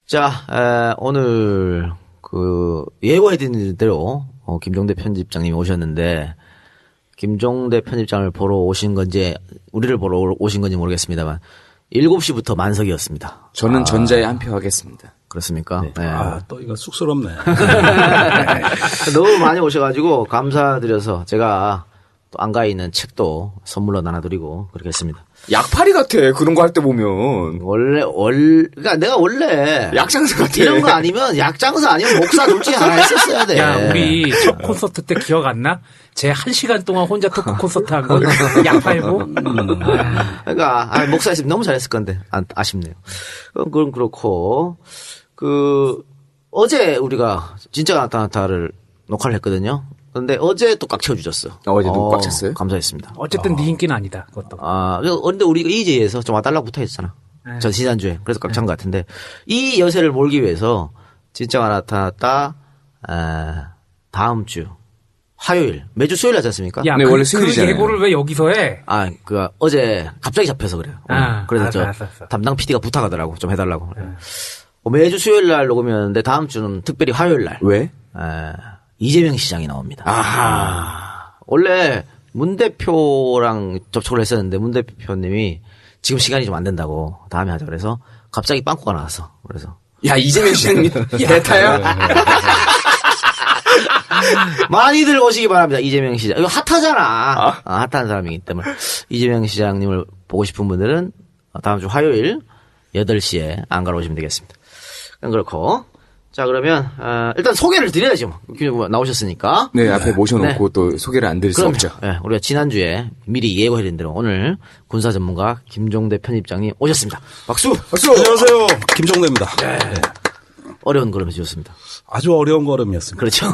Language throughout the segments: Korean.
자, 오늘 예고해드린 대로 김종대 편집장님이 오셨는데 김종대 편집장을 보러 오신 건지 우리를 보러 오신 건지 모르겠습니다만 7시부터 만석이었습니다. 저는 전자에 한 표 하겠습니다. 그렇습니까? 네. 네. 또 이거 쑥스럽네. 너무 많이 오셔가지고 감사드려서 제가 또 안가에 있는 책도 선물로 나눠드리고 그렇게 했습니다. 약팔이 같아. 그런 거 할 때 보면. 그러니까 내가 원래 약장사 같아. 이런 거 아니면 약장사 아니면 목사 둘 중에 하나 했었어야 돼. 야, 우리 첫 콘서트 때 기억 안 나? 제 1시간 동안 혼자 토크 콘서트 한 거 약 팔고. 그러니까 목사 했으면 너무 잘했을 건데 아쉽네요. 그건 그렇고 어제 우리가 진짜 나타나타를 녹화를 했거든요. 그런데 어제 또 꽉 채워주셨어. 어제도 꽉 찼어요? 감사했습니다. 어쨌든 네 인기는 아니다. 그것도. 그런데 우리가 EJ에서 좀 와달라고 붙어 있었잖아. 전 지난주에. 그래서 꽉 찬 것 같은데 이 여세를 몰기 위해서 진짜가 나타났다. 다음 주 화요일 매주 수요일 하지 않습니까? 야, 네, 원래 수요일이잖아요. 그 예고를 왜 여기서 해? 어제 갑자기 잡혀서 그래요. 그래서 알았어. 담당 PD가 부탁하더라고. 좀 해달라고. 매주 수요일 날 녹음이었는데 다음 주는 특별히 화요일 날. 왜? 이재명 시장이 나옵니다. 아하. 원래 문 대표랑 접촉을 했었는데 문 대표님이 지금 시간이 좀 안 된다고 다음에 하자 그래서 갑자기 빵꾸가 나왔어. 그래서 야, 이재명 시장님 대타야? 많이들 오시기 바랍니다. 이재명 시장. 이거 핫하잖아. 핫한 사람이기 때문에 이재명 시장님을 보고 싶은 분들은 다음 주 화요일 8시에 안가로 오시면 되겠습니다. 그렇고 자, 그러면, 일단 소개를 드려야죠. 나오셨으니까. 네, 앞에 모셔놓고 또 소개를 안 드릴 수 없죠. 네, 우리가 지난주에 미리 예고해드린 대로 오늘 군사 전문가 김종대 편집장님 오셨습니다. 박수! 박수! 안녕하세요. 김종대입니다. 네. 어려운 걸음이 주셨습니다. 아주 어려운 걸음이었습니다. 그렇죠.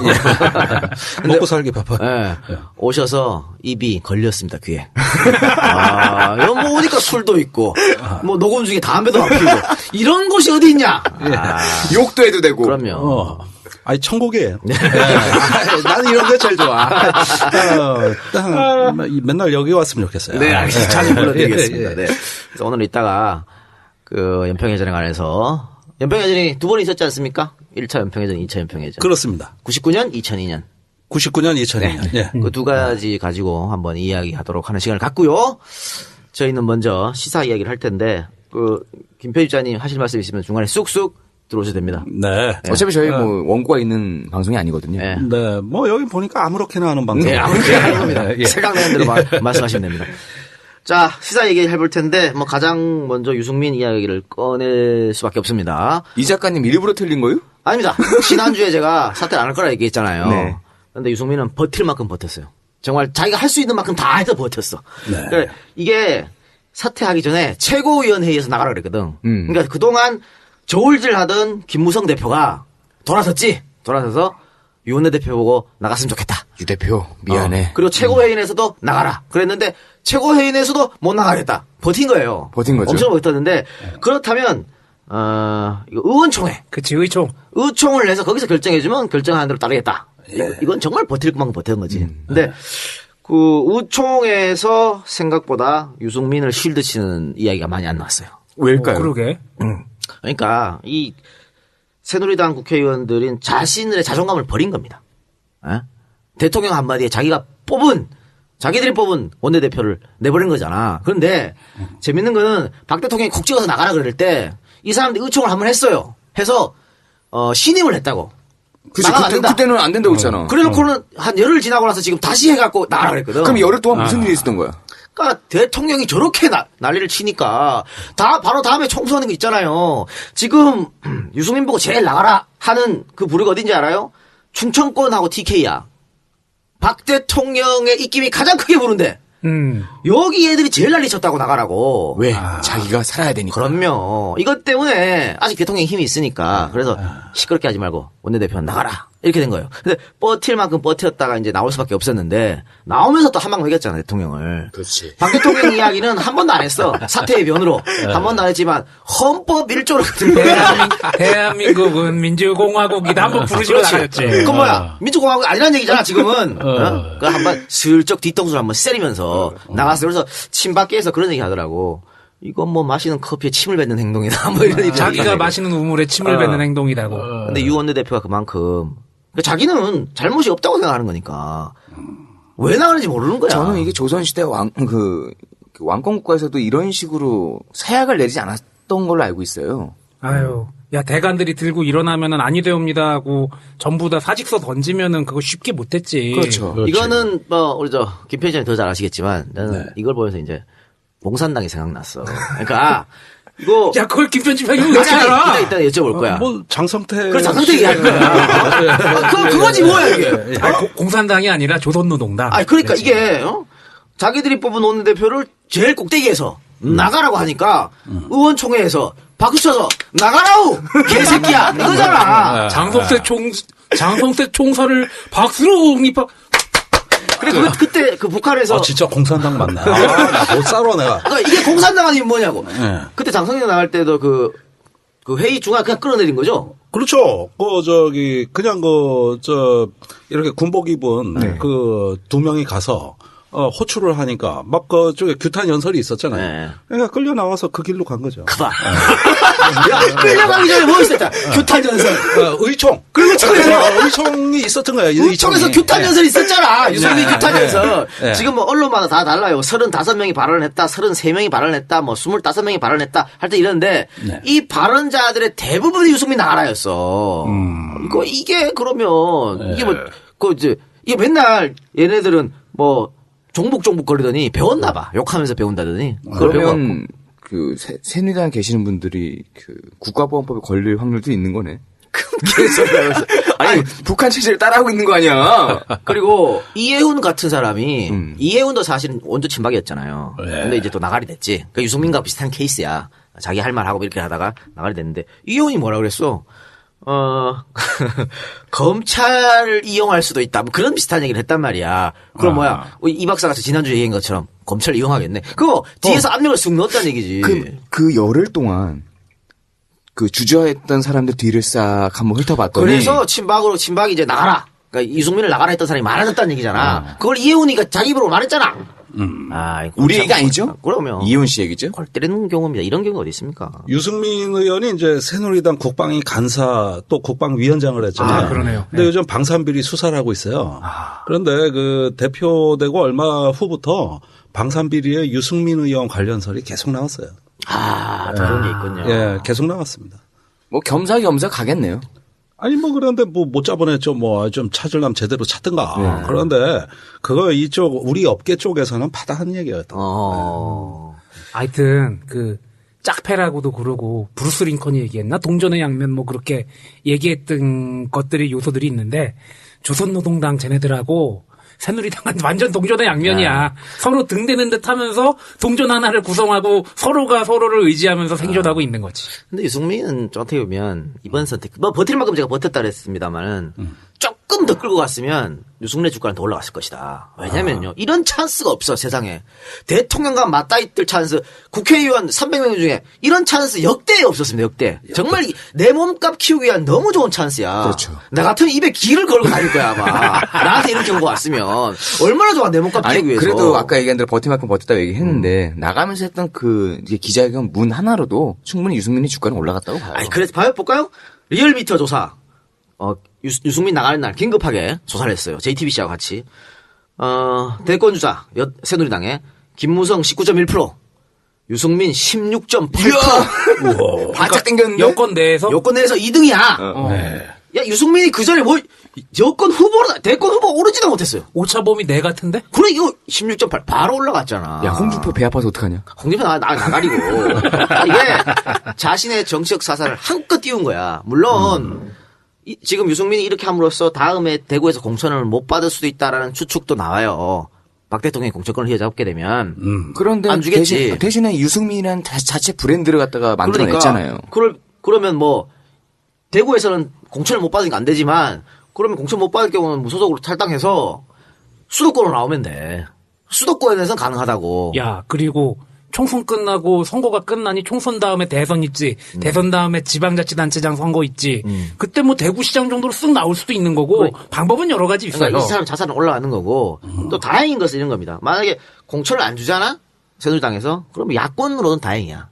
먹고 살기 바빠. 네. 오셔서 입이 걸렸습니다, 귀에. 여기 뭐 오니까 술도 있고, 뭐 녹음 중에 담배도 안 피우고, 이런 곳이 어디 있냐? 욕도 해도 되고. 그럼요. 아니, 천국이에요. 네. 나는 이런 거 제일 좋아. 맨날 여기 왔으면 좋겠어요. 네, 알겠습니다. 자주 불러드리겠습니다. 네. 그래서 오늘 이따가 연평해전에 관해서 연평해전이 두 번 있었지 않습니까? 1차 연평해전, 2차 연평해전. 그렇습니다. 99년, 2002년. 99년, 2002년. 네. 그 두 가지 가지고 한번 이야기하도록 하는 시간을 갖고요. 저희는 먼저 시사 이야기를 할 텐데 김 편집자님 하실 말씀 있으면 중간에 쑥쑥 들어오셔도 됩니다. 네. 어차피 저희 원고가 있는 방송이 아니거든요. 네. 네. 뭐 여기 보니까 아무렇게나 하는 방송. 네, 아무렇게나 하는 겁니다. 생각나는 대로 말씀하시면 됩니다. 자, 시사 얘기 해볼 텐데, 가장 먼저 유승민 이야기를 꺼낼 수밖에 없습니다. 이 작가님 일부러 틀린 거요? 아닙니다. 지난주에 제가 사퇴를 안 할 거라 얘기했잖아요. 네. 그런데 유승민은 버틸 만큼 버텼어요. 정말 자기가 할 수 있는 만큼 다 해서 버텼어. 네. 그러니까 이게 사퇴하기 전에 최고위원회의에서 나가라 그랬거든. 그러니까 그동안 저울질 하던 김무성 대표가 돌아서서 유원내 대표 보고 나갔으면 좋겠다. 유 대표 미안해. 그리고 최고회의에서도 나가라. 그랬는데 최고회의에서도 못 나가겠다. 버틴 거예요. 버틴 거죠. 엄청 버텼는데 그렇다면 이거 의원총회. 그치, 의총을 내서 거기서 결정해주면 결정하는 대로 따르겠다. 이건 정말 버틸 것만큼 버틴 거지. 근데 의총에서 생각보다 유승민을 쉴드 치는 이야기가 많이 안 나왔어요. 왜일까요? 그러게. 그러니까 이 새누리당 국회의원들인 자신들의 자존감을 버린 겁니다. 대통령 한마디에 자기들이 뽑은 원내대표를 내버린 거잖아. 그런데 재밌는 거는 박 대통령이 콕 찍어서 나가라 그럴 때 이 사람들이 의총을 한번 했어요. 해서 신임을 했다고. 그치, 그때는 안 된다고 했잖아. 그래놓고는 한 열흘 지나고 나서 지금 다시 해갖고 나가라 그랬거든. 그럼 열흘 동안 무슨 일이 있었던 거야? 그러니까 대통령이 저렇게 난리를 치니까 바로 다음에 총선인 거 있잖아요. 지금 유승민 보고 제일 나가라 하는 그 부류가 어딘지 알아요? 충청권하고 TK야. 박 대통령의 입김이 가장 크게 부른데 여기 애들이 제일 난리 쳤다고 나가라고. 왜? 자기가 살아야 되니까. 그럼요. 이것 때문에 아직 대통령이 힘이 있으니까 그래서 시끄럽게 하지 말고 원내대표는 나가라. 이렇게 된 거예요. 근데 버틸 만큼 버텼다가 이제 나올 수밖에 없었는데 나오면서 또 한 방 먹였잖아 대통령을. 그렇지. 박 대통령 이야기는 한 번도 안 했어. 사퇴의 변으로 한 번도 안 했지만 헌법 1조를 대한민국은 민주공화국이다 한번 부르시고 나가셨지. 그건 뭐야? 민주공화국이 아니라는 얘기잖아 지금은. 그 한번 슬쩍 뒤통수를 한번 세리면서 나갔어요. 그래서 친박계에서 그런 얘기 하더라고. 이건 뭐 마시는 커피에 침을 뱉는 행동이다. 뭐 이런 입장이 자기가 있잖아요. 마시는 우물에 침을 뱉는 행동이라고. 근데 유 원내대표가 그만큼 그러니까 자기는 잘못이 없다고 생각하는 거니까 왜 나가는지 모르는 거야. 저는 이게 조선시대 왕권 국가에서도 이런 식으로 사약을 내리지 않았던 걸로 알고 있어요. 아유, 야 대관들이 들고 일어나면은 아니 되옵니다 하고 전부 다 사직서 던지면은 그거 쉽게 못했지. 그렇죠. 이거는 뭐 우리 김 편집장이 더 잘 아시겠지만 나는 이걸 보면서 이제 봉산당이 생각났어. 그러니까 이거 야 그걸 김 편집장이 왜 이따 알아? 여쭤볼 거야. 뭐 장성태. 그래 장성태 얘기할 거야. 그거지 뭐야 이게. 아니, 공산당이 아니라 조선노동당. 아 그러니까 이게 자기들이 뽑은 원내대표를 제일 꼭대기에서 나가라고 하니까 의원총회에서 박수 쳐서 나가라우 개새끼야 이거잖아. 장성태 총사를 박수로 응립하. 그래 그때 그 북한에서 진짜 공산당 맞나? 나 못 살아 내가. 그러니까 이게 공산당 아니면 뭐냐고. 네. 그때 장성태 나갈 때도 그 회의 중간 그냥 끌어내린 거죠. 그렇죠. 그냥 이렇게 군복 입은 그 두 명이 가서 호출을 하니까 막 그쪽에 규탄 연설이 있었잖아요. 네. 그러니까 끌려 나와서 그 길로 간 거죠. 그봐. 야, 끌려가기 전에 뭐 있었다. 규탄 연설. 의총. 그렇죠. 의총이 있었던 거야. 의총에서 규탄 연설이 있었잖아. 유승민 규탄 연설. 네. 지금 뭐 언론마다 다 달라요. 35명이 발언을 했다. 33명이 발언을 했다. 뭐 25명이 발언을 했다. 할 때 이러는데 이 발언자들의 대부분이 유승민 나가라였어. 이게 그러면 이게 뭐 이게 맨날 얘네들은 뭐 종북 거리더니 배웠나 봐. 욕하면서 배운다더니. 그러면 그 새누리당 계시는 분들이 그 국가보안법에 걸릴 확률도 있는 거네. 그래서 아니 북한 체제를 따라하고 있는 거 아니야? 그리고 이해훈 같은 사람이 이해훈도 사실은 원조 친박이었잖아요. 근데 이제 또 나가리 됐지. 그러니까 유승민과 비슷한 케이스야. 자기 할 말 하고 이렇게 하다가 나가리 됐는데 이해훈이 뭐라 그랬어? 검찰을 이용할 수도 있다. 뭐 그런 비슷한 얘기를 했단 말이야. 그럼 뭐야? 이 박사가 지난주에 얘기한 것처럼 검찰을 이용하겠네. 그거 뒤에서 압력을 쑥 넣었다는 얘기지. 그 열흘 동안 그 주저했던 사람들 뒤를 싹 한번 훑어봤더니 그래서 친박이 이제 나가라. 그러니까 이승민을 나가라 했던 사람이 많아졌다는 얘기잖아. 그걸 이해훈이가 자기 입으로 말했잖아. 우리 얘기가 아니죠? 그러면 이해훈 씨 얘기죠? 골 때리는 경우입니다. 이런 경우가 어디 있습니까? 유승민 의원이 이제 새누리당 국방위 간사 또 국방위원장을 했잖아요. 그러네요. 근데 요즘 방산비리 수사를 하고 있어요. 그런데 그 대표되고 얼마 후부터 방산비리에 유승민 의원 관련설이 계속 나왔어요. 그런 게 있군요. 예, 계속 나왔습니다. 뭐 겸사겸사 가겠네요. 아니 뭐 그런데 뭐 못 잡아냈죠. 뭐 좀 찾으려면 제대로 찾든가. 그런데 그거 우리 업계 쪽에서는 파다한 얘기였던. 하여튼 그 짝패라고도 그러고 브루스 링컨이 얘기했나 동전의 양면 뭐 그렇게 얘기했던 것들이 요소들이 있는데 조선노동당 쟤네들하고 새누리당은 완전 동전의 양면이야. 서로 등대는 듯 하면서 동전 하나를 구성하고 서로가 서로를 의지하면서 생존하고 있는 거지. 근데 유승민은 좀 어떻게 보면 이번 선택, 뭐 버틸 만큼 제가 버텼다 그랬습니다만은 조금 더 끌고 갔으면 유승민의 주가는 더 올라갔을 것이다. 왜냐면요. 이런 찬스가 없어, 세상에. 대통령과 맞닿아있을 찬스, 국회의원 300명 중에 이런 찬스 역대에 없었습니다, 역대. 정말 내 몸값 키우기 위한 너무 좋은 찬스야. 그렇죠. 나 같으면 입에 기를 걸고 다닐 거야, 아마. 나한테 이런 경우가 왔으면. 얼마나 좋아, 내 몸값 키우기 위해서. 그래도 아까 얘기한 대로 버틸 만큼 버텼다고 얘기했는데 나가면서 했던 그 이제 기자회견 문 하나로도 충분히 유승민의 주가는 올라갔다고 봐요. 아니, 그래서 볼까요? 리얼미터 조사. 유승민 나가는 날 긴급하게 조사를 했어요. JTBC하고 같이. 대권주자, 새누리당에 김무성 19.1%, 유승민 16.8%. 바짝 땡겼는데? 여권 내에서 여권 내에서 2등이야. 야, 유승민이 그 전에 대권 후보 오르지도 못했어요. 오차범위 내 같은데? 그래, 이거 16.8 바로 올라갔잖아. 야, 홍준표 배 아파서 어떡하냐? 홍준표 나가리고. 이게 자신의 정치적 사사를 한껏 띄운 거야. 물론, 지금 유승민이 이렇게 함으로써 다음에 대구에서 공천을 못 받을 수도 있다라는 추측도 나와요. 박 대통령이 공천권을 휘어잡게 되면. 그런데 안 주겠지. 대신에 유승민이라는 자체 브랜드를 갖다가 만들어냈잖아요. 그러면 뭐 대구에서는 공천을 못 받으니까 안 되지만 그러면 공천 못 받을 경우는 무소속으로 탈당해서 수도권으로 나오면 돼. 수도권에서는 가능하다고. 야, 그리고 총선 끝나고 선거가 끝나니 총선 다음에 대선 있지. 대선 다음에 지방자치단체장 선거 있지. 그때 뭐 대구시장 정도로 쓱 나올 수도 있는 거고 방법은 여러 가지 있어요. 그러니까 이 사람 자산은 올라가는 거고 또 다행인 것은 이런 겁니다. 만약에 공천을 안 주잖아? 새누리당에서 그러면 야권으로는 다행이야.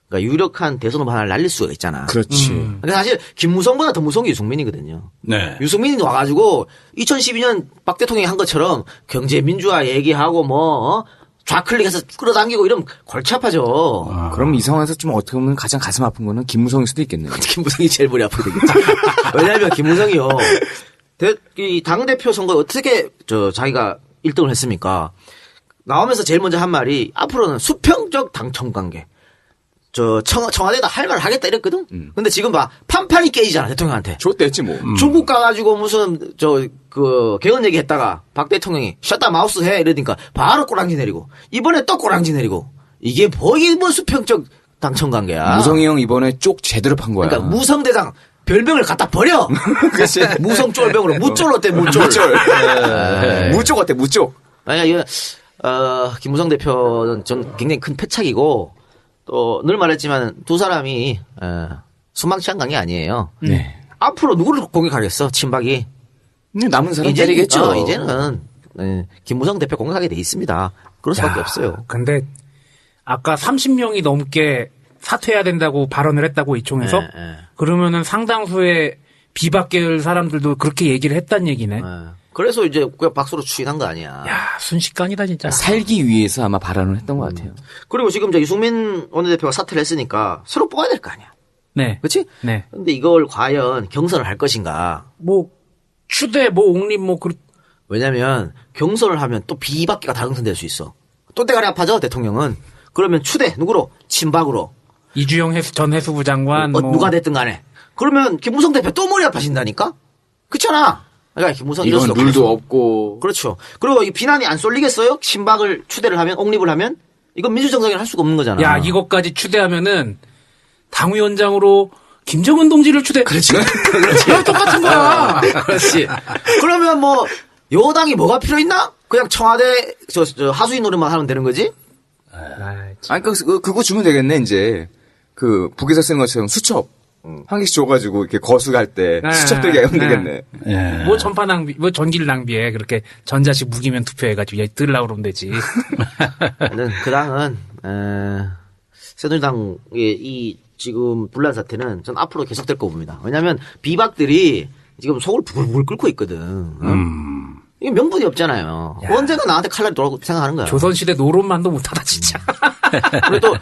그러니까 유력한 대선 후보 하나를 날릴 수가 있잖아. 그렇지. 근데 사실 김무성보다 더 무서운 게 유승민이거든요. 네. 유승민이 와가지고 2012년 박 대통령이 한 것처럼 경제 민주화 얘기하고 뭐 좌클릭해서 끌어당기고 이러면 골치 아파져. 그럼 이 상황에서 좀 어떻게 보면 가장 가슴 아픈 거는 김무성일 수도 있겠네요. 김무성이 제일 머리 아프게 되겠지. 왜냐하면 김무성이요. 이 당대표 선거 어떻게 자기가 1등을 했습니까? 나오면서 제일 먼저 한 말이 앞으로는 수평적 당청 관계. 청와대에다 할 말을 하겠다 이랬거든? 근데 지금 봐. 판판이 깨지잖아, 대통령한테. 좋댔지 뭐. 중국 가가지고 무슨, 개헌 얘기 했다가 박 대통령이 셧다 마우스 해 이러니까 바로 꼬랑지 내리고. 이번에 또 꼬랑지 내리고. 이게 뭐 수평적 당청 관계야. 무성이 형 이번에 쪽 제대로 판 거야. 그러니까 무성대장 별명을 갖다 버려! 그치. 무성쫄병으로. 무쫄 어때, 무쫄? 무쪽 어때, 무쪽? 아니야, 이거, 김무성 대표는 전 굉장히 큰 패착이고, 또 늘 말했지만 두 사람이 순망치한 관계 아니에요. 네. 앞으로 누구를 공격하겠어? 친박이. 남은 사람 때리겠죠. 이제는 김무성 대표 공격하게 돼 있습니다. 그럴 수밖에 없어요. 근데 아까 30명이 넘게 사퇴해야 된다고 발언을 했다고 이총에서 네. 그러면은 상당수의 비박계열 사람들도 그렇게 얘기를 했단 얘기네. 그래서 이제 그냥 박수로 추인한 거 아니야. 야, 순식간이다 진짜. 살기 위해서 아마 발언을 했던 것 같아요. 그리고 지금 이제 유승민 원내대표가 사퇴를 했으니까 새로 뽑아야 될 거 아니야. 네. 그렇지? 네. 근데 이걸 과연 경선을 할 것인가? 뭐 추대 뭐 옥립 뭐 왜냐면 경선을 하면 또 비박계가 다 당선될 수 있어. 또 대가리 아파져 대통령은. 그러면 추대 누구로? 친박으로. 이주영 전 해수부 장관 뭐 누가 됐든 간에. 그러면 김무성 대표 또 머리 아파진다니까? 그렇잖아. 그러니까 김무성 이럴 이건 수가 룰도 없어. 없고. 그렇죠. 그리고 이 비난이 안 쏠리겠어요? 친박을 추대를 하면, 옥립을 하면? 이건 민주정당이 할 수가 없는 거잖아. 야, 이것까지 추대하면은 당위원장으로 김정은 동지를 추대. 그렇지. 그렇지. 똑같은 거야. 그렇지. 그러면 뭐 여당이 뭐가 필요 있나? 그냥 청와대 하수인 노릇만 하면 되는 거지? 아니 그거 주면 되겠네 이제. 그 북에서 쓰는 것처럼 수첩 한 개씩 줘가지고 이렇게 거수할 때 네. 수첩 들게 하면 되겠네. 예. 뭐 전파 낭비, 뭐 전기를 낭비해. 그렇게 전자식 무기면 투표해가지고 얘 들으려고 그러면 되지. 그 당은 새누리당의 이 지금 분란 사태는 전 앞으로 계속될 거 봅니다. 왜냐하면 비박들이 지금 속을 불불 끓고 있거든. 이게 명분이 없잖아요. 야. 언제가 나한테 칼날이 돌아오고 생각하는 거야. 조선시대 노론만도 못하다 진짜. 그리고 또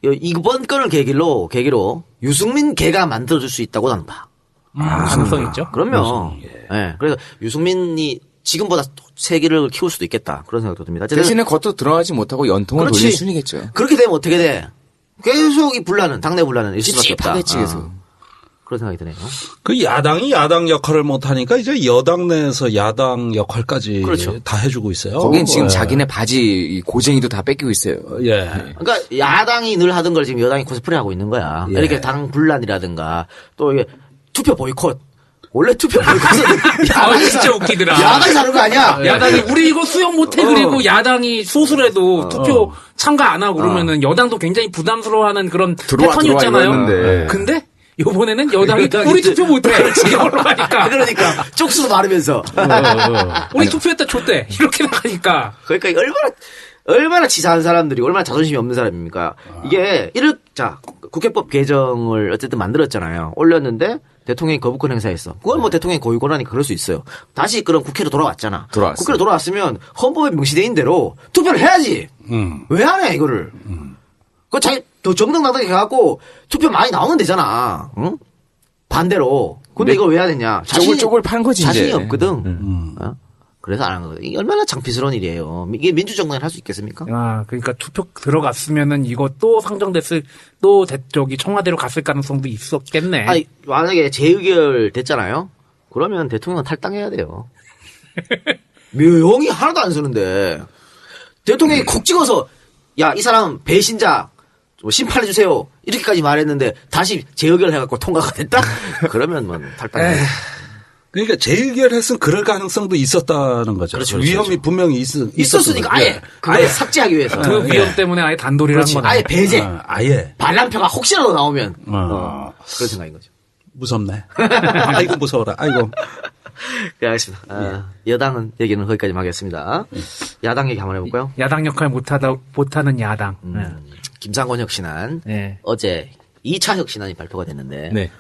이번 건을 계기로 유승민 개가 만들어줄 수 있다고 나는 봐. 가능성 있죠. 그럼요. 예. 그래서 유승민이 지금보다 세기를 키울 수도 있겠다. 그런 생각도 듭니다. 대신에 겉으로 드러나지 못하고 연통을 그렇지. 돌릴 수는 있겠죠. 그렇게 되면 어떻게 돼? 계속 이 분란은, 당내 분란은 있을 수밖에 없다. 찝찝하겠지 계속. 그런 생각이 드네요. 그 야당이 야당 역할을 못하니까 이제 여당 내에서 야당 역할까지 그렇죠. 다 해주고 있어요. 거긴 지금 예. 자기네 바지 고쟁이도 다 뺏기고 있어요. 예. 그러니까 야당이 늘 하던 걸 지금 여당이 코스프레 하고 있는 거야. 예. 이렇게 당 분란이라든가 또 이게 투표 보이콧. 원래 투표 보이콧은 아, 진짜 웃기더라. 야당이 하는 거 아니야? 야당이 우리 이거 수용 못해 그리고 야당이 소수라도 투표 참가 안 하고 그러면은 여당도 굉장히 부담스러워하는 그런 들어와 패턴이었잖아요. 이랬는데. 근데 이번에는 여당이 우리 투표 못해 이걸로 하니까 그러니까 쪽수도 많으면서. 우리 투표했다 줬대 이렇게 나가니까 그러니까 얼마나 치사한 사람들이 얼마나 자존심이 없는 사람입니까? 이게 국회법 개정을 어쨌든 만들었잖아요. 올렸는데 대통령이 거부권 행사했어. 그건 뭐 대통령이 고유권하니까 그럴 수 있어요. 다시 그럼 국회로 돌아왔잖아. 돌아왔어. 국회로 돌아왔으면 헌법에 명시되어 대로 투표를 해야지. 왜 안 해 이거를? 그 자기 정당 당당히 해갖고 투표 많이 나오면 되잖아. 응? 반대로. 근데 이걸 왜 해야 되냐? 쪽을 판 거지 자신이 이제. 없거든. 어? 그래서 안 한 거거든. 이게 얼마나 창피스러운 일이에요. 이게 민주정당이 할 수 있겠습니까? 아 그러니까 투표 들어갔으면은 이거 또 상정됐을 또 저기 청와대로 갔을 가능성도 있었겠네. 아니, 만약에 재의결 됐잖아요? 그러면 대통령은 탈당해야 돼요. 묘용이 하나도 안 쓰는데. 대통령이 콕 찍어서, 야, 이 사람 배신자, 심판해주세요. 이렇게까지 말했는데, 다시 재의결 해갖고 통과가 됐다? 그러면 뭐, 탈당해야 돼. 그러니까 재의결했으면 그럴 가능성도 있었다는 거죠. 그렇죠, 위험이 그렇죠. 분명히 있었으니까 아예, 그걸 삭제하기 위해서. 그 위험 때문에 아예 단돌이를 한 그렇지. 거네. 아예 배제. 아예. 반란표가 혹시라도 나오면, 그런 생각인 거죠. 무섭네. 아이고 무서워라. 아이고. 네, 알겠습니다. 여당은 얘기는 거기까지 하겠습니다. 야당 얘기 한번 해볼까요? 야당 역할 못하는 야당. 김상곤 혁신안. 네. 어제 2차 혁신안이 발표가 됐는데. 네.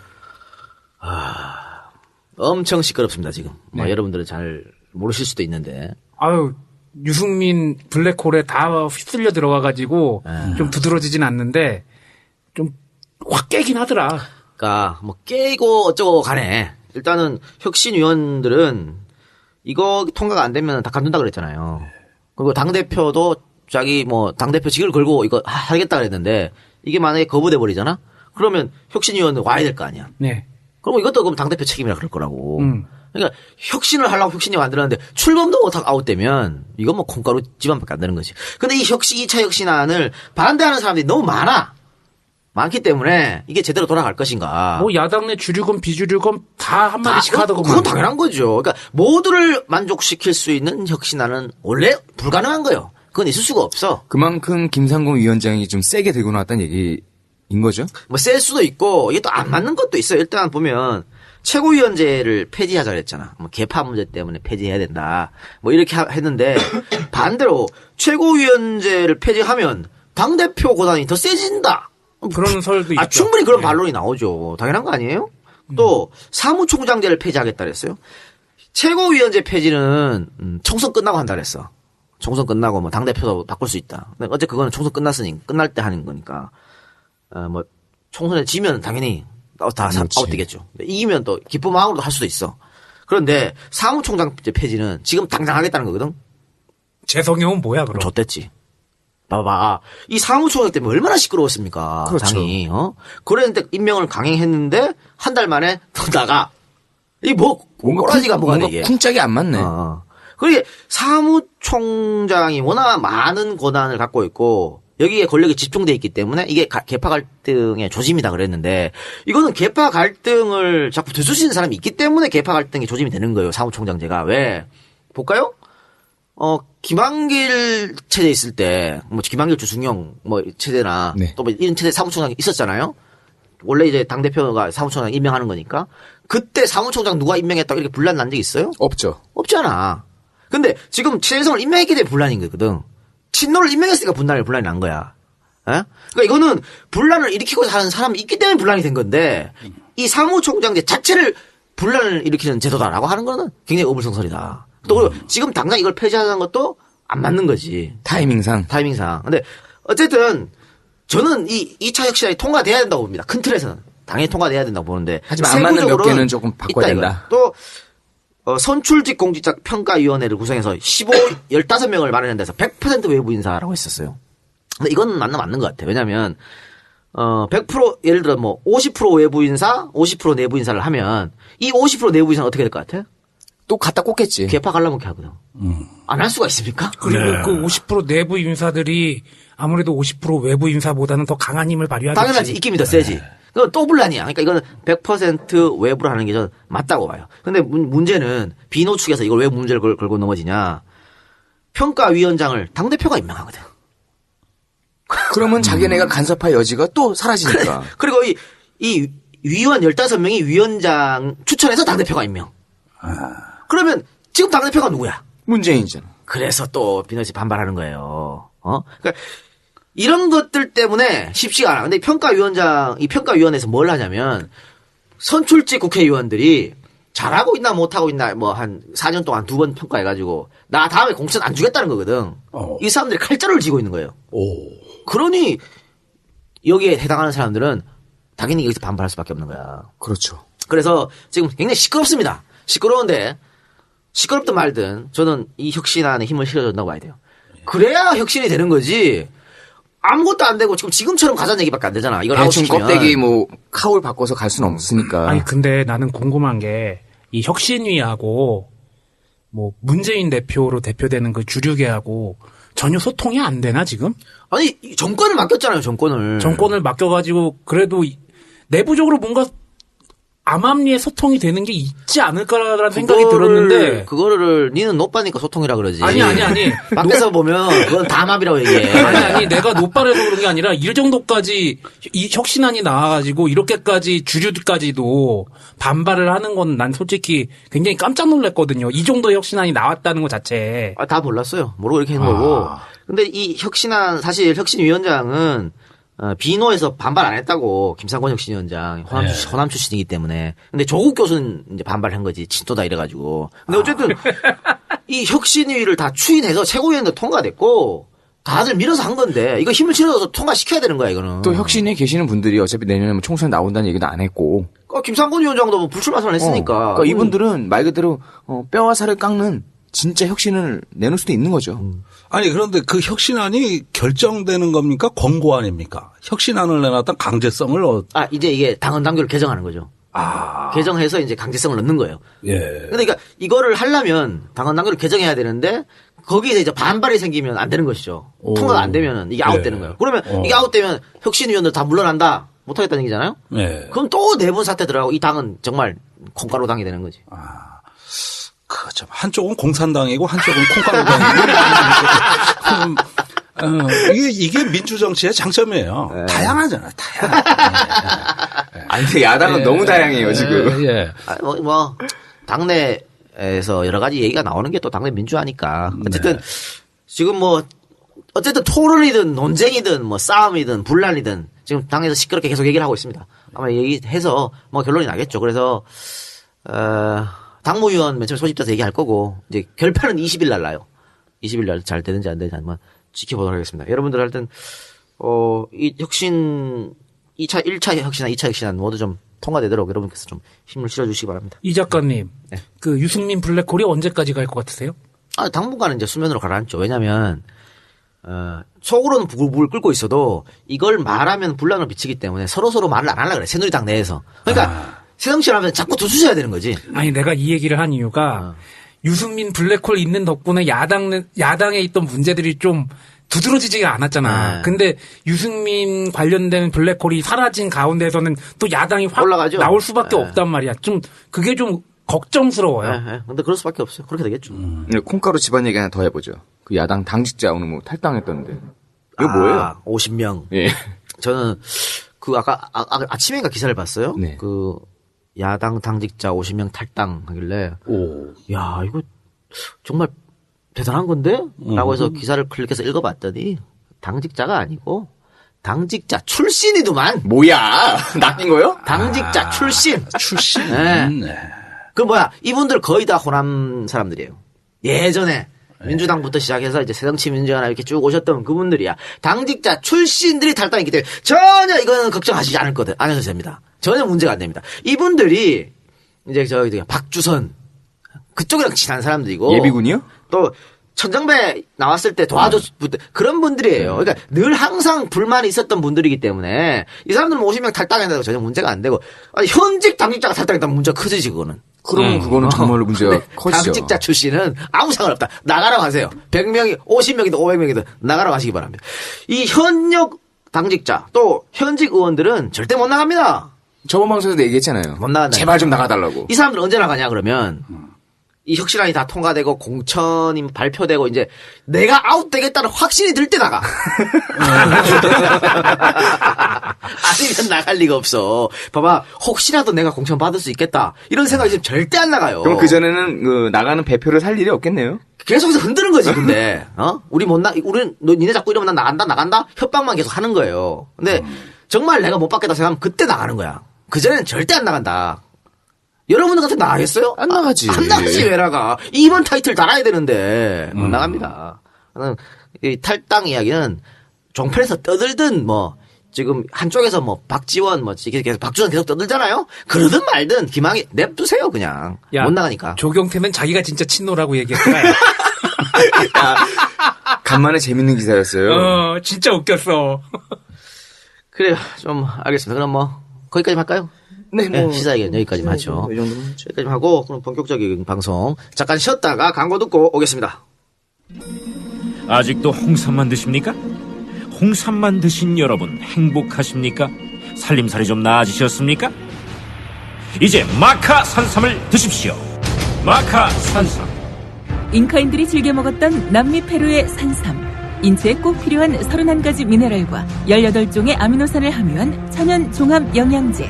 엄청 시끄럽습니다, 지금. 여러분들은 잘 모르실 수도 있는데. 아유, 유승민 블랙홀에 다 휩쓸려 들어가가지고 좀 두드러지진 않는데 좀 확 깨긴 하더라. 그러니까 뭐 깨고 어쩌고 간에 일단은 혁신위원들은 이거 통과가 안 되면 다 간둔다 그랬잖아요. 그리고 당대표도 자기 뭐 당대표직을 걸고 이거 하겠다 그랬는데 이게 만약에 거부돼 버리잖아? 그러면 혁신위원은 와야 될 거 아니야. 네. 그럼 이것도 그럼 당대표 책임이라 그럴 거라고. 그러니까 혁신을 하려고 혁신이 만들었는데 출범도 못하고 아웃되면 이건 뭐 콩가루 집안밖에 안 되는 거지. 근데 이 2차 혁신안을 반대하는 사람들이 너무 많기 때문에 이게 제대로 돌아갈 것인가. 뭐 야당 내 주류건 비주류건 다 한마디씩 하더구만. 그건 당연한 거죠. 그러니까 모두를 만족시킬 수 있는 혁신안은 원래 불가능한 거예요. 그건 있을 수가 없어. 그만큼 김상곤 위원장이 좀 세게 들고 나왔다는 얘기인 거죠? 뭐 셀 수도 있고 이게 또 안 맞는 것도 있어요. 일단 보면 최고위원제를 폐지하자 그랬잖아. 뭐 개파 문제 때문에 폐지해야 된다. 뭐 이렇게 했는데 반대로 최고위원제를 폐지하면 당대표 고단이 더 세진다. 그런 설도 있죠. 충분히 그런 반론이 나오죠. 당연한 거 아니에요? 또 사무총장제를 폐지하겠다 그랬어요. 최고위원제 폐지는 총선 끝나고 한다 그랬어. 총선 끝나고 뭐 당대표도 바꿀 수 있다. 근데 어제 그거는 총선 끝났으니 끝날 때 하는 거니까 뭐 총선에 지면 당연히 다 아웃되겠죠. 이기면 또 기쁜 마음으로 할 수도 있어. 그런데 사무총장제 폐지는 지금 당장 하겠다는 거거든. 재성형은 뭐야 그럼? 좆됐지. 봐봐. 이 사무총장 때문에 얼마나 시끄러웠습니까? 그렇죠. 당이. 그랬는데 임명을 강행했는데 한 달 만에 또 나가. 이게 뭐 꼬라지가 뭐가 뭔가 되게. 쿵짝이 안 맞네. 그게 사무총장이 워낙 많은 권한을 갖고 있고 여기에 권력이 집중돼 있기 때문에 이게 계파 갈등의 조짐이다 그랬는데 이거는 계파 갈등을 자꾸 들쑤시는 사람이 있기 때문에 계파 갈등이 조짐이 되는 거예요. 사무총장제가. 왜? 볼까요? 김한길 체제 있을 때, 뭐, 김한길 주승용, 뭐, 체제나, 네. 또 뭐, 이런 체제 사무총장이 있었잖아요? 원래 이제 당대표가 사무총장 임명하는 거니까. 그때 사무총장 누가 임명했다고 이렇게 분란 난 적 있어요? 없죠. 없잖아. 근데 지금 최재성을 임명했기 때문에 분란인 거거든. 친노를 임명했으니까 분란이 난 거야. 에? 그러니까 이거는 분란을 일으키고 하는 사람이 있기 때문에 분란이 된 건데, 이 사무총장제 자체를 분란을 일으키는 제도다라고 하는 거는 굉장히 어불성설이다. 또 그리고 지금 당장 이걸 폐지하는 것도 안 맞는 거지. 타이밍상. 근데 어쨌든 저는 이 2차 혁신안이 통과돼야 된다고 봅니다. 큰 틀에서는. 당연히 통과돼야 된다고 보는데. 하지만 안 맞는 몇 개는 조금 바꿔야 된다. 또 선출직 공직자 평가위원회를 구성해서 15명을 마련한 데서 100% 외부 인사라고 했었어요. 근데 이건 맞는 것 같아요. 왜냐면 100% 예를 들어 뭐 50% 외부 인사, 50% 내부 인사를 하면 이 50% 내부 인사는 어떻게 될 것 같아? 또 갖다 꽂겠지. 개파 갈라먹게 하거든. 안 할 수가 있습니까? 그리고 그 50% 내부 인사들이 아무래도 50% 외부 인사보다는 더 강한 힘을 발휘하겠지. 당연하지. 입김이 더 세지. 그건 또 분란이야. 그러니까 이거는 100% 외부로 하는 게 저는 맞다고 봐요. 근데 문제는 비노축에서 이걸 왜 문제를 걸고 넘어지냐. 평가위원장을 당대표가 임명하거든. 그러면 자기네가 간섭할 여지가 또 사라지니까. 그리고 이 위원 15명이 위원장 추천해서 당대표가 임명. 그러면 지금 당대표가 누구야? 문재인이잖아. 그래서 또 비너지 반발하는 거예요. 그러니까 이런 것들 때문에 쉽지가 않아. 근데 이 평가위원회에서 뭘 하냐면 선출직 국회의원들이 잘하고 있나 못하고 있나 뭐 한 4년 동안 2번 평가해가지고 나 다음에 공천 안 주겠다는 거거든. 이 사람들이 칼자루를 쥐고 있는 거예요. 그러니 여기에 해당하는 사람들은 당연히 여기서 반발할 수밖에 없는 거야. 그렇죠. 그래서 지금 굉장히 시끄럽습니다. 시끄러운데 시끄럽든 말든 저는 이 혁신안에 힘을 실어준다고 봐야 돼요. 그래야 혁신이 되는 거지. 아무것도 안 되고 지금처럼 가자는 얘기밖에 안 되잖아. 이걸 대충 아웃시키면. 껍데기 뭐 카울 바꿔서 갈 수는 없으니까. 아니 근데 나는 궁금한 게 이 혁신위하고 뭐 문재인 대표로 대표되는 그 주류계하고 전혀 소통이 안 되나 지금? 아니 정권을 맡겼잖아요. 정권을 정권을 맡겨가지고 그래도 내부적으로 뭔가 암암리에 소통이 되는 게 있지 않을까라는 생각이 들었는데. 그거를 니는 노빠니까 소통이라 그러지. 아니. 밖에서 보면 그건 다 암압이라고 얘기해. 아니, 내가 노빠래서 그런 게 아니라 이 정도까지 이 혁신안이 나와가지고 이렇게까지 주류까지도 반발을 하는 건 난 솔직히 굉장히 깜짝 놀랐거든요. 이 정도 혁신안이 나왔다는 것 자체에. 다 몰랐어요. 모르고 이렇게 한 거고. 근데 이 혁신안, 사실 혁신위원장은 비노에서 반발 안 했다고, 김상곤 혁신위원장. 호남 출신이기 때문에. 근데 조국 교수는 이제 반발한 거지. 진토다 이래가지고. 근데 어쨌든, 이 혁신위를 다 추인해서 최고위원도 통과됐고, 다들 밀어서 한 건데, 이거 힘을 실어서 통과시켜야 되는 거야, 이거는. 또 혁신에 계시는 분들이 어차피 내년에 뭐 총선 나온다는 얘기도 안 했고. 김상곤 위원장도 뭐 불출마 선언했으니까. 그러니까 이분들은 말 그대로 뼈와 살을 깎는 진짜 혁신을 내놓을 수도 있는 거죠. 아니 그런데 그 혁신안이 결정되는 겁니까? 권고안입니까? 혁신안을 내놨던 강제성을 이제 이게 당헌 당규를 개정하는 거죠. 개정해서 이제 강제성을 넣는 거예요. 예. 그러니까 이거를 하려면 당헌 당규를 개정해야 되는데 거기서 이제 반발이 생기면 안 되는 것이죠. 통과가 안 되면은 이게 아웃되는 거예요. 그러면 이게 아웃되면 혁신위원들 다 물러난다. 못하겠다는 얘기잖아요. 예. 그럼 또 내분 사태 들어가고 이 당은 정말 콩가루 당이 되는 거지. 그죠. 한쪽은 공산당이고 한쪽은 콩가루당이고. 이게 민주정치의 장점이에요. 네. 다양하잖아, 다양해. 아니, 근데 야당은 너무 다양해요, 지금. 예. 당내에서 여러 가지 얘기가 나오는 게 또 당내 민주화니까. 어쨌든, 지금 어쨌든 토론이든 논쟁이든 싸움이든 분란이든 지금 당에서 시끄럽게 계속 얘기를 하고 있습니다. 아마 얘기해서 결론이 나겠죠. 그래서, 당무위원 맨 처음에 소집돼서 얘기할 거고, 이제 결판은 20일 날 나요. 20일 날 잘 되는지 안 되는지 한번 지켜보도록 하겠습니다. 여러분들 하여튼, 이 혁신, 1차 혁신안, 2차 혁신안 모두 좀 통과되도록 여러분께서 좀 힘을 실어주시기 바랍니다. 이 작가님, 네. 그 유승민 블랙홀이 언제까지 갈 것 같으세요? 당분간은 이제 수면으로 가라앉죠. 왜냐면, 속으로는 부글부글 끓고 있어도 이걸 말하면 분란을 미치기 때문에 서로 말을 안 하려고 그래. 새누리당 내에서. 그러니까, 새정치를 하면 자꾸 두수셔야 되는 거지. 아니, 내가 이 얘기를 한 이유가 유승민 블랙홀 있는 덕분에 야당에 있던 문제들이 좀 두드러지지가 않았잖아. 네. 근데 유승민 관련된 블랙홀이 사라진 가운데서는 또 야당이 확 올라가죠. 나올 수밖에 네. 없단 말이야. 그게 좀 걱정스러워요. 네. 근데 그럴 수밖에 없어요. 그렇게 되겠죠. 콩가루 집안 얘기 하나 더 해보죠. 그 야당 당직자 오늘 탈당했던데. 이거 뭐예요? 50명. 예. 저는 아까 아침인가 기사를 봤어요. 네. 야당 당직자 50명 탈당하길래 야 이거 정말 대단한 건데? 라고 해서 기사를 클릭해서 읽어봤더니 당직자가 아니고 당직자 출신이더만. 뭐야? 낚인 거요? 당직자 출신. 출신? 네. 네. 이분들 거의 다 호남 사람들이에요. 예전에 민주당부터 시작해서 이제 새정치민주연합 이렇게 쭉 오셨던 그분들이야. 당직자 출신들이 탈당했기 때문에 전혀 이거는 걱정하시지 않으셔도 됩니다. 전혀 문제가 안 됩니다. 이분들이 이제 박주선 그쪽이랑 친한 사람들이고 예비군이요? 또 천정배 나왔을 때 도와줬을 그런 분들이에요. 그러니까 늘 항상 불만이 있었던 분들이기 때문에 이 사람들은 50명 탈당했다고 전혀 문제가 안 되고 현직 당직자가 탈당했다면 문제가 커지지 그거는. 그러면 그거는 정말로 문제가 커지죠. 당직자 출신은 아무 상관없다. 나가라고 하세요. 100명이 50명이든 500명이든 나가라고 하시기 바랍니다. 이 현역 당직자 또 현직 의원들은 절대 못 나갑니다. 저번 방송에서 얘기했잖아요. 못 나간다. 제발 좀 나가달라고. 이 사람들 언제 나가냐 그러면 이 혁신안이 다 통과되고 공천이 발표되고 이제 내가 아웃되겠다는 확신이 들 때 나가. 아니면 나갈 리가 없어. 봐봐, 혹시라도 내가 공천 받을 수 있겠다 이런 생각이 지금 절대 안 나가요. 그럼 그 전에는 나가는 배표를 살 일이 없겠네요. 계속해서 흔드는 거지, 근데. 우린 니네 자꾸 이러면 난 나간다? 협박만 계속 하는 거예요. 근데 정말 내가 못 받겠다 생각하면 그때 나가는 거야. 그전에는 절대 안 나간다. 여러분들 같은 나가겠어요? 안 나가지. 안 나가지, 왜 나가? 2번 타이틀 달아야 되는데. 못 나갑니다. 이 탈당 이야기는 종편에서 떠들든 지금 한쪽에서 박지원 계속 박주선 계속 떠들잖아요. 그러든 말든 기망이 냅두세요 그냥. 야, 못 나가니까. 조경태는 자기가 진짜 친노라고 얘기했구나. 간만에 재밌는 기사였어요. 진짜 웃겼어. 그래요. 좀 알겠습니다. 그럼 거기까지 할까요? 네, 시사회견 여기까지만 하죠. 이 정도면 여기까지 하고 그럼 본격적인 방송 잠깐 쉬었다가 광고 듣고 오겠습니다. 아직도 홍삼만 드십니까? 홍삼만 드신 여러분 행복하십니까? 살림살이 좀 나아지셨습니까? 이제 마카 산삼을 드십시오. 마카 산삼. 잉카인들이 즐겨 먹었던 남미 페루의 산삼. 인체에 꼭 필요한 31가지 미네랄과 18종의 아미노산을 함유한 천연 종합 영양제.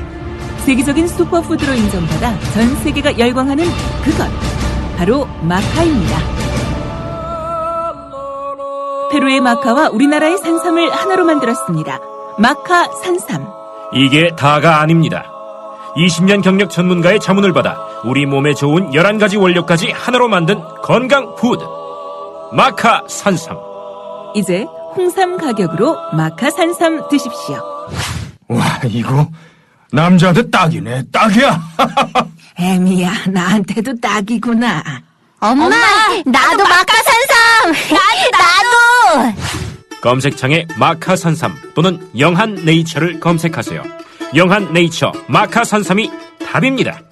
세계적인 슈퍼푸드로 인정받아 전 세계가 열광하는 그것. 바로 마카입니다. 페루의 마카와 우리나라의 산삼을 하나로 만들었습니다. 마카 산삼. 이게 다가 아닙니다. 20년 경력 전문가의 자문을 받아 우리 몸에 좋은 11가지 원료까지 하나로 만든 건강 푸드. 마카 산삼. 이제 홍삼 가격으로 마카 산삼 드십시오. 와, 이거 남자한테 딱이네. 딱이야. 애미야, 나한테도 딱이구나. 엄마, 나도 마카산삼. 나도. 검색창에 마카 산삼 또는 영한 네이처를 검색하세요. 영한 네이처 마카 산삼이 답입니다.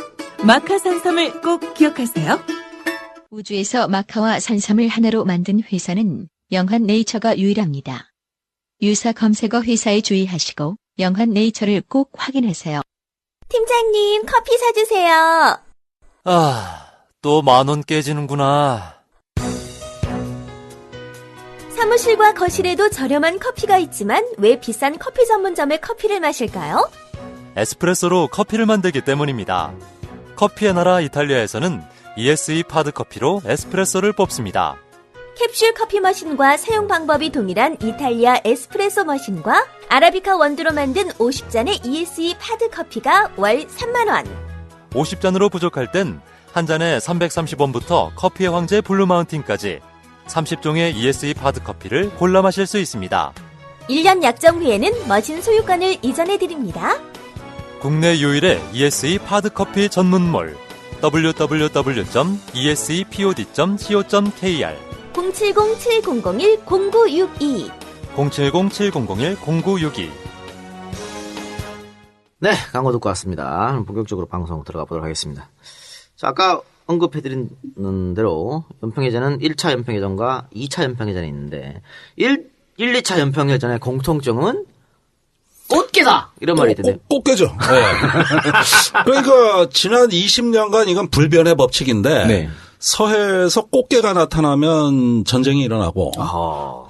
마카 산삼을 꼭 기억하세요. 우주에서 마카와 산삼을 하나로 만든 회사는 영한 네이처가 유일합니다. 유사 검색어 회사에 주의하시고 영한 네이처를 꼭 확인하세요. 팀장님, 커피 사주세요. 아, 또 10,000원 깨지는구나. 사무실과 거실에도 저렴한 커피가 있지만 왜 비싼 커피 전문점의 커피를 마실까요? 에스프레소로 커피를 만들기 때문입니다. 커피의 나라 이탈리아에서는 ESE 파드 커피로 에스프레소를 뽑습니다. 캡슐 커피 머신과 사용 방법이 동일한 이탈리아 에스프레소 머신과 아라비카 원두로 만든 50잔의 ESE 파드 커피가 월 3만원. 50잔으로 부족할 땐 한 잔에 330원부터 커피의 황제 블루마운틴까지 30종의 ESE 파드 커피를 골라 마실 수 있습니다. 1년 약정 후에는 머신 소유권을 이전해드립니다. 국내 유일의 ESE 파드 커피 전문몰 www.esepod.co.kr 070-7001-0962 070-7001-0962 네, 광고 듣고 왔습니다. 본격적으로 방송 들어가 보도록 하겠습니다. 자, 아까 언급해드린 대로 연평해전은 1차 연평해전과 2차 연평해전이 있는데 2차 연평해전의 공통점은 꽃게다! 이런 말이 있던데. 꽃게죠. 네. 그러니까 지난 20년간 이건 불변의 법칙인데 네. 서해에서 꽃게가 나타나면 전쟁이 일어나고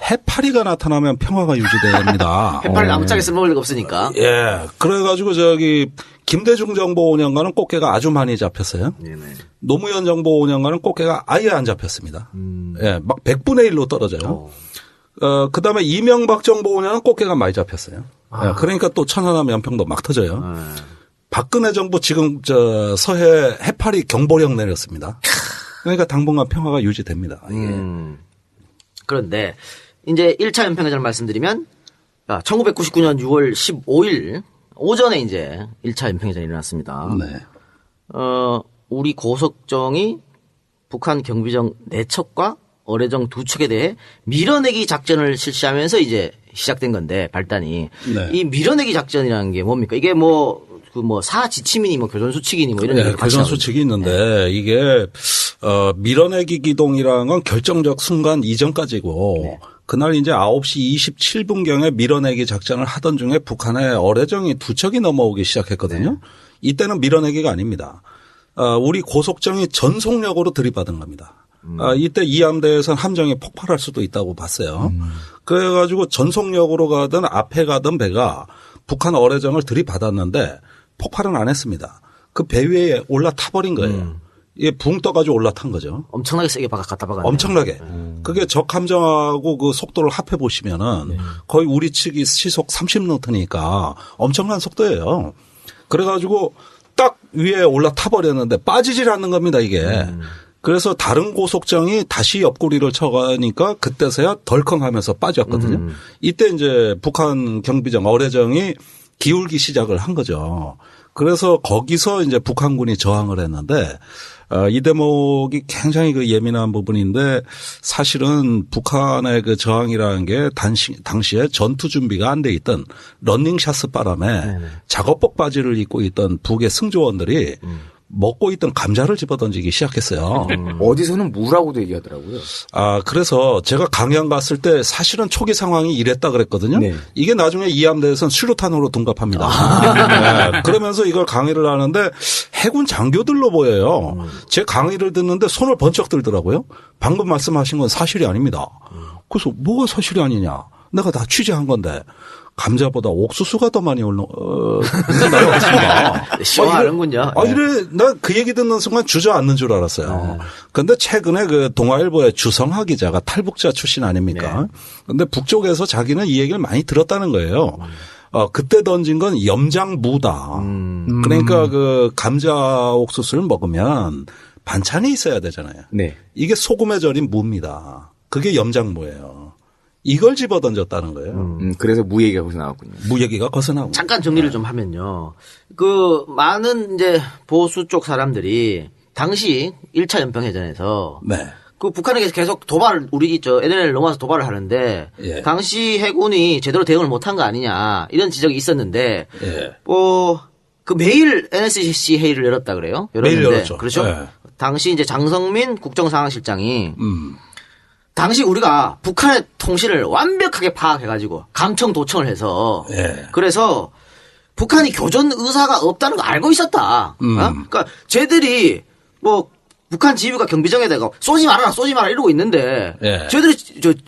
해파리가 나타나면 평화가 유지됩니다. 해파리 아무짝에 쓸모볼 리가 없으니까. 예. 그래가지고 김대중 정부 5년간은 꽃게가 아주 많이 잡혔어요. 네네. 노무현 정부 5년간은 꽃게가 아예 안 잡혔습니다. 예, 막 100분의 1로 떨어져요. 그다음에 이명박 정부 5년은 꽃게가 많이 잡혔어요. 예, 그러니까 또 천안함 연평도 막 터져요. 박근혜 정부 지금 서해 해파리 경보령 내렸습니다. 그러니까 당분간 평화가 유지됩니다. 그런데 이제 1차 연평해전을 말씀드리면 1999년 6월 15일 오전에 이제 1차 연평해전이 일어났습니다. 네. 우리 고속정이 북한 경비정 4척과 어뢰정 2척에 대해 밀어내기 작전을 실시하면서 이제 시작된 건데 발단이 네. 이 밀어내기 작전이라는 게 뭡니까? 이게 사지침이니 교전 수칙이니 이런 네, 교전 수칙이 있는데 이게 밀어내기 기동이라는 건 결정적 순간 이전까지고 그날 이제 9시 27분경에 밀어내기 작전을 하던 중에 북한의 어뢰정이 2척이 넘어오기 시작했거든요. 이때는 밀어내기가 아닙니다. 우리 고속정이 전속력으로 들이받은 겁니다. 이때 이 함대에서는 함정이 폭발할 수도 있다고 봤어요. 그래가지고 전속력으로 가든 앞에 가든 배가 북한 어뢰정을 들이받았는데 폭발은 안 했습니다. 그 배 위에 올라타버린 거예요. 이게 붕 떠가지고 올라탄 거죠. 엄청나게 세게 갖다 박았네요. 엄청나게. 그게 적 함정하고 그 속도를 합해 보시면은 거의 우리 측이 시속 30노트니까 엄청난 속도예요. 그래가지고 딱 위에 올라타 버렸는데 빠지질 않는 겁니다, 이게. 그래서 다른 고속정이 다시 옆구리를 쳐가니까 그때서야 덜컹하면서 빠졌거든요. 이때 이제 북한 경비정 어뢰정이 기울기 시작을 한 거죠. 그래서 거기서 이제 북한군이 저항을 했는데 이 대목이 굉장히 예민한 부분인데 사실은 북한의 그 저항이라는 게 당시에 전투 준비가 안 돼 있던 러닝 샤스 바람에 작업복 바지를 입고 있던 북의 승조원들이 먹고 있던 감자를 집어던지기 시작했어요. 어디서는 무라고도 얘기하더라고요. 그래서 제가 강연 갔을 때 사실은 초기 상황이 이랬다 그랬거든요. 네. 이게 나중에 이함대에서는 수류탄으로 둔갑합니다. 네. 그러면서 이걸 강의를 하는데 해군 장교들로 보여요. 제 강의를 듣는데 손을 번쩍 들더라고요. 방금 말씀하신 건 사실이 아닙니다. 그래서 뭐가 사실이 아니냐. 내가 다 취재한 건데. 감자보다 옥수수가 더 많이 나왔습니다. 시원하는군요. 이래, 나 그 얘기 듣는 순간 주저앉는 줄 알았어요. 근데 최근에 그 동아일보의 주성하 기자가 탈북자 출신 아닙니까? 근데 북쪽에서 자기는 이 얘기를 많이 들었다는 거예요. 그때 던진 건 염장무다. 그러니까 그 감자 옥수수를 먹으면 반찬이 있어야 되잖아요. 네. 이게 소금에 절인 무입니다. 그게 염장무예요. 이걸 집어던졌다는 거예요. 그래서 무 얘기가 거기서 나왔군요. 무 얘기가 거기서 나오고. 잠깐 정리를 좀 하면요. 그 많은 이제 보수 쪽 사람들이 당시 1차 연평해전에서 네. 그 북한에게 계속 NLL 넘어와서 도발을 하는데 예. 당시 해군이 제대로 대응을 못한 거 아니냐 이런 지적이 있었는데 예. 그 매일 NSC 회의를 열었다 그래요. 매일 열었죠. 그렇죠. 예. 당시 이제 장성민 국정상황실장이 당시 우리가 북한의 통신을 완벽하게 파악해가지고 감청 도청을 해서 그래서 북한이 교전 의사가 없다는 거 알고 있었다. 그러니까 쟤들이 뭐 북한 지휘가 경비정에다가 쏘지 말아라 이러고 있는데 쟤들이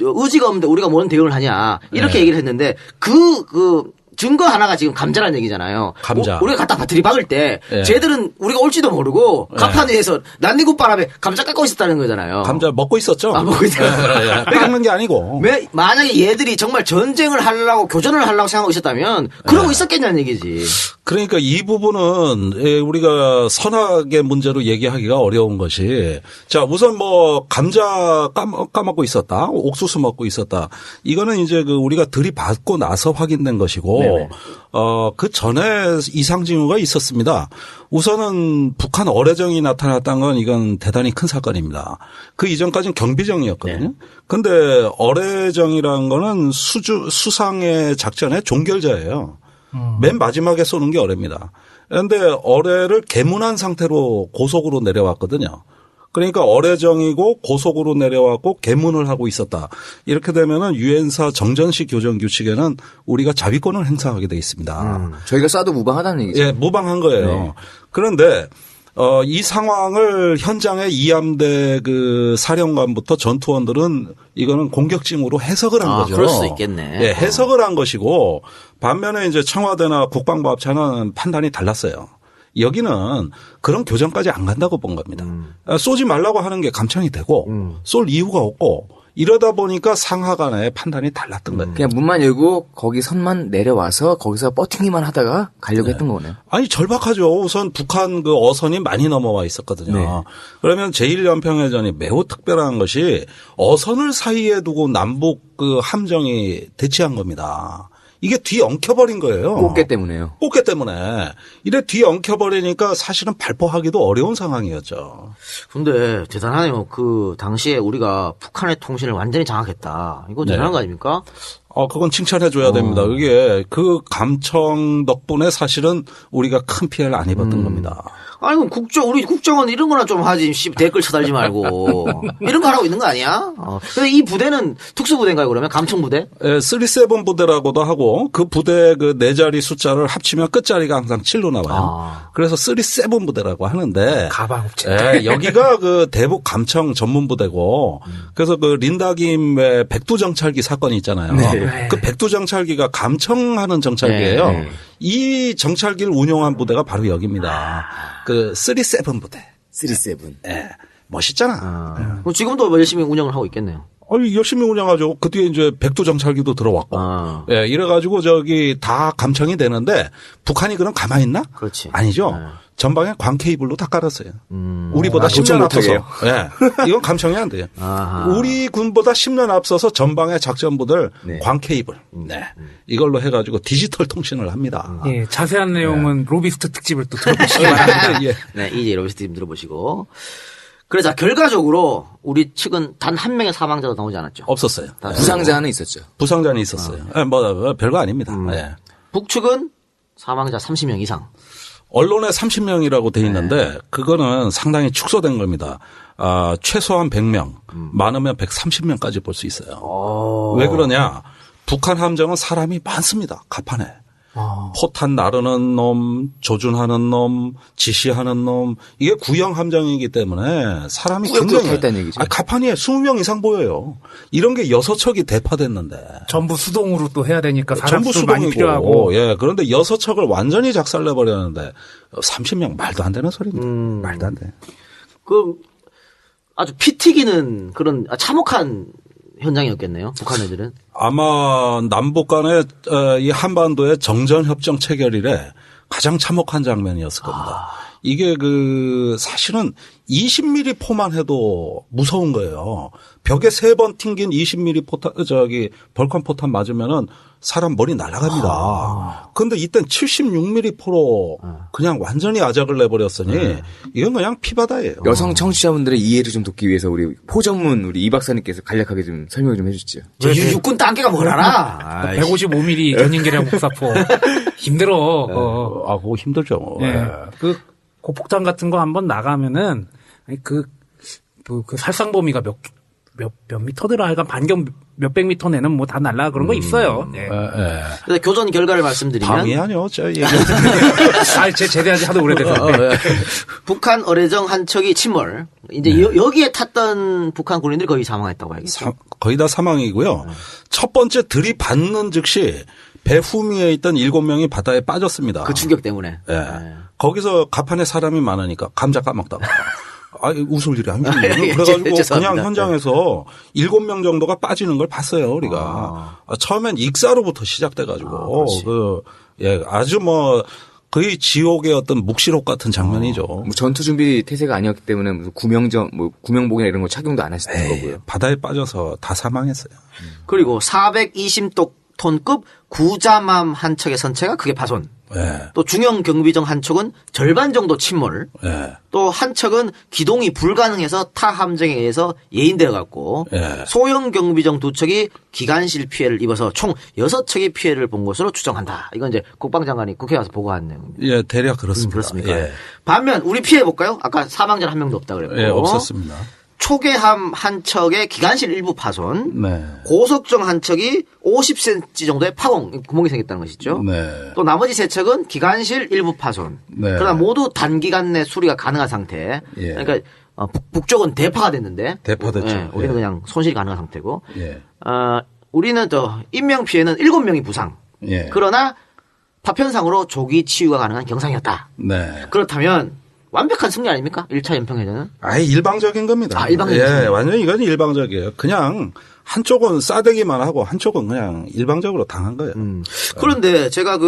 의지가 없는데 우리가 뭔 대응을 하냐 이렇게 얘기를 했는데 그 증거 하나가 지금 감자라는 얘기잖아요. 감자. 우리가 갖다 들이박을 때 쟤들은 우리가 올지도 모르고 갑판 위에서 난리굿 바람에 감자 깎고 있었다는 거잖아요. 감자 먹고 있었죠. 먹고 있었죠. 깎는 게 아니고. 만약에 얘들이 정말 전쟁을 하려고 교전을 하려고 생각하고 있었다면 그러고 있었겠냐는 얘기지. 그러니까 이 부분은 우리가 선악의 문제로 얘기하기가 어려운 것이 자 우선 뭐 감자 까먹고 있었다. 옥수수 먹고 있었다. 이거는 이제 그 우리가 들이받고 나서 확인된 것이고 그 전에 이상 징후가 있었습니다. 우선은 북한 어뢰정이 나타났다는 건 이건 대단히 큰 사건입니다. 그 이전까지는 경비정이었거든요. 그런데 어뢰정이라는 거는 수상의 작전의 종결자예요. 맨 마지막에 쏘는 게 어뢰입니다. 그런데 어뢰를 개문한 상태로 고속으로 내려왔거든요. 그러니까 어뢰정이고 고속으로 내려왔고 개문을 하고 있었다. 이렇게 되면은 유엔사 정전시 교전 규칙에는 우리가 자위권을 행사하게 돼 있습니다. 저희가 쏴도 무방하다는 얘기죠. 예, 무방한 거예요. 네. 그런데 이 상황을 현장의 이함대 그 사령관부터 전투원들은 이거는 공격징후로 해석을 한 거죠. 그럴 수 있겠네. 예, 해석을 한 것이고 반면에 이제 청와대나 국방부 합차는 판단이 달랐어요. 여기는 그런 교전까지 안 간다고 본 겁니다. 쏘지 말라고 하는 게 감청이 되고 쏠 이유가 없고 이러다 보니까 상하 간의 판단이 달랐던 거예요. 그냥 문만 열고 거기 선만 내려와서 거기서 버티기만 하다가 가려고 했던 거네요. 아니 절박하죠. 우선 북한 그 어선이 많이 넘어와 있었거든요. 네. 그러면 제1연평해전이 매우 특별한 것이 어선을 사이에 두고 남북 그 함정이 대치한 겁니다. 이게 뒤 엉켜버린 거예요. 꽃게 때문에요. 꽃게 때문에. 이래 뒤 엉켜버리니까 사실은 발포하기도 어려운 상황이었죠. 근데 대단하네요. 그 당시에 우리가 북한의 통신을 완전히 장악했다. 이거 대단한 거 아닙니까? 그건 칭찬해줘야 됩니다. 그게 그 감청 덕분에 사실은 우리가 큰 피해를 안 입었던 겁니다. 아니, 그럼 우리 국정원 이런 거나 좀 하지, 댓글 쳐달지 말고. 이런 거 하라고 있는 거 아니야? 근데 이 부대는 특수부대인가요, 그러면? 감청부대? 예, 37 부대라고도 하고, 그 부대 그 네 자리 숫자를 합치면 끝자리가 항상 7로 나와요. 그래서 37 부대라고 하는데. 가방업체. 예, 여기가 그 대북 감청 전문 부대고, 그래서 그 린다김의 백두정찰기 사건이 있잖아요. 네. 그 백두정찰기가 감청하는 정찰기예요. 네. 이 정찰기를 운용한 부대가 바로 여기입니다. 그 37 부대. 37. 예. 멋있잖아. 그럼 지금도 열심히 운영을 하고 있겠네요. 열심히 운영하죠. 그 뒤에 이제 백두정찰기도 들어왔고. 예, 이래가지고 저기 다 감청이 되는데 북한이 그럼 가만히 있나? 그렇지. 아니죠. 네. 전방에 광 케이블로 다 깔았어요. 우리보다 도청 10년 앞서서. 못하게요? 예. 이건 감청이 안 돼요. 우리 군보다 10년 앞서서 전방의 작전부들 광 케이블. 네. 이걸로 해가지고 디지털 통신을 합니다. 예, 자세한 내용은 로비스트 특집을 또 들어보시기 바랍니다. 예. 네, 이제 로비스트 팀 들어보시고. 그래서 결과적으로 우리 측은 단 한 명의 사망자도 나오지 않았죠. 없었어요. 부상자는 있었죠. 부상자는 있었어요. 뭐 별거 아닙니다. 예. 북측은 사망자 30명 이상. 언론에 30명이라고 돼 있는데 그거는 상당히 축소된 겁니다. 최소한 100명, 많으면 130명까지 볼 수 있어요. 왜 그러냐? 북한 함정은 사람이 많습니다. 갑판에. 포탄 나르는 놈, 조준하는 놈, 지시하는 놈, 이게 구형 함정이기 때문에 사람이 굉장히 했다는 얘기죠. 갑판에 20명 이상 보여요. 이런 게 6척이 대파됐는데. 전부 수동으로 또 해야 되니까 사람 전부 수 많이 수동이고, 필요하고. 예. 그런데 6척을 완전히 작살내버렸는데 30명 말도 안 되는 소리입니다. 말도 안 돼. 그 아주 피 튀기는 그런 참혹한 현장이었겠네요. 북한 애들은. 아마 남북 간의 이 한반도의 정전협정 체결 이래 가장 참혹한 장면이었을 겁니다. 이게 사실은 20mm 포만 해도 무서운 거예요. 벽에 3번 튕긴 20mm 포탄, 벌컨 포탄 맞으면은 사람 머리 날아갑니다. 그런데 이땐 76mm 포로 그냥 완전히 아작을 내버렸으니 이건 그냥 피바다예요. 여성 청취자분들의 이해를 좀 돕기 위해서 우리 포전문 우리 이 박사님께서 간략하게 좀 설명 좀 해주시죠. 육군 딴개가 뭘 알아? 155mm 견인계량 복사포. 힘들어. 그거 힘들죠. 네. 그 고폭탄 같은 거 한번 나가면은 그 살상 범위가 몇 미터더라 하여간 반경 몇백 미터 내는 뭐 다 날라 그런 거 있어요. 네. 그래서 교전 결과를 말씀드리면. 밤이 아니요, 저 얘기. 제대한 지 하도 오래돼서. 북한 어뢰정 한 척이 침몰. 이제 여기에 탔던 북한 군인들이 거의 사망했다고 알겠죠. 거의 다 사망이고요. 첫 번째 들이받는 즉시 배 후미에 있던 7명이 바다에 빠졌습니다. 그 충격 때문에. 네. 거기서 갑판에 사람이 많으니까 감자 까먹다가. 웃을 일이 아니죠. 그래가지고 그냥 현장에서 7명 정도가 빠지는 걸 봤어요, 우리가. 처음엔 익사로부터 시작돼가지고. 아주 거의 지옥의 어떤 묵시록 같은 장면이죠. 전투 준비 태세가 아니었기 때문에 무슨 구명복이나 이런 거 착용도 안 하셨던 거고요. 바다에 빠져서 다 사망했어요. 그리고 420톤급 구자맘 한 척의 선체가 크게 파손. 네. 또 중형 경비정 한 척은 절반 정도 침몰. 네. 또 한 척은 기동이 불가능해서 타 함정에 의해서 예인되어 갖고 네. 소형 경비정 2척이 기관실 피해를 입어서 총 6척의 피해를 본 것으로 추정한다. 이건 이제 국방장관이 국회에 와서 보고한 내용입니다. 예, 대략 그렇습니다. 그렇습니까? 예. 반면 우리 피해 볼까요? 아까 사망자는 한 명도 없다 그랬고. 예, 없었습니다. 초계함 한 척의 기관실 일부 파손, 네. 고속정 한 척이 50cm 정도의 파공, 구멍이 생겼다는 것이죠. 네. 또 나머지 3척은 기관실 일부 파손. 네. 그러나 모두 단기간 내 수리가 가능한 상태. 예. 그러니까 북쪽은 대파가 됐는데, 대파됐죠. 예, 우리는 예. 그냥 손실이 가능한 상태고, 예. 우리는 인명 피해는 7명이 부상. 예. 그러나 파편상으로 조기 치유가 가능한 경상이었다. 네. 그렇다면 완벽한 승리 아닙니까? 1차 연평해전은? 일방적인 겁니다. 일방적인. 예, 완전히 이건 일방적이에요. 그냥 한쪽은 싸대기만 하고 한쪽은 그냥 일방적으로 당한 거예요. 그런데 제가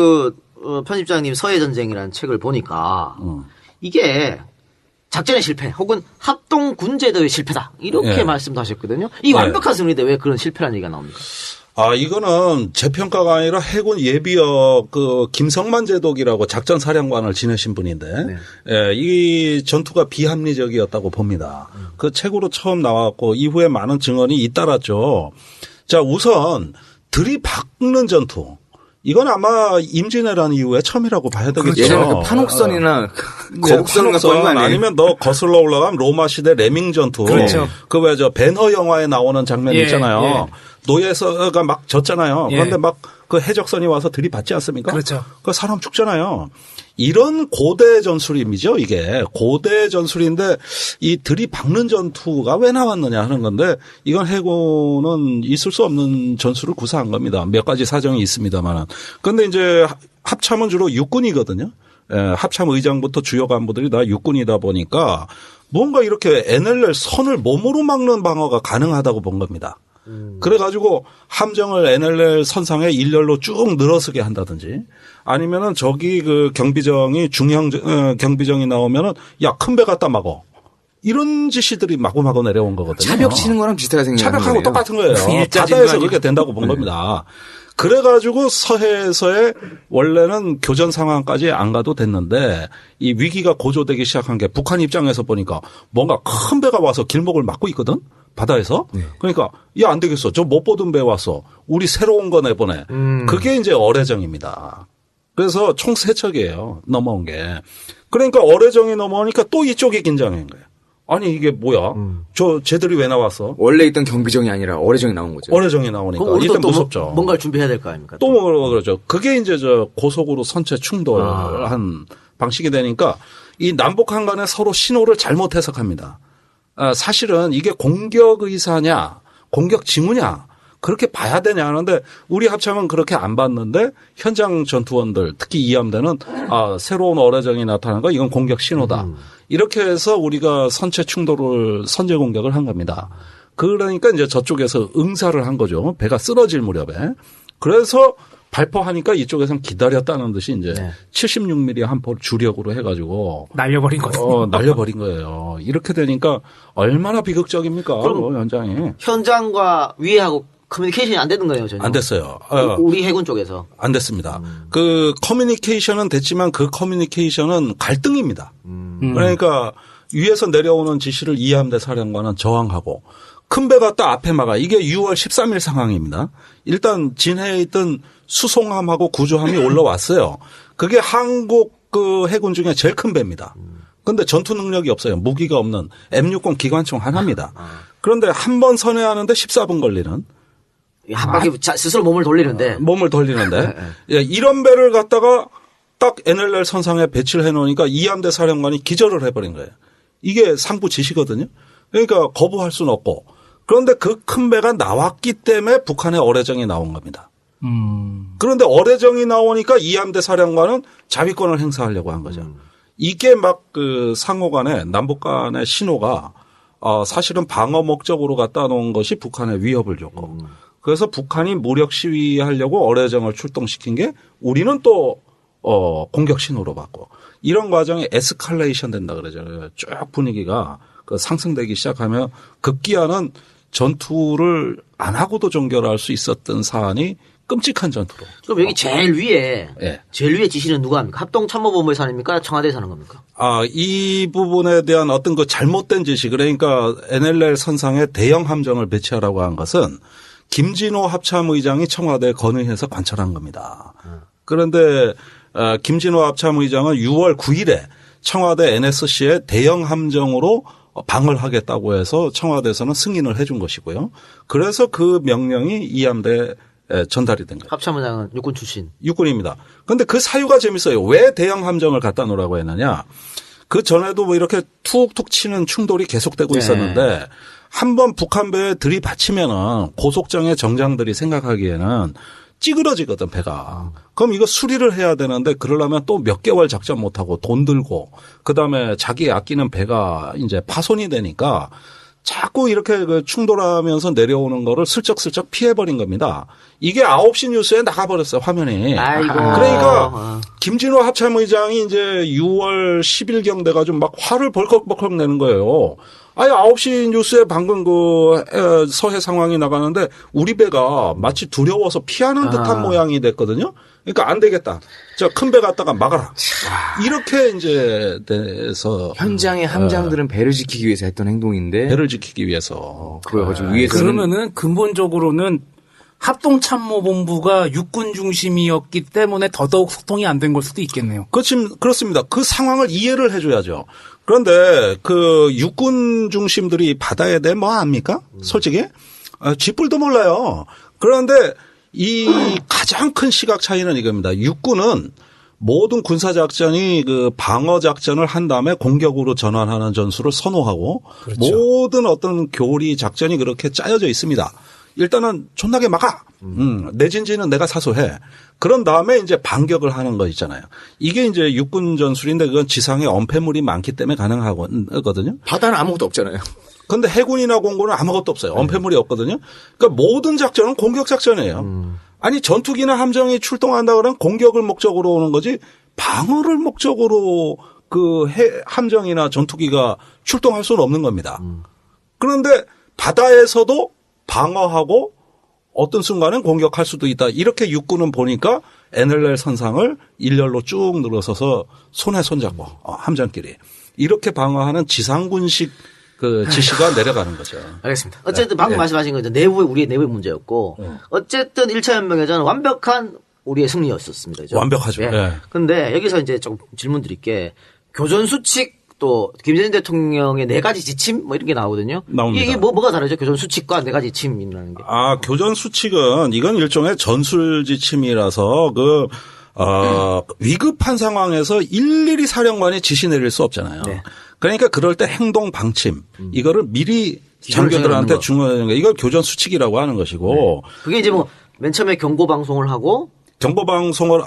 편집장님 서해전쟁이라는 책을 보니까 이게 작전의 실패 혹은 합동군제도의 실패다. 이렇게 예. 말씀도 하셨거든요. 이 완벽한 승리인데 왜 그런 실패라는 얘기가 나옵니까? 이거는 재평가가 아니라 해군 예비역 김성만 제독이라고 작전사령관을 지내신 분인데, 네. 예, 이 전투가 비합리적이었다고 봅니다. 그 책으로 처음 나왔고 이후에 많은 증언이 잇따랐죠. 자, 우선 들이박는 전투. 이건 아마 임진왜란 이후에 처음이라고 봐야 되겠죠. 예전에 판옥선이나 거북선 같은 거 아니면 너 거슬러 올라가면 로마 시대 레밍 전투. 그렇죠. 배너 영화에 나오는 장면 있잖아요. 예. 노예서가 막 졌잖아요. 예. 그런데 막 그 해적선이 와서 들이받지 않습니까? 그렇죠. 그 사람 죽잖아요. 이런 고대 전술임이죠, 이게. 고대 전술인데 이 들이박는 전투가 왜 나왔느냐 하는 건데 이건 해군은 있을 수 없는 전술을 구사한 겁니다. 몇 가지 사정이 있습니다만. 그런데 이제 합참은 주로 육군이거든요. 예, 합참 의장부터 주요 간부들이 다 육군이다 보니까 뭔가 이렇게 NLL 선을 몸으로 막는 방어가 가능하다고 본 겁니다. 그래가지고 함정을 NLL 선상에 일렬로 쭉 늘어서게 한다든지 아니면은 저기 경비정이 중형 경비정이 나오면은 야, 큰 배 갖다 막어. 이런 지시들이 마구마구 내려온 거거든요. 차벽 치는 거랑 비슷하게 생긴 거예요. 차벽하고 똑같은 거예요. 바다에서 그렇게 된다고 본 겁니다. 그래가지고 서해에서의 원래는 교전 상황까지 안 가도 됐는데 이 위기가 고조되기 시작한 게 북한 입장에서 보니까 뭔가 큰 배가 와서 길목을 막고 있거든. 바다에서. 그러니까 야, 안 되겠어. 저 못 보던 배 왔어. 우리 새로운 거 내보내. 그게 이제 어뢰정입니다. 그래서 총 3척이에요. 넘어온 게. 그러니까 어뢰정이 넘어오니까 또 이쪽이 긴장한 거예요. 아니 이게 뭐야? 쟤들이 왜 나왔어? 원래 있던 경비정이 아니라 어뢰정이 나온 거죠. 어뢰정이 나오니까 이때 무섭죠. 뭔가를 준비해야 될 거 아닙니까? 또 뭐 그러죠. 그게 이제 고속으로 선체 충돌한 방식이 되니까 이 남북한 간에 서로 신호를 잘못 해석합니다. 사실은 이게 공격 의사냐, 공격 징후냐 그렇게 봐야 되냐 하는데 우리 합참은 그렇게 안 봤는데 현장 전투원들 특히 이 함대는 새로운 어뢰정이 나타난 거 이건 공격 신호다. 이렇게 해서 우리가 선체 충돌을 선제 공격을 한 겁니다. 그러니까 이제 저쪽에서 응사를 한 거죠. 배가 쓰러질 무렵에. 그래서 발포하니까 이쪽에서는 기다렸다는 듯이 이제 76mm 한 포를 주력으로 해가지고 날려버린 거죠. 날려버린 거예요. 이렇게 되니까 얼마나 비극적입니까? 그럼 현장이. 현장과 위에하고 커뮤니케이션이 안 되는 거예요, 전혀. 안 됐어요. 우리 해군 쪽에서. 안 됐습니다. 그 커뮤니케이션은 됐지만 그 커뮤니케이션은 갈등입니다. 그러니까 위에서 내려오는 지시를 이함대 사령관은 저항하고 큰 배가 딱 앞에 막아. 이게 6월 13일 상황입니다. 일단 진해에 있던 수송함하고 구조함이 올라왔어요. 그게 한국 그 해군 중에 제일 큰 배입니다. 그런데 전투 능력이 없어요. 무기가 없는 M60 기관총 하나입니다. 그런데 한 번 선회하는데 14분 걸리는. 한 바퀴 스스로 몸을 돌리는데. 예, 이런 배를 갖다가 딱 NLL 선상에 배치를 해놓으니까 이함대 사령관이 기절을 해버린 거예요. 이게 상부 지시거든요. 그러니까 거부할 수는 없고. 그런데 그 큰 배가 나왔기 때문에 북한의 어뢰정이 나온 겁니다. 그런데 어뢰정이 나오니까 이함대 사령관은 자위권을 행사하려고 한 거죠. 이게 막 그 상호 간에 남북 간의 신호가 사실은 방어 목적으로 갖다 놓은 것이 북한의 위협을 줬고 그래서 북한이 무력 시위하려고 어뢰정을 출동시킨 게 우리는 또 공격 신호로 받고 이런 과정이 에스컬레이션 된다 그러잖아요. 쭉 분위기가 그 상승되기 시작하면 급기야는 전투를 안 하고도 종결할 수 있었던 사안이 끔찍한 전투로. 그럼 여기 제일 위에 지시는 누가 합니까? 합동참모본부에서 하십니까? 청와대에서 하는 겁니까? 이 부분에 대한 어떤 그 잘못된 지시 그러니까 NLL 선상에 대형 함정을 배치하라고 한 것은 김진호 합참의장이 청와대에 건의해서 관찰한 겁니다. 그런데 김진호 합참의장은 6월 9일에 청와대 NSC에 대형 함정으로 방을 하겠다고 해서 청와대에서는 승인을 해 준 것이고요. 그래서 그 명령이 이함대에 전달이 된 거예요. 합참의장은 육군 출신. 육군입니다. 그런데 그 사유가 재밌어요. 왜 대형 함정을 갖다 놓으라고 했느냐. 그 전에도 뭐 이렇게 툭툭 치는 충돌이 계속되고 있었는데 한번 북한 배에 들이받치면은 고속정의 정장들이 생각하기에는 찌그러지거든 배가. 그럼 이거 수리를 해야 되는데 그러려면 또 몇 개월 작전 못하고 돈 들고 그다음에 자기 아끼는 배가 이제 파손이 되니까 자꾸 이렇게 그 충돌하면서 내려오는 거를 슬쩍슬쩍 피해버린 겁니다. 이게 9시 뉴스에 나가버렸어요, 화면이. 아이고. 그러니까 김진호 합참의장이 이제 6월 10일경 돼가지고 막 화를 벌컥벌컥 내는 거예요. 아니 9시 뉴스에 방금 그 서해 상황이 나가는데 우리 배가 마치 두려워서 피하는 듯한 모양이 됐거든요. 그러니까 안 되겠다. 저 큰 배 갖다가 막아라. 이렇게 이제 돼서 현장의 함장들은 배를 지키기 위해서 했던 행동인데 배를 지키기 위해서 그래가지고 위에서는 그러면은 근본적으로는 합동참모본부가 육군 중심이었기 때문에 더더욱 소통이 안 된 걸 수도 있겠네요. 그렇습니다. 그 상황을 이해를 해줘야죠. 그런데 그 육군 중심들이 바다에 대해 뭐 압니까? 솔직히 쥐뿔도 몰라요. 그런데 이 가장 큰 시각 차이는 이겁니다. 육군은 모든 군사작전이 그 방어작전을 한 다음에 공격으로 전환하는 전술을 선호하고 그렇죠. 모든 어떤 교리 작전이 그렇게 짜여져 있습니다. 일단은 존나게 막아. 내 진지는 내가 사수해. 그런 다음에 이제 반격을 하는 거 있잖아요. 이게 이제 육군 전술인데 그건 지상에 엄폐물이 많기 때문에 가능하거든요. 바다는 아무것도 없잖아요. 그런데 해군이나 공군은 아무것도 없어요. 엄폐물이 없거든요. 그러니까 모든 작전은 공격 작전이에요. 아니 전투기나 함정이 출동한다 그러면 공격을 목적으로 오는 거지 방어를 목적으로 그 함정이나 전투기가 출동할 수는 없는 겁니다. 그런데 바다에서도 방어하고 어떤 순간은 공격할 수도 있다. 이렇게 육군은 보니까 NLL 선상을 일렬로 쭉 늘어서서 손에 손잡고 함정끼리 이렇게 방어하는 지상군식 그 지시가 내려가는 거죠. 알겠습니다. 어쨌든 방금 말씀하신 건 우리의 내부의 문제였고 어쨌든 1차 연맹회전은 완벽한 우리의 승리였었습니다. 그죠? 완벽하죠. 예. 예. 근데 여기서 이제 조금 질문 드릴게. 교전 수칙 또 김대중 대통령의 4가지 지침 뭐 이런 게 나오거든요. 나옵니다. 이게 뭐가 다르죠? 교전 수칙과 4가지 지침이라는 게. 교전 수칙은 이건 일종의 전술 지침이라서 위급한 상황에서 일일이 사령관이 지시 내릴 수 없잖아요. 네. 그러니까 그럴 때 행동 방침 이거를 미리 기준을 장교들한테 정해놓는 거. 중요한 게 이걸 교전 수칙이라고 하는 것이고 그게 이제 뭐 맨 처음에 경고 방송을 하고 경고 방송을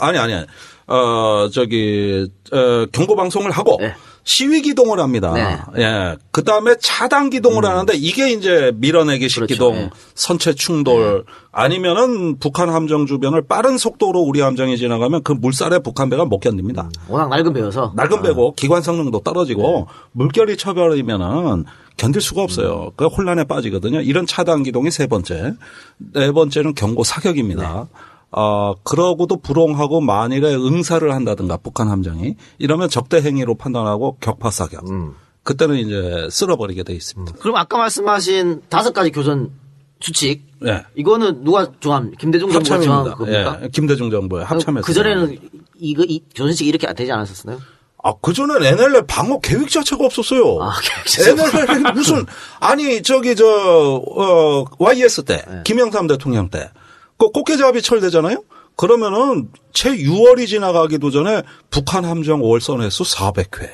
경고 방송을 하고 네. 시위 기동을 합니다. 네. 예. 그다음에 차단 기동을 하는데 이게 이제 밀어내기 그렇죠. 기동, 네. 선체 충돌 아니면은 북한 함정 주변을 빠른 속도로 우리 함정이 지나가면 그 물살에 북한 배가 못 견딥니다. 워낙 낡은 배여서. 낡은 배고 기관 성능도 떨어지고 물결이 쳐버리면은 견딜 수가 없어요. 그 혼란에 빠지거든요. 이런 차단 기동이 3번째. 4번째는 경고 사격입니다. 그러고도 불응하고 만일에 응사를 한다든가 북한 함정이 이러면 적대 행위로 판단하고 격파 사격. 그때는 이제 쓸어버리게 돼 있습니다. 그럼 아까 말씀하신 5가지 교전 수칙. 네. 이거는 누가 정한? 김대중 정부가 정한 합참입니다. 겁니까? 예. 김대중 정부의 합참에서. 그전에는 이 교전 수칙이 이렇게 되지 않았었나요? 그전엔 NLL 방어 계획 자체가 없었어요. NLL 무슨, YS 때, 네. 김영삼 대통령 때, 꽃게잡이 철되잖아요? 그러면은, 채 6월이 지나가기도 전에 북한 함정 월선 횟수 400회,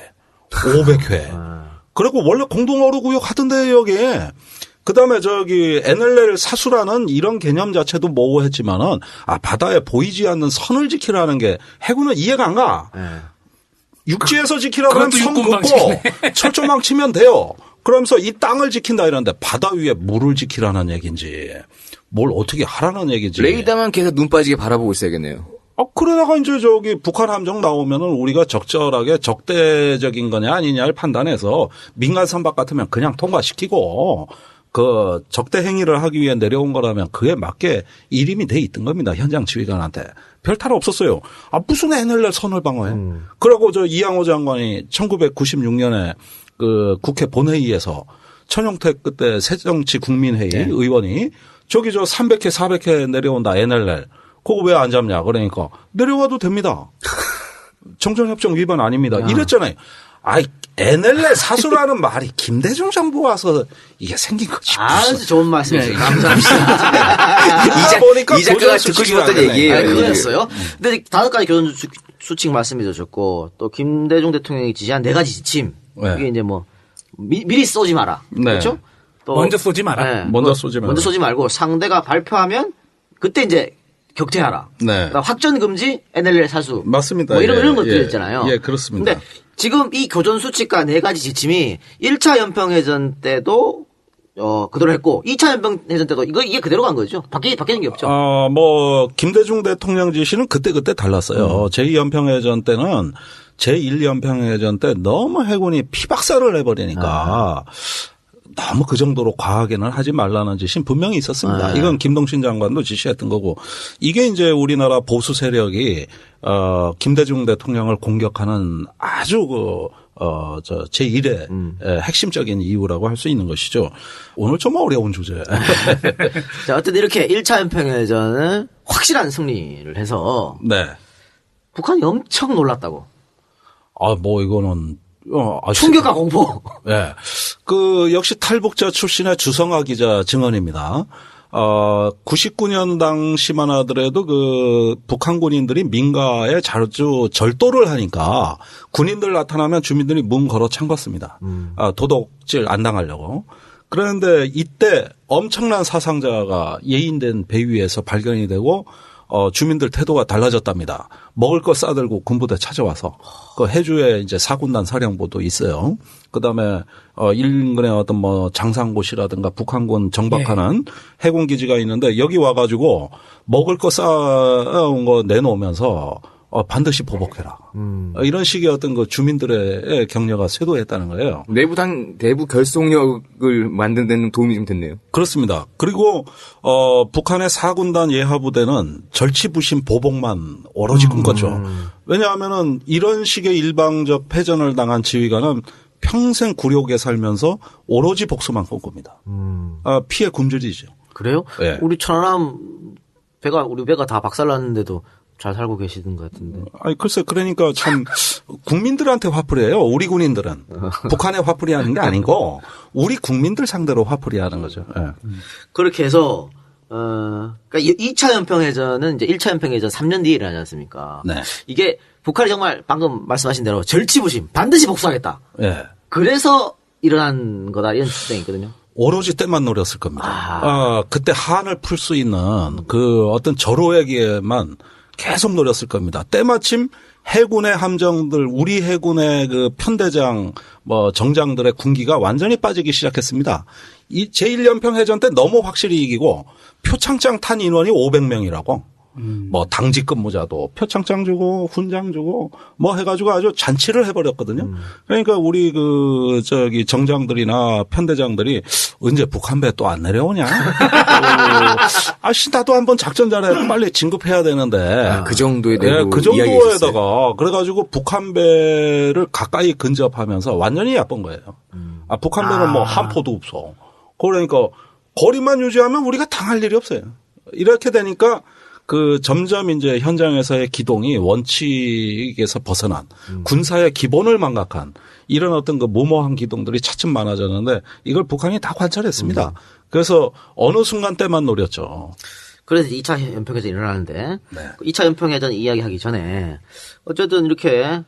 500회. 그리고 원래 공동어루구역 하던데, 여기에. 그 다음에 NLL 사수라는 이런 개념 자체도 모호했지만은, 바다에 보이지 않는 선을 지키라는 게 해군은 이해가 안 가. 네. 육지에서 지키라고 하면 선 긋고 철조망 치면 돼요. 그러면서 이 땅을 지킨다 이러는데 바다 위에 물을 지키라는 얘기인지 뭘 어떻게 하라는 얘기인지. 레이더만 계속 눈 빠지게 바라보고 있어야겠네요. 그러다가 이제 북한 함정 나오면은 우리가 적절하게 적대적인 거냐 아니냐를 판단해서 민간 선박 같으면 그냥 통과시키고 그 적대 행위를 하기 위해 내려온 거라면 그에 맞게 일임이 돼 있던 겁니다. 현장 지휘관한테. 별 탈 없었어요. 무슨 NLL 선을 방어해. 그러고 이양호 장관이 1996년에 그 국회 본회의에서 천용택 그때 새정치국민회의 의원이 300회 400회 내려온다 NLL. 그거 왜 안 잡냐. 그러니까 내려와도 됩니다. 정전협정 위반 아닙니다. 이랬잖아요. NLL 사수라는 말이 김대중 정부 와서 이게 생긴 거지. 아주 좋은 말씀이세요. 감사합니다. 이 작가가 듣고 싶었던 얘기예요. 그거였어요. 근데 5가지 교전 수칙 말씀해 주셨고 또 김대중 대통령이 지시한 4가지 지침. 이게 이제 뭐 미리 쏘지 마라. 그렇죠? 또 먼저 쏘지 마라. 먼저 쏘지 마라. 먼저 쏘지 말고 상대가 발표하면 그때 이제 격퇴하라. 네. 확전 금지 NLL 사수. 맞습니다. 뭐 이런 것들이 있잖아요. 예, 그렇습니다. 근데 지금 이 교전 수칙과 4가지 지침이 1차 연평해전 때도 그대로 했고 2차 연평해전 때도 이게 그대로 간 거죠. 바뀌는 게 없죠. 김대중 대통령 지시는 그때 달랐어요. 제2연평해전 때는 제1연평해전 때 너무 해군이 피박살을 해버리니까 너무 그 정도로 과하게는 하지 말라는 지시는 분명히 있었습니다. 이건 김동신 장관도 지시했던 거고 이게 이제 우리나라 보수 세력이 김대중 대통령을 공격하는 아주 제1의 핵심적인 이유라고 할 수 있는 것이죠. 오늘 좀 어려운 주제. 자, 어쨌든 이렇게 1차 연평해전은 확실한 승리를 해서 네. 북한이 엄청 놀랐다고. 이거는 충격과 공포. 네. 역시 탈북자 출신의 주성아 기자 증언입니다. 99년 당시만 하더라도 북한 군인들이 민가에 자주 절도를 하니까 군인들 나타나면 주민들이 문 걸어 잠갔습니다. 도둑질 안 당하려고. 그런데 이때 엄청난 사상자가 예인된 배 위에서 발견이 되고 주민들 태도가 달라졌답니다. 먹을 거 싸들고 군부대 찾아와서 그 해주에 이제 사군단 사령부도 있어요. 그다음에 인근에 어떤 장상고시라든가 북한군 정박하는 해군 기지가 있는데 여기 와가지고 먹을 거 싸온 거 내놓으면서 반드시 보복해라. 이런 식의 어떤 주민들의 격려가 쇄도했다는 거예요. 내부 결속력을 만드는 데는 도움이 좀 됐네요. 그렇습니다. 그리고 북한의 4군단 예하부대는 절치부심 보복만 오로지 꿈꿨죠. 왜냐하면은 이런 식의 일방적 패전을 당한 지휘관은 평생 굴욕에 살면서 오로지 복수만 꿈꿉니다. 피해 굶주리죠. 그래요? 네. 우리 우리 배가 다 박살났는데도 잘 살고 계시는 것 같은데. 아니, 글쎄, 그러니까 참, 국민들한테 화풀이 해요. 우리 군인들은. 북한에 화풀이 하는 게 아니고, 우리 국민들 상대로 화풀이 하는 거죠. 예. 그렇게 해서, 그러니까 2차 연평해전은 이제 1차 연평해전 3년 뒤에 일어나지 않습니까? 네. 이게 북한이 정말 방금 말씀하신 대로 절치부심, 반드시 복수하겠다. 예. 그래서 일어난 거다, 이런 주장이 있거든요. 오로지 때만 노렸을 겁니다. 그때 한을 풀 수 있는 그 어떤 절호에게만 계속 노렸을 겁니다. 때마침 해군의 함정들, 우리 해군의 그 편대장, 정장들의 군기가 완전히 빠지기 시작했습니다. 이 제1연평해전 때 너무 확실히 이기고 표창장 탄 인원이 500명이라고. 당직 근무자도 표창장 주고 훈장 주고 해가지고 아주 잔치를 해버렸거든요. 그러니까 우리 정장들이나 편대장들이 언제 북한배 또 안 내려오냐. 나도 한번 작전 잘해 빨리 진급해야 되는데. 그 정도의 내부 그 정도에다가 그래가지고 북한배를 가까이 근접하면서 완전히 얕본 거예요. 북한배는 한포도 없어. 그러니까 거리만 유지하면 우리가 당할 일이 없어요. 이렇게 되니까 점점 이제 현장에서의 기동이 원칙에서 벗어난 군사의 기본을 망각한 이런 어떤 무모한 기동들이 차츰 많아졌는데 이걸 북한이 다 관찰했습니다. 그래서 어느 순간 때만 노렸죠. 그래서 2차 연평해전이 일어나는데, 네. 2차 연평해전 이야기하기 전에, 어쨌든 이렇게,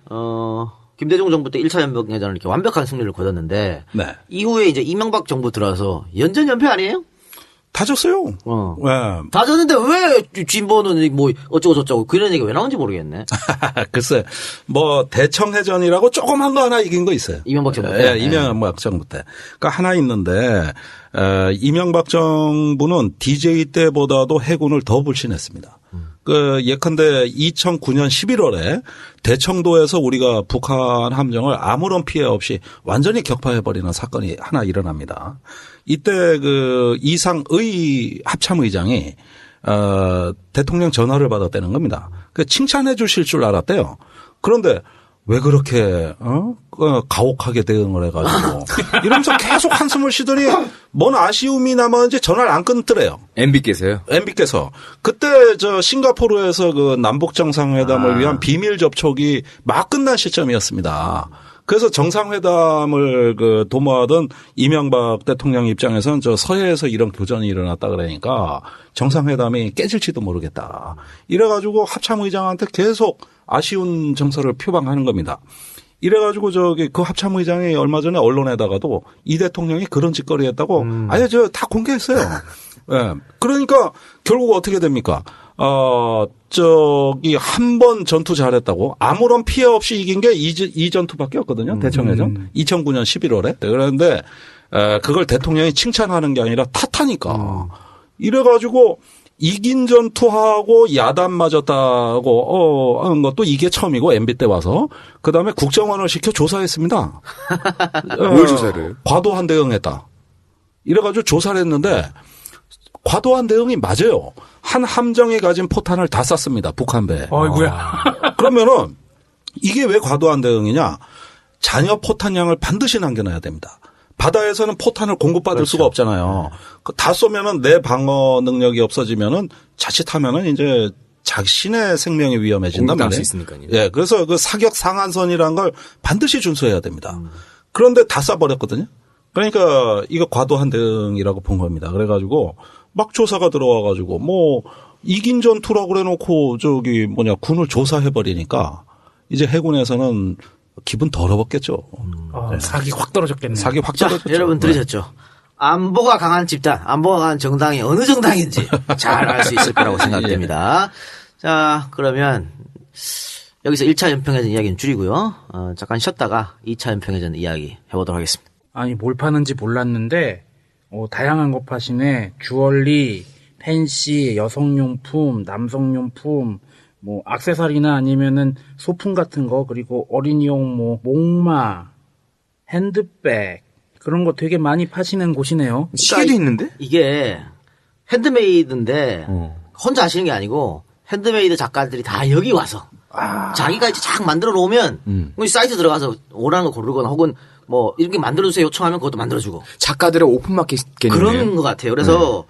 김대중 정부 때 1차 연평해전을 이렇게 완벽한 승리를 거뒀는데, 네. 이후에 이제 이명박 정부 들어서 연전연패 아니에요? 다 졌어요. 네. 다 졌는데 왜 진보는 어쩌고저쩌고 그런 얘기가 왜 나오는지 모르겠네. 글쎄, 대청해전이라고 조그만 거 하나 이긴 거 있어요. 이명박 정부 때. 네, 이명박 정부 때. 그러니까 하나 있는데, 이명박 정부는 DJ 때보다도 해군을 더 불신했습니다. 예컨대 2009년 11월에 대청도에서 우리가 북한 함정을 아무런 피해 없이 완전히 격파해버리는 사건이 하나 일어납니다. 이때 이상의 합참의장이, 대통령 전화를 받았다는 겁니다. 칭찬해 주실 줄 알았대요. 그런데 왜 그렇게 가혹하게 대응을 해가지고 이러면서 계속 한숨을 쉬더니 뭔 아쉬움이 남았는지 전화를 안 끊더래요. MB께서요? MB께서 그때 싱가포르에서 남북 정상회담을 위한 비밀 접촉이 막 끝난 시점이었습니다. 그래서 정상회담을 도모하던 이명박 대통령 입장에서는 서해에서 이런 교전이 일어났다 그러니까 정상회담이 깨질지도 모르겠다. 이래가지고 합참의장한테 계속 아쉬운 정서를 표방하는 겁니다. 이래가지고 그 합참의장이 얼마 전에 언론에다가도 이 대통령이 그런 짓거리 했다고 다 공개했어요. 예. 그러니까 결국 어떻게 됩니까? 한 번 전투 잘했다고 아무런 피해 없이 이긴 게 이 전투밖에 없거든요. 대청해전. 2009년 11월에. 그런데, 그걸 대통령이 칭찬하는 게 아니라 탓하니까. 이래가지고 이긴 전투하고 야단 맞았다고, 하는 것도 이게 처음이고, MB 때 와서. 그 다음에 국정원을 시켜 조사했습니다. 뭘 조사를? 과도한 대응했다. 이래가지고 조사를 했는데, 과도한 대응이 맞아요. 한 함정이 가진 포탄을 다 쐈습니다. 북한배. 어이구야. 그러면은 이게 왜 과도한 대응이냐? 잔여 포탄량을 반드시 남겨놔야 됩니다. 바다에서는 포탄을 공급받을 수가 없잖아요. 다 쏘면은 내 방어 능력이 없어지면은 자칫하면은 이제 자신의 생명이 위험해진단 말이에요. 수 있으니까요. 예, 그래서 사격 상한선이라는 걸 반드시 준수해야 됩니다. 그런데 다 쏴버렸거든요. 그러니까 이거 과도한 대응이라고 본 겁니다. 그래가지고 막 조사가 들어와가지고 이긴 전투라고 그래놓고 군을 조사해버리니까 이제 해군에서는 기분 더러웠겠죠. 사기 확 떨어졌겠네요. 사기 확 떨어졌죠. 여러분 들으셨죠? 안보가 강한 집단, 안보가 강한 정당이 어느 정당인지 잘 알 수 있을 거라고 생각됩니다. 자, 그러면 여기서 1차 연평해전 이야기는 줄이고요. 잠깐 쉬었다가 2차 연평해전 이야기 해보도록 하겠습니다. 아니, 뭘 파는지 몰랐는데, 다양한 거 파시네. 주얼리, 팬시, 여성용품, 남성용품, 액세서리나 아니면은 소품 같은 거, 그리고 어린이용 목마, 핸드백, 그런 거 되게 많이 파시는 곳이네요. 시계도 있는데? 이게 핸드메이드인데, 혼자 하시는 게 아니고, 핸드메이드 작가들이 다 여기 와서, 자기가 이제 쫙 만들어 놓으면, 사이트 들어가서 원하는 거 고르거나 혹은 이렇게 만들어주세요 요청하면 그것도 만들어주고. 작가들의 오픈마켓 개념이네요. 그런 것 같아요. 그래서,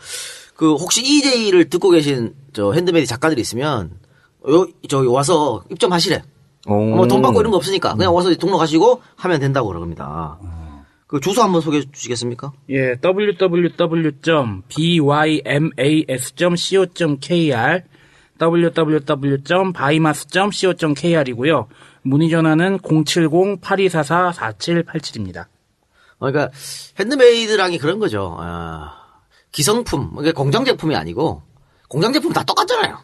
혹시 EJ를 듣고 계신 핸드메이드 작가들이 있으면, 저기 와서 입점하시래. 뭐 돈 받고 이런 거 없으니까 그냥 와서 등록하시고 하면 된다고 그럽니다. 그 주소 한번 소개해 주시겠습니까? 예, www.bymas.co.kr www.bymas.co.kr이고요. 문의 전화는 070-8244-4787입니다. 그러니까 핸드메이드랑이 그런 거죠. 기성품, 그러니까 공장 제품이 아니고 공장 제품 다 똑같잖아요.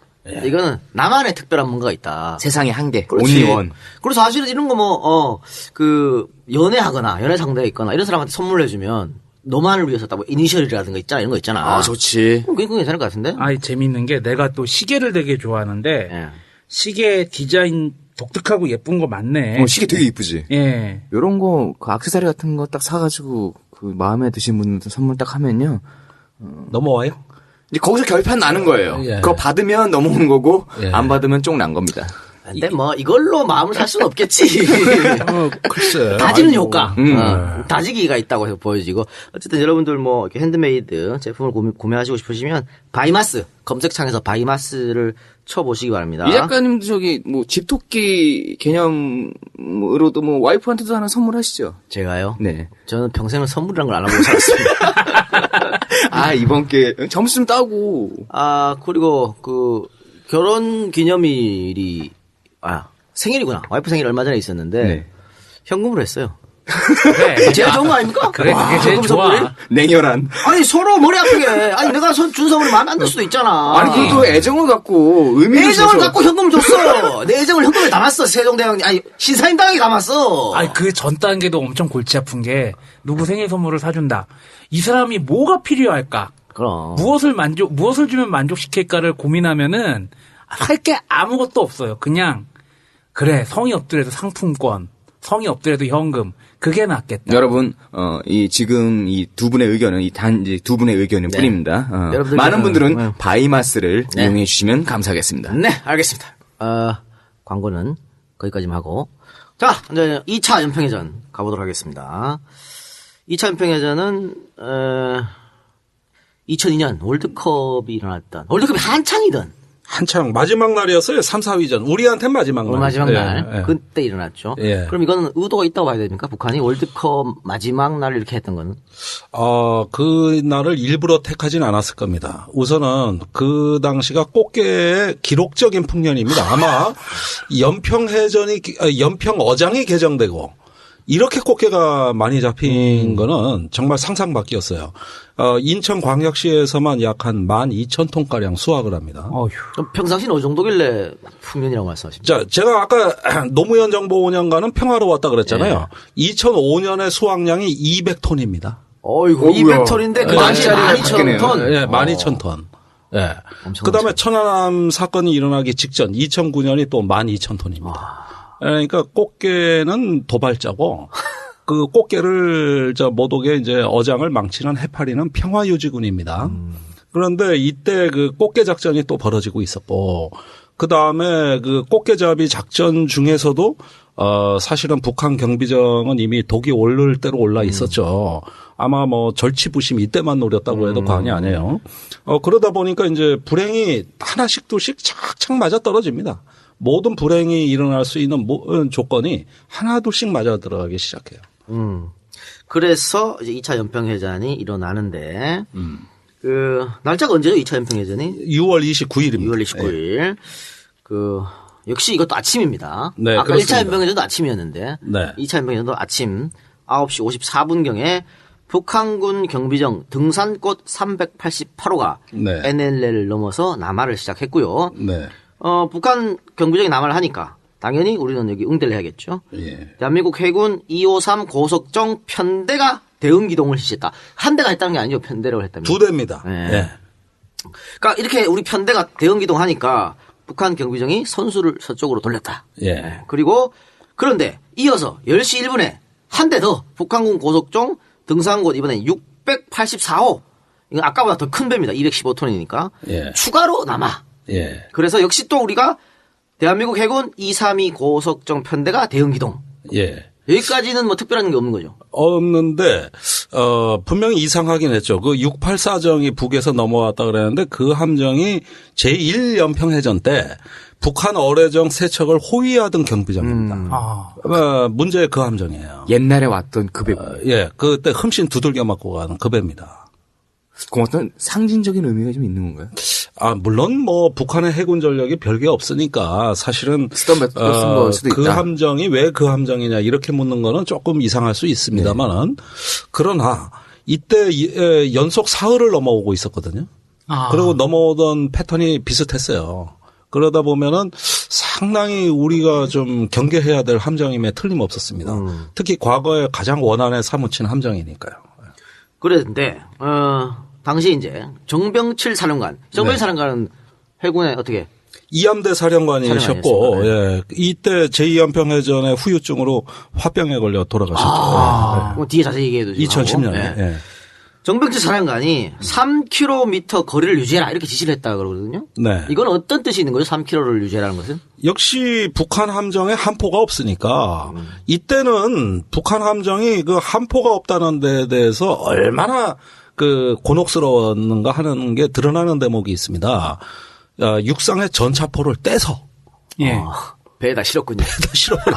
이거는 나만의 특별한 뭔가가 있다. 세상에 한 개. 그렇지. 온리원. 그래서 사실은 이런 거 연애하거나 연애 상대가 있거나 이런 사람한테 선물해주면 너만을 위해서 딱 뭐 이니셜이라든가 있잖아. 이런 거 있잖아. 아, 좋지. 그건 괜찮을 것 같은데? 재밌는 게 내가 또 시계를 되게 좋아하는데 시계 디자인 독특하고 예쁜 거 많네. 시계 되게 이쁘지? 예. 요런 거, 그 액세서리 같은 거 딱 사가지고 그 마음에 드신 분들 선물 딱 하면요. 넘어와요? 이제 거기서 결판 나는 거예요. 예. 그거 받으면 넘어온 거고, 예. 안 받으면 쫑 난 겁니다. 근데 뭐 이걸로 마음을 살 수는 없겠지. 글쎄. 다지는 효과. 다지기가 있다고 해서 보여지고. 어쨌든 여러분들 뭐 이렇게 핸드메이드 제품을 구매하시고 싶으시면 바이마스 검색창에서 바이마스를 쳐보시기 바랍니다. 이 작가님도 저기 뭐 집토끼 개념으로도 뭐 와이프한테도 하나 선물하시죠? 제가요? 네. 저는 평생을 선물이란 걸 안 하고 살았습니다. 이번 게 점수 좀 따고. 그리고 그 결혼 기념일이 생일이구나. 와이프 생일 얼마 전에 있었는데 네. 현금으로 했어요. 그래. 제일 좋은 거 아닙니까? 그래, 그게 제일 현금 좋아. 선물이? 냉혈한. 아니 서로 머리 아프게. 내가 준 선물이 마음에 안 들 수도 있잖아. 그래도 애정을 갖고 의미를 애정을 줘서. 갖고 현금을 줬어. 내 애정을 현금에 담았어. 세종대왕 신사임당에 담았어. 그 전 단계도 엄청 골치 아픈 게 누구 생일 선물을 사준다. 이 사람이 뭐가 필요할까? 그럼 무엇을 주면 만족시킬까를 고민하면은 살 게 아무것도 없어요. 그냥 그래 성의 없더라도 상품권, 성의 없더라도 현금 그게 낫겠다. 여러분, 지금 이 두 분의 의견은 단지 두 분의 의견일 뿐입니다. 많은 분들은 바이마스를 이용해 주시면 감사하겠습니다. 네, 알겠습니다. 광고는 거기까지만 하고. 자, 이제 2차 연평해전 가보도록 하겠습니다. 2차 연평해전은, 2002년 월드컵이 일어났던, 월드컵이 한창 마지막 날이었어요. 3, 4위전. 우리한테는 마지막 날. 마지막 날. 예. 그때 일어났죠. 예. 그럼 이거는 의도가 있다고 봐야 됩니까? 북한이 월드컵 마지막 날 이렇게 했던 거는? 그 날을 일부러 택하진 않았을 겁니다. 우선은 그 당시가 꽃게의 기록적인 풍년입니다. 아마 연평어장이 개정되고 이렇게 꽃게가 많이 잡힌 거는 정말 상상 밖이었어요. 인천광역시에서만 약 한 12,000톤가량 수확을 합니다. 그럼 평상시는 어느 정도길래 풍년이라고 말씀하십니까? 자, 제가 아까 노무현 정부 5년간은 평화로웠다 그랬잖아요. 2005년의 수확량이 200톤입니다. 어이구, 200톤인데 그 당시에 12,000톤? 예, 12,000톤. 예. 그 다음에 천안함 사건이 일어나기 직전 2009년이 또 12,000톤입니다. 그러니까 꽃게는 도발자고 그 꽃게를 못 오게 이제 어장을 망치는 해파리는 평화유지군입니다. 그런데 이때 그 꽃게 작전이 또 벌어지고 있었고 그 다음에 그 꽃게잡이 작전 중에서도 사실은 북한 경비정은 이미 독이 오를 대로 올라 있었죠. 아마 뭐 절치부심 이때만 노렸다고 해도 과언이 아니에요. 그러다 보니까 이제 불행이 하나씩 둘씩 착착 맞아 떨어집니다. 모든 불행이 일어날 수 있는 조건이 하나둘씩 맞아 들어가기 시작해요. 그래서 이제 2차 연평해전이 일어나는데, 날짜가 언제죠? 2차 연평해전이? 6월 29일입니다. 6월 29일. 역시 이것도 아침입니다. 네, 아까 그렇습니다. 1차 연평해전도 아침이었는데, 네. 2차 연평해전도 아침 9시 54분경에 북한군 경비정 등산꽃 388호가 네. NLL을 넘어서 남하를 시작했고요. 네. 북한 경비정이 남하를 하니까 당연히 우리는 여기 응대를 해야겠죠. 예. 대한민국 해군 253 고속정 편대가 대응 기동을 실시했다. 한 대가 했다는 게 아니죠. 편대라고 했답니다. 2대입니다. 네. 예. 그러니까 이렇게 우리 편대가 대응 기동하니까 북한 경비정이 선수를 서쪽으로 돌렸다. 예. 그리고 그런데 이어서 10시 1분에 한 대 더 북한군 고속정 등산곳 이번엔 684호. 이건 아까보다 더 큰 배입니다. 215톤이니까. 예. 추가로 남아. 예. 그래서 역시 또 우리가 대한민국 해군 232 고속정 편대가 대응 기동. 예. 여기까지는 뭐 특별한 게 없는 거죠. 없는데 분명히 이상하긴 했죠. 그 68사정이 북에서 넘어왔다 그랬는데 그 함정이 제1연평해전 때 북한 어뢰정 세척을 호위하던 경비정입니다. 문제의 그 함정이에요. 옛날에 왔던 그 배. 예, 그때 흠씬 두들겨 맞고 가는 그 배입니다. 그 어떤 상징적인 의미가 좀 있는 건가요? 물론 뭐 북한의 해군 전력이 별게 없으니까 사실은 그 있다. 함정이 왜 그 함정이냐 이렇게 묻는 거는 조금 이상할 수 있습니다만은 그러나 이때 연속 사흘을 넘어오고 있었거든요. 그리고 넘어오던 패턴이 비슷했어요. 그러다 보면은 상당히 우리가 좀 경계해야 될 함정임에 틀림없었습니다. 특히 과거에 가장 원한에 사무친 함정이니까요. 그랬는데 당시 이제 정병칠 사령관, 사령관은 해군에 어떻게 이함대 사령관이셨고, 예, 이때 제2연평해전의 후유증으로 화병에 걸려 돌아가셨죠. 뭐 뒤에 자세히 얘기해도 2010년에. 네. 예. 정병칠 사령관이 3km 거리를 유지해라 이렇게 지시를 했다 그러거든요. 네. 이건 어떤 뜻이 있는 거죠? 3km를 유지해라는 것은? 역시 북한 함정에 함포가 없으니까 이때는 북한 함정이 그 함포가 없다는 데에 대해서 얼마나 그 곤혹스러웠는가 하는 게 드러나는 대목이 있습니다. 육상의 전차포를 떼서 배에다 실었군요. 배에다 실어버려.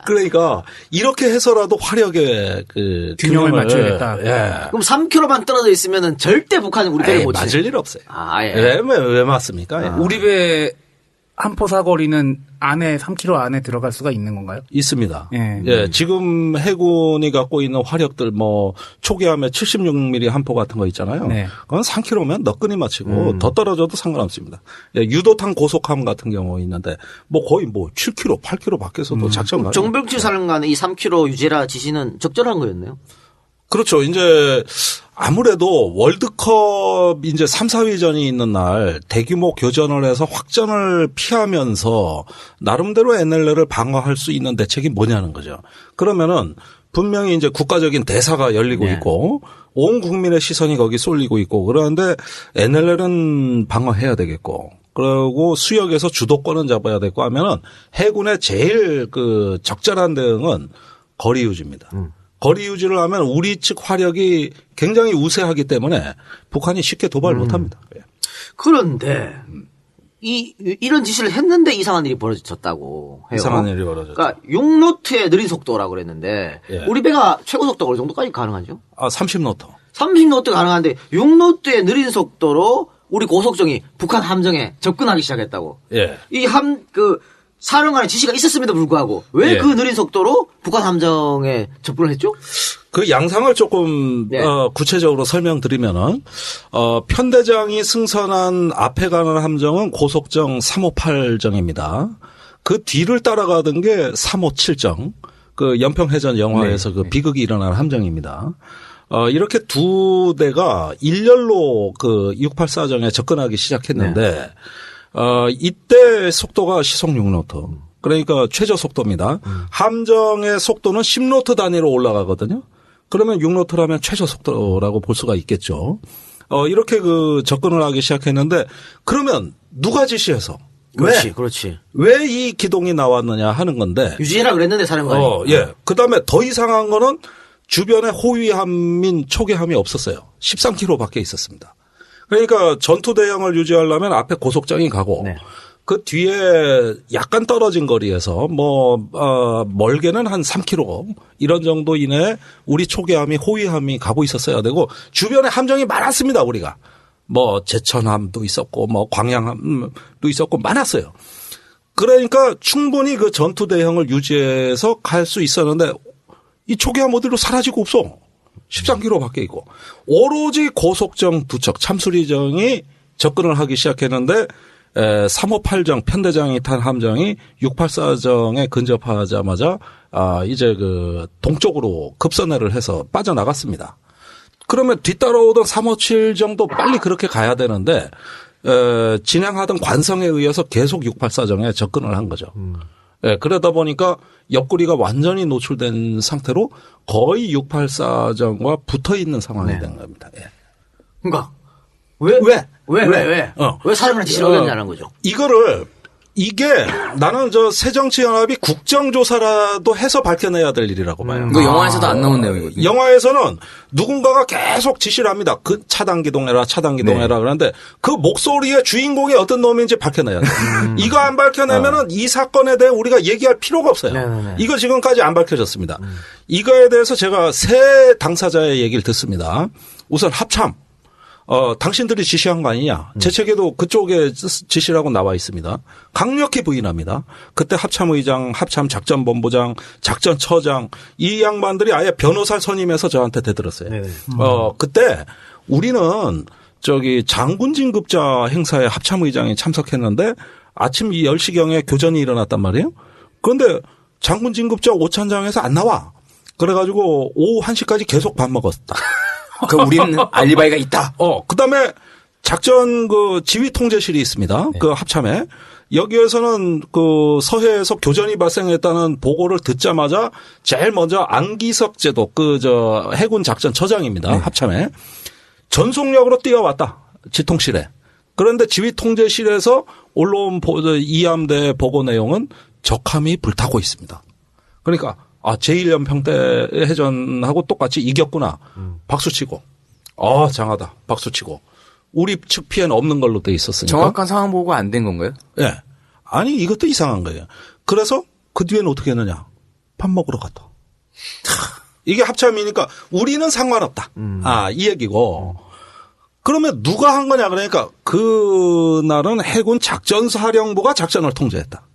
그러니까 이렇게 해서라도 화력의 그 균형을 맞춰야겠다. 예. 그럼 3km만 떨어져 있으면은 절대 북한은 우리 배를 못 맞을 일 없어요. 예. 왜 맞습니까? 예. 우리 배 함포 사거리는 안에 3km 안에 들어갈 수가 있는 건가요? 있습니다. 예. 예, 지금 해군이 갖고 있는 화력들 뭐 초기함에 76mm 함포 같은 거 있잖아요. 네. 그건 3km면 너끈히 맞히고 더 떨어져도 상관없습니다. 예, 유도탄 고속함 같은 경우 있는데 뭐 거의 뭐 7km, 8km 밖에서도 작전 가능. 정병칠 사령관의 이 3km 유지라 지시는 적절한 거였네요. 그렇죠. 이제 아무래도 월드컵 이제 3, 4위전이 있는 날 대규모 교전을 해서 확전을 피하면서 나름대로 NLL을 방어할 수 있는 대책이 뭐냐는 거죠. 그러면은 분명히 이제 국가적인 대사가 열리고 있고 온 국민의 시선이 거기 쏠리고 있고 그런데 NLL은 방어해야 되겠고 그리고 수역에서 주도권은 잡아야 되고 하면은 해군의 제일 그 적절한 대응은 거리 유지입니다. 거리 유지를 하면 우리 측 화력이 굉장히 우세하기 때문에 북한이 쉽게 도발 못 합니다. 그런데 이런 지시를 했는데 이상한 일이 벌어졌다고 해요. 이상한 일이 벌어졌죠. 그러니까 6노트의 느린 속도라고 그랬는데 우리 배가 최고 속도가 어느 정도까지 가능하죠? 30노트. 30노트 가능한데 6노트의 느린 속도로 우리 고속정이 북한 함정에 접근하기 시작했다고. 예. 사령관의 지시가 있었음에도 불구하고 왜 그 느린 속도로 북한 함정에 접근을 했죠? 그 양상을 조금 구체적으로 설명드리면은 편대장이 승선한 앞에 가는 함정은 고속정 358정입니다. 그 뒤를 따라가던 게 357정. 그 연평해전 영화에서 그 비극이 일어난 함정입니다. 이렇게 두 대가 일렬로 그 684정에 접근하기 시작했는데 이때 속도가 시속 6노트. 그러니까 최저 속도입니다. 함정의 속도는 10노트 단위로 올라가거든요. 그러면 6노트라면 최저 속도라고 볼 수가 있겠죠. 이렇게 그 접근을 하기 시작했는데 그러면 누가 지시해서? 그렇지. 왜 이 기동이 나왔느냐 하는 건데. 유지해라 그랬는데 사령관이. 그다음에 더 이상한 거는 주변에 호위함인 초계함이 없었어요. 13km 밖에 있었습니다. 그러니까 전투 대형을 유지하려면 앞에 고속정이 가고 그 뒤에 약간 떨어진 거리에서 멀게는 한 3km 이런 정도 이내에 우리 초계함이 호위함이 가고 있었어야 되고 주변에 함정이 많았습니다. 우리가 제천함도 있었고 광양함도 있었고 많았어요. 그러니까 충분히 그 전투 대형을 유지해서 갈 수 있었는데 이 초계함 어디로 사라지고 없어. 13km 밖에 있고 오로지 고속정 두 척 참수리정이 접근을 하기 시작했는데 358정 편대장이 탄 함정이 684정에 근접하자마자 이제 그 동쪽으로 급선회를 해서 빠져나갔습니다. 그러면 뒤따라오던 357정도 빨리 그렇게 가야 되는데 진행하던 관성에 의해서 계속 684정에 접근을 한 거죠. 그러다 보니까 옆구리가 완전히 노출된 상태로 거의 684정과 붙어 있는 상황이 된 겁니다. 그러니까 왜 사령관 지시를 어겼냐는 거죠. 이거를 이게 나는 새정치연합이 국정조사라도 해서 밝혀내야 될 일이라고 봐요. 이거 영화에서도 안 나온 내용이거든요. 영화에서는 누군가가 계속 지시를 합니다. 그 차단기동해라 그러는데 그 목소리의 주인공이 어떤 놈인지 밝혀내야 돼. 이거 안 밝혀내면은 이 사건에 대해 우리가 얘기할 필요가 없어요. 네네네. 이거 지금까지 안 밝혀졌습니다. 이거에 대해서 제가 세 당사자의 얘기를 듣습니다. 우선 합참. 당신들이 지시한 거 아니냐. 제 책에도 그쪽에 지시라고 나와 있습니다. 강력히 부인합니다. 그때 합참의장, 합참작전본부장, 작전처장 이 양반들이 아예 변호사를 선임해서 저한테 대들었어요. 그때 우리는 장군 진급자 행사에 합참의장이 참석했는데 아침 10시경에 교전이 일어났단 말이에요. 그런데 장군 진급자 오찬장에서 안 나와. 그래가지고 오후 1시까지 계속 밥 먹었다. 그 우리는 알리바이가 있다. 그다음에 작전 지휘 통제실이 있습니다. 그 합참에. 여기에서는 서해에서 교전이 발생했다는 보고를 듣자마자 제일 먼저 안기석 제도 해군 작전처장입니다. 합참에. 전속력으로 뛰어왔다. 지통실에. 그런데 지휘 통제실에서 올라온 이함대 보고 내용은 적함이 불타고 있습니다. 그러니까 제1연평대 해전하고 똑같이 이겼구나. 박수치고. 장하다. 박수치고. 우리 측 피해는 없는 걸로 돼 있었으니까. 정확한 상황 보고가 안 된 건가요? 예. 아니 이것도 이상한 거예요. 그래서 그 뒤에는 어떻게 했느냐. 밥 먹으러 갔다. 이게 합참이니까 우리는 상관없다. 이 얘기고. 그러면 누가 한 거냐 그러니까 그날은 해군 작전사령부가 작전을 통제했다.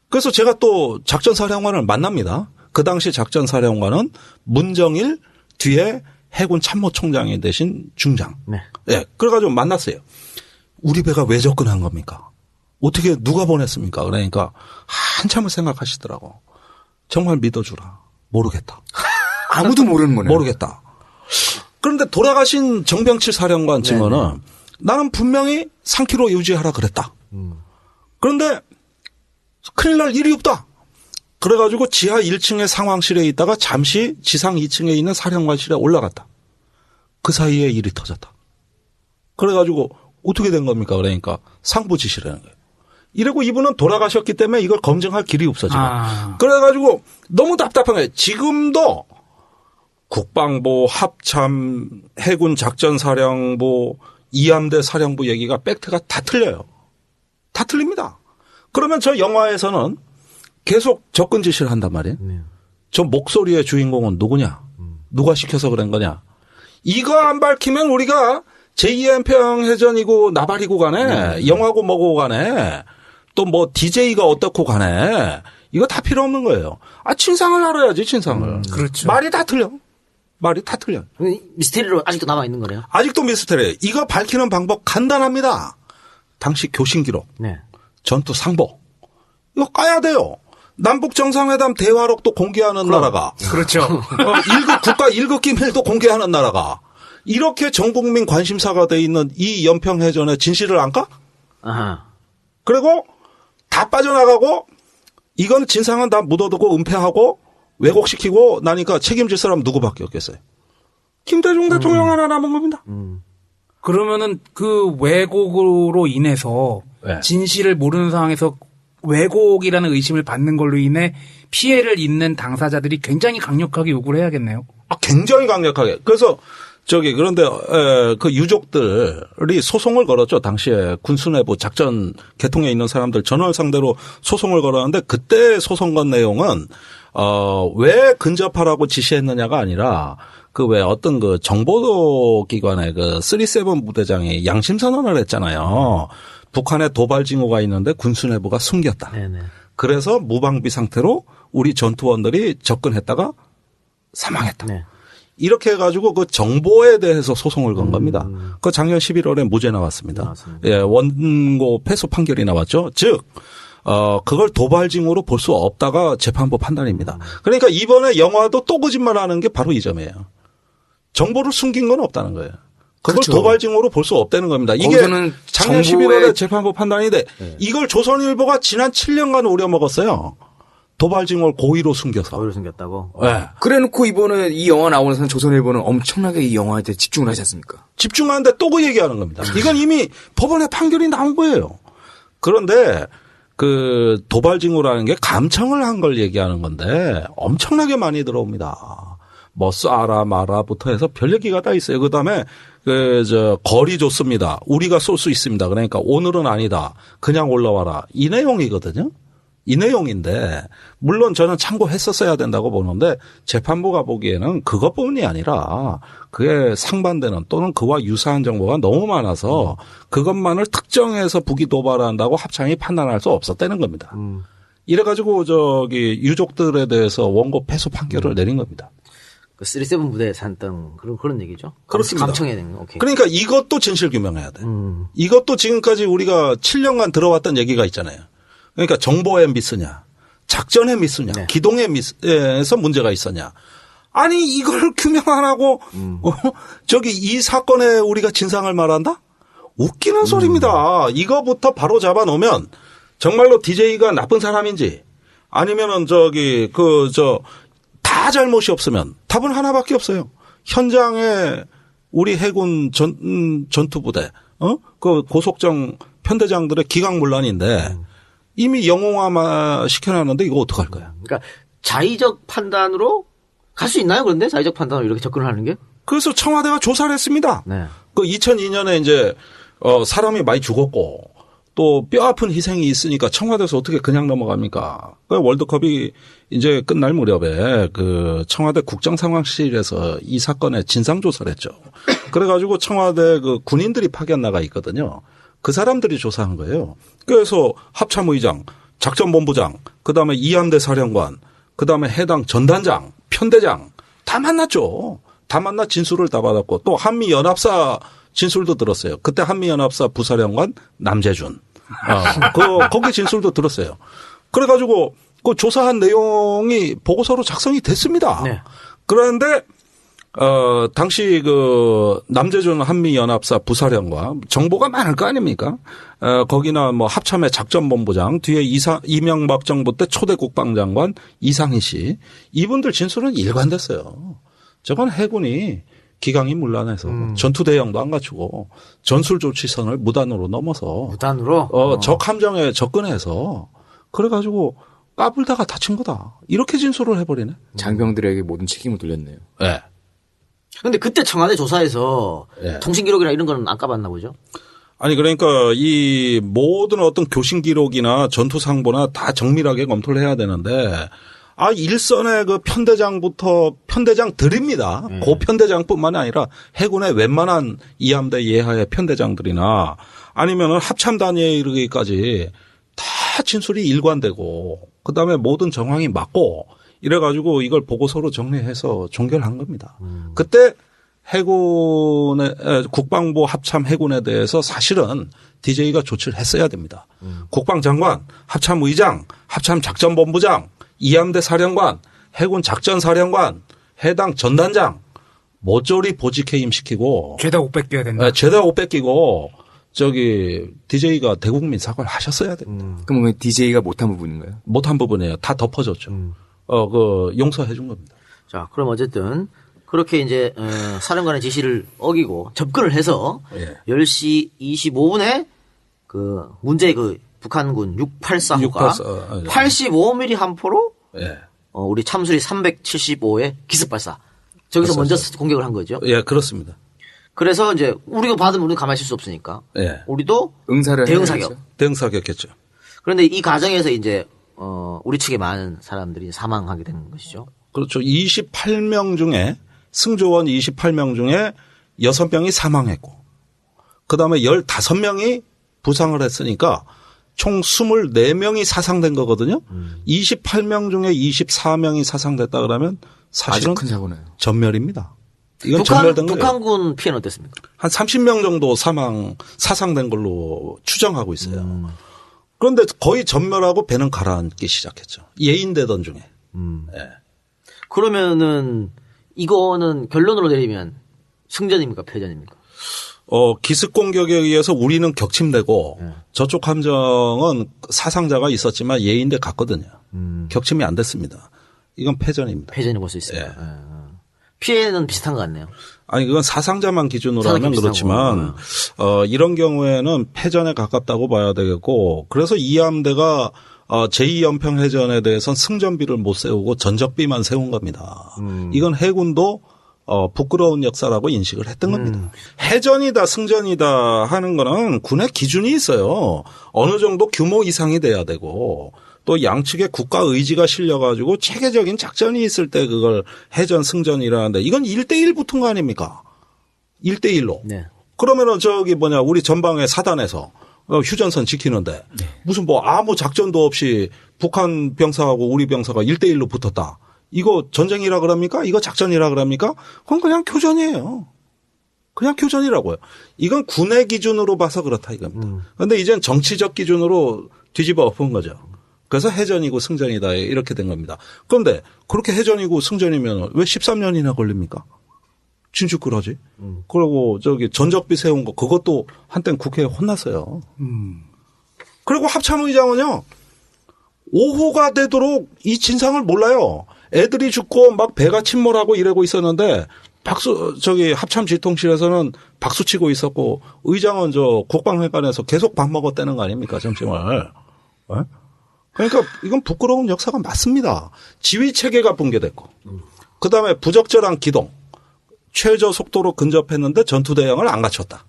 그래서 제가 또 작전사령관을 만납니다. 그 당시 작전사령관은 문정일 뒤에 해군 참모총장이 되신 중장. 네. 그래가지고 만났어요. 우리 배가 왜 접근한 겁니까? 어떻게 누가 보냈습니까? 그러니까 한참을 생각하시더라고. 정말 믿어주라. 모르겠다. 아무도 모르는 거네. 모르겠다. 그런데 돌아가신 정병칠 사령관 증언은 나는 분명히 3km 유지하라 그랬다. 그런데 큰일 날 일이 없다. 그래가지고 지하 1층의 상황실에 있다가 잠시 지상 2층에 있는 사령관실에 올라갔다. 그 사이에 일이 터졌다. 그래가지고 어떻게 된 겁니까? 그러니까 상부 지시라는 거예요. 이러고 이분은 돌아가셨기 때문에 이걸 검증할 길이 없어 지금. 그래가지고 너무 답답한 거예요. 지금도 국방부, 합참, 해군 작전사령부, 이함대 사령부 얘기가 팩트가 다 틀려요. 다 틀립니다. 그러면 저 영화에서는 계속 접근 지시를 한단 말이에요. 저 목소리의 주인공은 누구냐? 누가 시켜서 그런 거냐? 이거 안 밝히면 우리가 제2연평해전이고 나발이고 간에 영화고 뭐고 간에 또 뭐 DJ가 어떻고 간에 이거 다 필요 없는 거예요. 진상을 알아야지 진상을. 그렇죠. 말이 다 틀려. 말이 다 틀려. 미스테리로 아직도 남아있는 거네요. 아직도 미스테리. 이거 밝히는 방법 간단합니다. 당시 교신 기록. 전투 상보. 이거 까야 돼요. 남북 정상회담 대화록도 공개하는 나라가. 그렇죠. 1급 국가 1급 기밀도 공개하는 나라가. 이렇게 전 국민 관심사가 돼 있는 이 연평해전의 진실을 안 까? 그리고 다 빠져나가고 이건 진상은 다 묻어두고 은폐하고 왜곡시키고 나니까 책임질 사람 누구밖에 없겠어요. 김대중 대통령 하나 남은 겁니다. 그러면은 그 왜곡으로 인해서 진실을 모르는 상황에서 왜곡이라는 의심을 받는 걸로 인해 피해를 입는 당사자들이 굉장히 강력하게 요구를 해야겠네요. 굉장히 강력하게. 그래서 그런데 그 유족들이 소송을 걸었죠. 당시에 군수내부 작전 계통에 있는 사람들 전원 상대로 소송을 걸었는데 그때 소송 건 내용은 왜 근접하라고 지시했느냐가 아니라 그 왜 어떤 그 정보기관의 그 37 부대장이 양심선언을 했잖아요. 북한에 도발 징후가 있는데 군수 내부가 숨겼다. 그래서 무방비 상태로 우리 전투원들이 접근했다가 사망했다. 이렇게 해가지고 그 정보에 대해서 소송을 건 겁니다. 그 작년 11월에 무죄 나왔습니다. 원고 패소 판결이 나왔죠. 즉 그걸 도발 징후로 볼 수 없다가 재판부 판단입니다. 그러니까 이번에 영화도 또 거짓말하는 게 바로 이 점이에요. 정보를 숨긴 건 없다는 거예요. 그걸 그렇죠. 도발 징후로 볼 수 없다는 겁니다. 이게 작년 11월에 재판부 판단인데 이걸 조선일보가 지난 7년간 우려먹었어요. 도발 징후를 고의로 숨겨서. 고의로 숨겼다고? 네. 그래놓고 이번에 이 영화 나오면서 조선일보는 엄청나게 이 영화에 대해 집중을 하지 않습니까? 집중하는데 또 그 얘기하는 겁니다. 이건 이미 법원에 판결이 나온 거예요. 그런데 그 도발 징후라는 게 감청을 한 걸 얘기하는 건데 엄청나게 많이 들어옵니다. 뭐 쏴라 마라부터 해서 별 얘기가 다 있어요. 그다음에 거리 좋습니다. 우리가 쏠 수 있습니다. 그러니까 오늘은 아니다. 그냥 올라와라. 이 내용이거든요. 이 내용인데 물론 저는 참고했었어야 된다고 보는데 재판부가 보기에는 그것뿐이 아니라 그에 상반되는 또는 그와 유사한 정보가 너무 많아서 그것만을 특정해서 부기 도발한다고 합참이 판단할 수 없었다는 겁니다. 이래가지고 유족들에 대해서 원고 패소 판결을 내린 겁니다. 그 37 부대에서 했던 그런 얘기죠. 그렇습니다. 감청해야 되는 거. 오케이. 그러니까 이것도 진실 규명해야 돼. 이것도 지금까지 우리가 7년간 들어왔던 얘기가 있잖아요. 그러니까 정보에 미스냐, 작전에 미스냐, 네. 기동에 미스에서 문제가 있었냐. 아니 이걸 규명 안 하고 이 사건에 우리가 진상을 말한다? 웃기는 소리입니다. 이거부터 바로 잡아놓으면 정말로 DJ가 나쁜 사람인지 아니면은 다 잘못이 없으면 답은 하나밖에 없어요. 현장에 우리 해군 전투부대, 그 고속정 편대장들의 기강문란인데 이미 영웅화만 시켜놨는데 이거 어떡할 거야? 그러니까 자의적 판단으로 갈 수 있나요? 그런데 자의적 판단으로 이렇게 접근을 하는 게? 그래서 청와대가 조사를 했습니다. 네. 그 2002년에 이제 사람이 많이 죽었고 또 뼈 아픈 희생이 있으니까 청와대에서 어떻게 그냥 넘어갑니까? 그 월드컵이 이제 끝날 무렵에 그 청와대 국정상황실에서 이 사건의 진상 조사를 했죠. 그래가지고 청와대 그 군인들이 파견 나가 있거든요. 그 사람들이 조사한 거예요. 그래서 합참의장, 작전본부장, 그다음에 이함대 사령관, 그다음에 해당 전단장, 편대장 다 만났죠. 다 만나 진술을 다 받았고 또 한미연합사 진술도 들었어요. 그때 한미연합사 부사령관 남재준. 거기 진술도 들었어요. 그래가지고 그 조사한 내용이 보고서로 작성이 됐습니다. 네. 그런데 당시 그 남재준 한미연합사 부사령관 정보가 많을 거 아닙니까? 거기나 뭐 합참의 작전본부장 뒤에 이명박 정부 때 초대 국방장관 이상희 씨 이분들 진술은 일관됐어요. 저건 해군이 기강이 문란해서 전투 대형도 안 갖추고 전술 조치선을 무단으로 넘어서 적 함정에 접근해서 그래가지고 까불다가 다친 거다. 이렇게 진술을 해버리네. 장병들에게 모든 책임을 돌렸네요. 네. 근데 그때 청와대 조사에서 네. 통신 기록이나 이런 거는 안 까봤나 보죠? 아니 그러니까 이 모든 어떤 교신 기록이나 전투 상보나 다 정밀하게 검토를 해야 되는데 일선의 그 편대장부터 편대장들입니다. 고 편대장뿐만 아니라 해군의 웬만한 이함대 예하의 편대장들이나 아니면은 합참 단위에 이르기까지 다 진술이 일관되고 그다음에 모든 정황이 맞고 이래가지고 이걸 보고서로 정리해서 종결한 겁니다. 그때 해군의 국방부 합참 해군에 대해서 사실은 DJ가 조치를 했어야 됩니다. 국방장관, 합참의장, 합참작전본부장, 이함대 사령관, 해군 작전사령관, 해당 전단장 모조리 보직 해임시키고 죄다 옷 뺏겨야 된다. 죄다 옷 뺏기고 DJ가 대국민 사과를 하셨어야 됩니다. 그럼 DJ가 못한 부분인가요? 못한 부분이에요. 다 덮어줬죠. 용서해 준 겁니다. 자, 그럼 어쨌든 그렇게 이제 사령관의 지시를 어기고 접근을 해서 10시 25분에 그 문제의 그 북한군 684호가 85mm 함포로 우리 참수리 375의 기습 발사. 저기서 먼저 공격을 한 거죠. 예, 그렇습니다. 그래서 이제 우리가 받으면 우리는 가만히 있을 수 없으니까. 우리도 대응 사격했죠. 그런데 이 과정에서 이제 우리 측에 많은 사람들이 사망하게 되는 것이죠. 그렇죠. 28명 중에 승조원 28명 중에 6명이 사망했고 그다음에 15명이 부상을 했으니까 총 24명이 사상된 거거든요. 28명 중에 24명이 사상됐다 그러면 사실은 큰 사고네요. 전멸입니다. 이건 전멸된 거예요. 북한군 피해는 어땠습니까? 한 30명 정도 사상된 걸로 추정하고 있어요. 그런데 거의 전멸하고 배는 가라앉기 시작했죠. 예인되던 중에. 그러면은 이거는 결론으로 내리면 승전입니까? 패전입니까? 기습 공격에 의해서 우리는 격침되고 저쪽 함정은 사상자가 있었지만 예인돼 갔거든요. 격침이 안 됐습니다. 이건 패전입니다. 패전이 볼 수 있습니다. 피해는 비슷한 것 같네요. 아니 그건 사상자만 기준으로 하면 그렇지만 이런 경우에는 패전에 가깝다고 봐야 되겠고 그래서 이 함대가 제2연평해전에 대해서는 승전비를 못 세우고 전적비만 세운 겁니다. 이건 해군도 부끄러운 역사라고 인식을 했던 겁니다. 해전이다 승전이다 하는 거는 군의 기준이 있어요. 어느 정도 규모 이상이 돼야 되고 또 양측의 국가 의지가 실려가지고 체계적인 작전이 있을 때 그걸 해전 승전이라는데 이건 1대1 붙은 거 아닙니까? 1대1로. 네. 그러면은 우리 전방의 사단에서 휴전선 지키는데 무슨 아무 작전도 없이 북한 병사하고 우리 병사가 1대1로 붙었다. 이거 전쟁이라 그럽니까? 이거 작전이라 그럽니까? 그건 그냥 교전이에요. 그냥 교전이라고요. 이건 군의 기준으로 봐서 그렇다 이겁니다. 그런데 이젠 정치적 기준으로 뒤집어 엎은 거죠. 그래서 해전이고 승전이다 이렇게 된 겁니다. 그런데 그렇게 해전이고 승전이면 왜 13년이나 걸립니까? 진축을 하지. 그리고 전적비 세운 거 그것도 한땐 국회에 혼났어요. 그리고 합참의장은요. 오후가 되도록 이 진상을 몰라요. 애들이 죽고 막 배가 침몰하고 이러고 있었는데 합참지통실에서는 박수 치고 있었고 의장은 국방회관에서 계속 밥 먹었다는 거 아닙니까 점심을. 네? 그러니까 이건 부끄러운 역사가 맞습니다. 지휘 체계가 붕괴됐고 그다음에 부적절한 기동 최저 속도로 근접했는데 전투 대응을 안 갖췄다.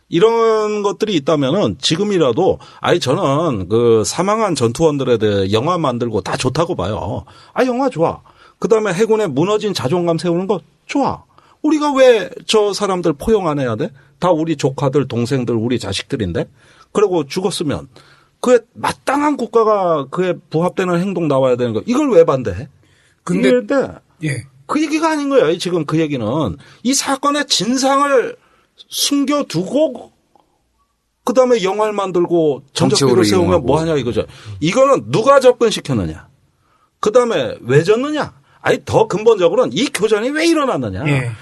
이런 것들이 있다면은 지금이라도 저는 그 사망한 전투원들에 대해 영화 만들고 다 좋다고 봐요. 영화 좋아. 그다음에 해군의 무너진 자존감 세우는 거 좋아. 우리가 왜 저 사람들 포용 안 해야 돼? 다 우리 조카들, 동생들, 우리 자식들인데. 그리고 죽었으면 그에 마땅한 국가가 그에 부합되는 행동 나와야 되는 거. 이걸 왜 반대해? 근데 예. 그 얘기가 아닌 거예요. 지금 그 얘기는 이 사건의 진상을 숨겨두고 그다음에 영화를 만들고 전적비를 세우면 뭐하냐 이거죠. 이거는 누가 접근시켰느냐. 그다음에 왜 졌느냐. 더 근본적으로는 이 교전이 왜 일어났느냐. 예.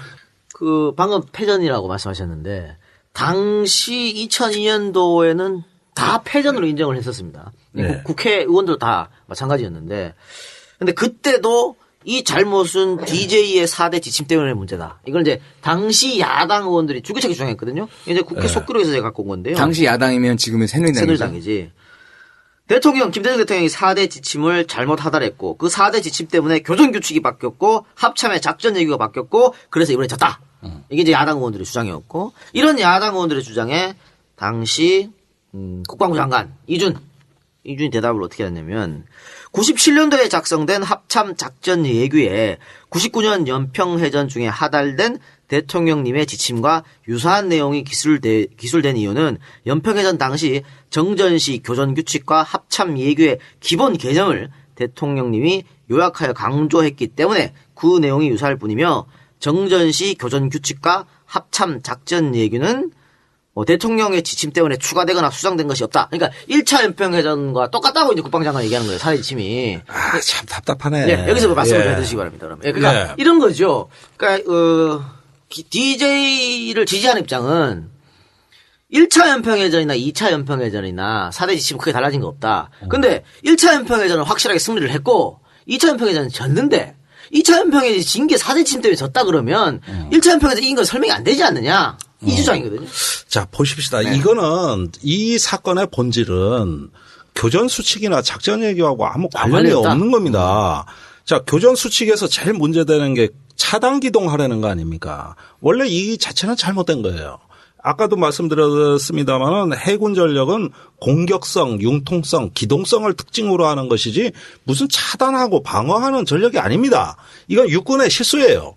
방금 패전이라고 말씀하셨는데 당시 2002년도에는 다 패전으로 인정을 했었습니다. 네. 국회의원도 다 마찬가지였는데 근데 그때도 이 잘못은 DJ의 4대 지침 때문의 문제다. 이걸 이제 당시 야당 의원들이 줄기차게 주장했거든요. 이제 국회 속기록에서 제가 갖고 온 건데요. 당시 야당이면 지금은 새누리당이지. 김대중 대통령이 4대 지침을 잘못 하달했고 그 4대 지침 때문에 교전규칙이 바뀌었고 합참의 작전 예규가 바뀌었고 그래서 이번에 졌다. 이게 이제 야당 의원들의 주장이었고 이런 야당 의원들의 주장에 당시 국방부 장관 이준이 대답을 어떻게 했냐면 97년도에 작성된 합참 작전 예규에 99년 연평해전 중에 하달된 대통령님의 지침과 유사한 내용이 기술된 이유는 연평해전 당시 정전시 교전규칙과 합참 예규의 기본 개념을 대통령님이 요약하여 강조했기 때문에 그 내용이 유사할 뿐이며 정전시 교전규칙과 합참 작전 예규는 대통령의 지침 때문에 추가되거나 수정된 것이 없다. 그러니까 1차 연평해전과 똑같다고 이제 국방장관 얘기하는 거예요. 사례 지침이. 참 답답하네. 네, 여기서 말씀을 좀 해주시기 바랍니다. 그러면. 그러니까 이런 거죠. 그러니까 DJ를 지지하는 입장은 1차 연평해전이나 2차 연평해전이나 4대 지침 크게 달라진 거 없다. 근데 1차 연평해전은 확실하게 승리를 했고 2차 연평해전은 졌는데 2차 연평해전이 진 게 4대 지침 때문에 졌다 그러면 1차 연평해전 이긴 건 설명이 안 되지 않느냐. 이 주장이거든요. 자, 보십시다. 이거는 이 사건의 본질은 교전 수칙이나 작전 얘기하고 아무 관련이 없는 겁니다. 자, 교전 수칙에서 제일 문제되는 게 차단 기동하라는 거 아닙니까? 원래 이 자체는 잘못된 거예요. 아까도 말씀드렸습니다만은 해군 전력은 공격성, 융통성, 기동성을 특징으로 하는 것이지 무슨 차단하고 방어하는 전력이 아닙니다. 이건 육군의 실수예요.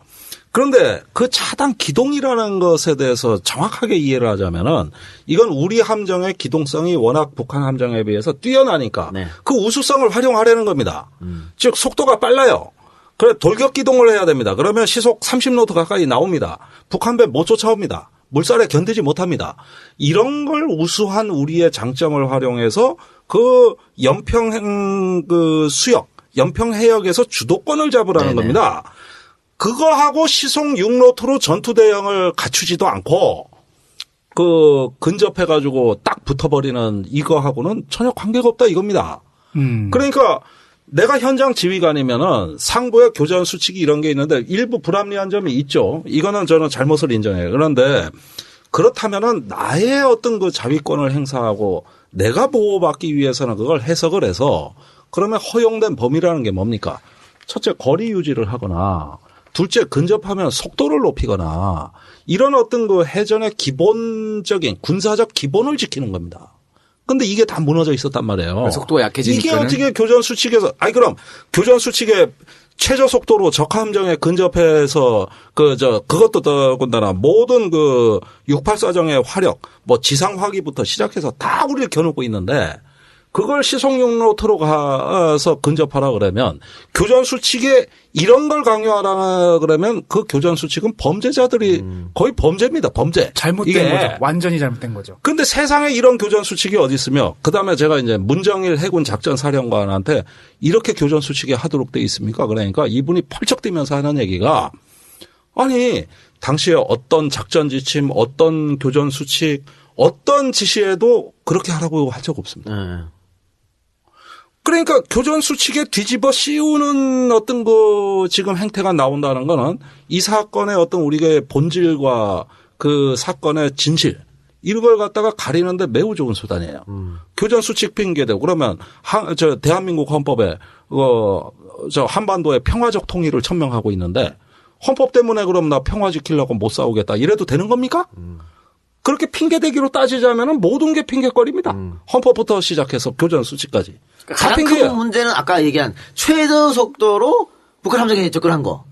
그런데 그 차단 기동이라는 것에 대해서 정확하게 이해를 하자면은 이건 우리 함정의 기동성이 워낙 북한 함정에 비해서 뛰어나니까 그 우수성을 활용하려는 겁니다. 즉 속도가 빨라요. 그래 돌격 기동을 해야 됩니다. 그러면 시속 30노트 가까이 나옵니다. 북한 배 못 쫓아옵니다. 물살에 견디지 못합니다. 이런 걸 우수한 우리의 장점을 활용해서 그 연평 수역, 연평 해역에서 주도권을 잡으라는 겁니다. 그거하고 시속 6노트로 전투 대응을 갖추지도 않고 근접해가지고 딱 붙어버리는 이거하고는 전혀 관계가 없다 이겁니다. 그러니까 내가 현장 지휘관이면은 상부의 교전 수칙이 이런 게 있는데 일부 불합리한 점이 있죠. 이거는 저는 잘못을 인정해요. 그런데 그렇다면은 나의 어떤 그 자위권을 행사하고 내가 보호받기 위해서는 그걸 해석을 해서 그러면 허용된 범위라는 게 뭡니까? 첫째, 거리 유지를 하거나 둘째, 근접하면 속도를 높이거나 이런 어떤 그 해전의 기본적인 군사적 기본을 지키는 겁니다. 근데 이게 다 무너져 있었단 말이에요. 속도가 약해지니까. 이게 어떻게 교전 수칙에서, 그럼 교전 수칙에 최저 속도로 적함정에 근접해서 그것도 더군다나 모든 그 684정의 화력, 뭐 지상 화기부터 시작해서 다 우리를 겨누고 있는데 그걸 시속육로트로 가서 근접하라 그러면 교전 수칙에 이런 걸 강요하라 그러면 그 교전 수칙은 범죄자들이 거의 범죄입니다. 범죄. 잘못된 거죠. 완전히 잘못된 거죠. 근데 세상에 이런 교전 수칙이 어디 있으며 그다음에 제가 이제 문정일 해군 작전 사령관한테 이렇게 교전 수칙이 하도록 돼 있습니까? 그러니까 이분이 펄쩍 뛰면서 하는 얘기가 아니 당시에 어떤 작전 지침, 어떤 교전 수칙, 어떤 지시에도 그렇게 하라고 할 적 없습니다. 그러니까 교전 수칙에 뒤집어 씌우는 어떤 그 지금 행태가 나온다는 거는 이 사건의 어떤 우리의 본질과 그 사건의 진실 이런 걸 갖다가 가리는데 매우 좋은 수단이에요. 교전 수칙 핑계대고 그러면 대한민국 헌법에 한반도의 평화적 통일을 천명하고 있는데 헌법 때문에 그럼 나 평화 지키려고 못 싸우겠다 이래도 되는 겁니까? 그렇게 핑계대기로 따지자면 모든 게 핑계거리입니다. 헌법부터 시작해서 교전 수칙까지. 가장 큰 문제는 아까 얘기한 최저 속도로 북한 함정에 접근한 거.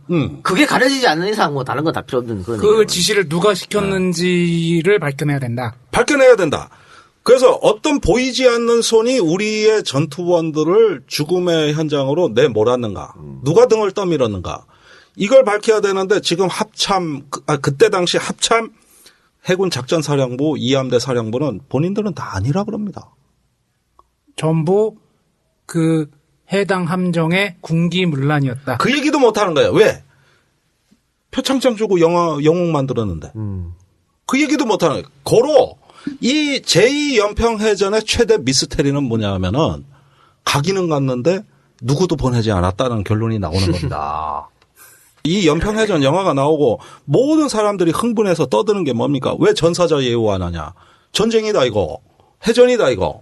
그게 가려지지 않는 이상 뭐 다른 건 다 필요 없는 그런. 그 지시를 누가 시켰는지를 밝혀내야 된다. 밝혀내야 된다. 그래서 어떤 보이지 않는 손이 우리의 전투원들을 죽음의 현장으로 내몰았는가. 누가 등을 떠밀었는가. 이걸 밝혀야 되는데 지금 그때 당시 합참 해군 작전사령부, 이함대 사령부는 본인들은 다 아니라 그럽니다. 전부 그 해당 함정의 군기문란이었다. 그 얘기도 못 하는 거예요. 왜? 표창장 주고 영웅 만들었는데. 그 얘기도 못 하는 거예요. 고로 이 제2연평해전의 최대 미스테리는 뭐냐 하면은 가기는 갔는데 누구도 보내지 않았다는 결론이 나오는 겁니다. 이 연평해전 영화가 나오고 모든 사람들이 흥분해서 떠드는 게 뭡니까? 왜 전사자 예우 안 하냐? 전쟁이다 이거. 해전이다 이거.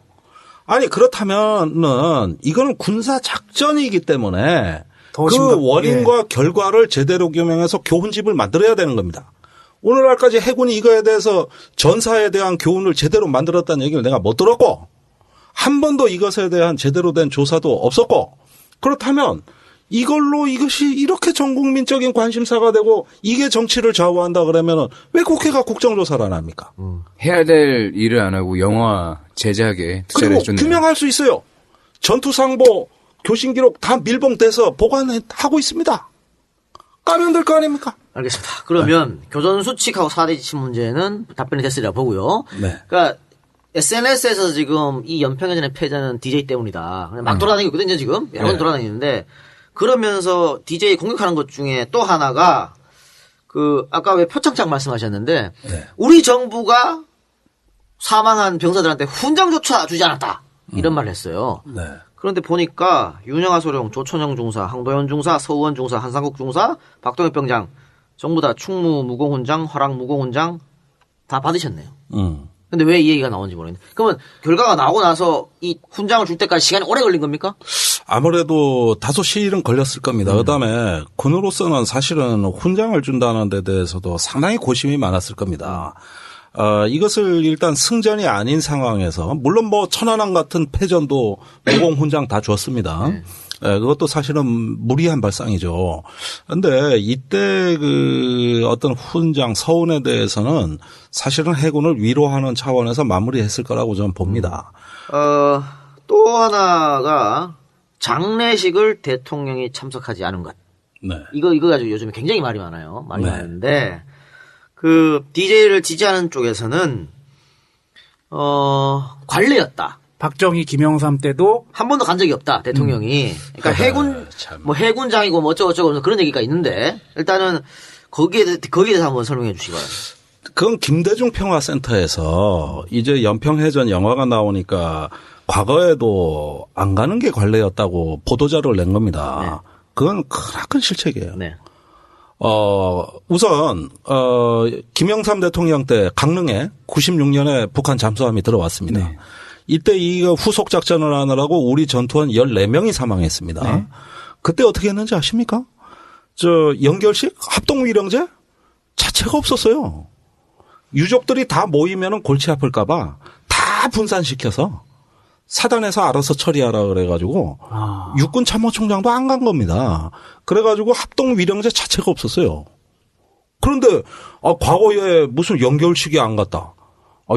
아니 그렇다면은 이거는 군사 작전이기 때문에 그 원인과 결과를 제대로 규명해서 교훈집을 만들어야 되는 겁니다. 오늘날까지 해군이 이거에 대해서 전사에 대한 교훈을 제대로 만들었다는 얘기를 내가 못 들었고 한 번도 이것에 대한 제대로 된 조사도 없었고 그렇다면 이걸로 이것이 이렇게 전 국민적인 관심사가 되고 이게 정치를 좌우한다 그러면은 왜 국회가 국정조사를 안 합니까? 해야 될 일을 안 하고 영화 제작에 투자를 해줬네요. 규명할 수 있어요. 전투상보, 교신기록 다 밀봉돼서 보관하고 있습니다. 까면 될 거 아닙니까? 알겠습니다. 그러면 교전수칙하고 4대 지침 문제는 답변이 됐으리라 보고요. 네. 그러니까 SNS에서 지금 이 연평해전의 패전은 DJ 때문이다. 그냥 막 돌아다니고 있거든요, 지금. 여러 번 돌아다니는데 그러면서 DJ 공격하는 것 중에 또 하나가 아까 왜 표창장 말씀하셨는데 우리 정부가 사망한 병사들한테 훈장조차 주지 않았다. 이런 말을 했어요. 그런데 보니까 윤영하 소령, 조천영 중사, 항도현 중사, 서우원 중사, 한상국 중사, 박동혁 병장 전부 다 충무 무공훈장, 화랑 무공훈장 다 받으셨네요. 근데 왜 이 얘기가 나오는지 모르겠네. 그러면 결과가 나오고 나서 이 훈장을 줄 때까지 시간이 오래 걸린 겁니까? 아무래도 다소 시일은 걸렸을 겁니다. 그다음에 군으로서는 사실은 훈장을 준다는 데 대해서도 상당히 고심이 많았을 겁니다. 이것을 일단 승전이 아닌 상황에서 물론 뭐 천안함 같은 패전도 무공 훈장 다 줬습니다. 그것도 사실은 무리한 발상이죠. 근데 이때 어떤 훈장 서운에 대해서는 사실은 해군을 위로하는 차원에서 마무리했을 거라고 저는 봅니다. 또 하나가 장례식을 대통령이 참석하지 않은 것. 이거 가지고 요즘에 굉장히 말이 많아요. 말이 많은데 DJ를 지지하는 쪽에서는 관례였다. 박정희, 김영삼 때도 한 번도 간 적이 없다, 대통령이. 그러니까 해군장이고 뭐 어쩌고저쩌고 그런 얘기가 있는데, 일단은 거기에 대해서 한번 설명해 주시기 바랍니다. 그건 김대중 평화센터에서 이제 연평해전 영화가 나오니까 과거에도 안 가는 게 관례였다고 보도자료를 낸 겁니다. 네. 그건 크나큰 실책이에요. 네. 우선 김영삼 대통령 때 강릉에 96년에 북한 잠수함이 들어왔습니다. 네. 이때 이 후속 작전을 하느라고 우리 전투원 14명이 사망했습니다. 네. 그때 어떻게 했는지 아십니까? 연결식 합동위령제 자체가 없었어요. 유족들이 다 모이면은 골치 아플까봐 다 분산시켜서 사단에서 알아서 처리하라 그래가지고 육군 참모총장도 안 간 겁니다. 그래가지고 합동위령제 자체가 없었어요. 그런데 과거에 무슨 연결식이 안 갔다.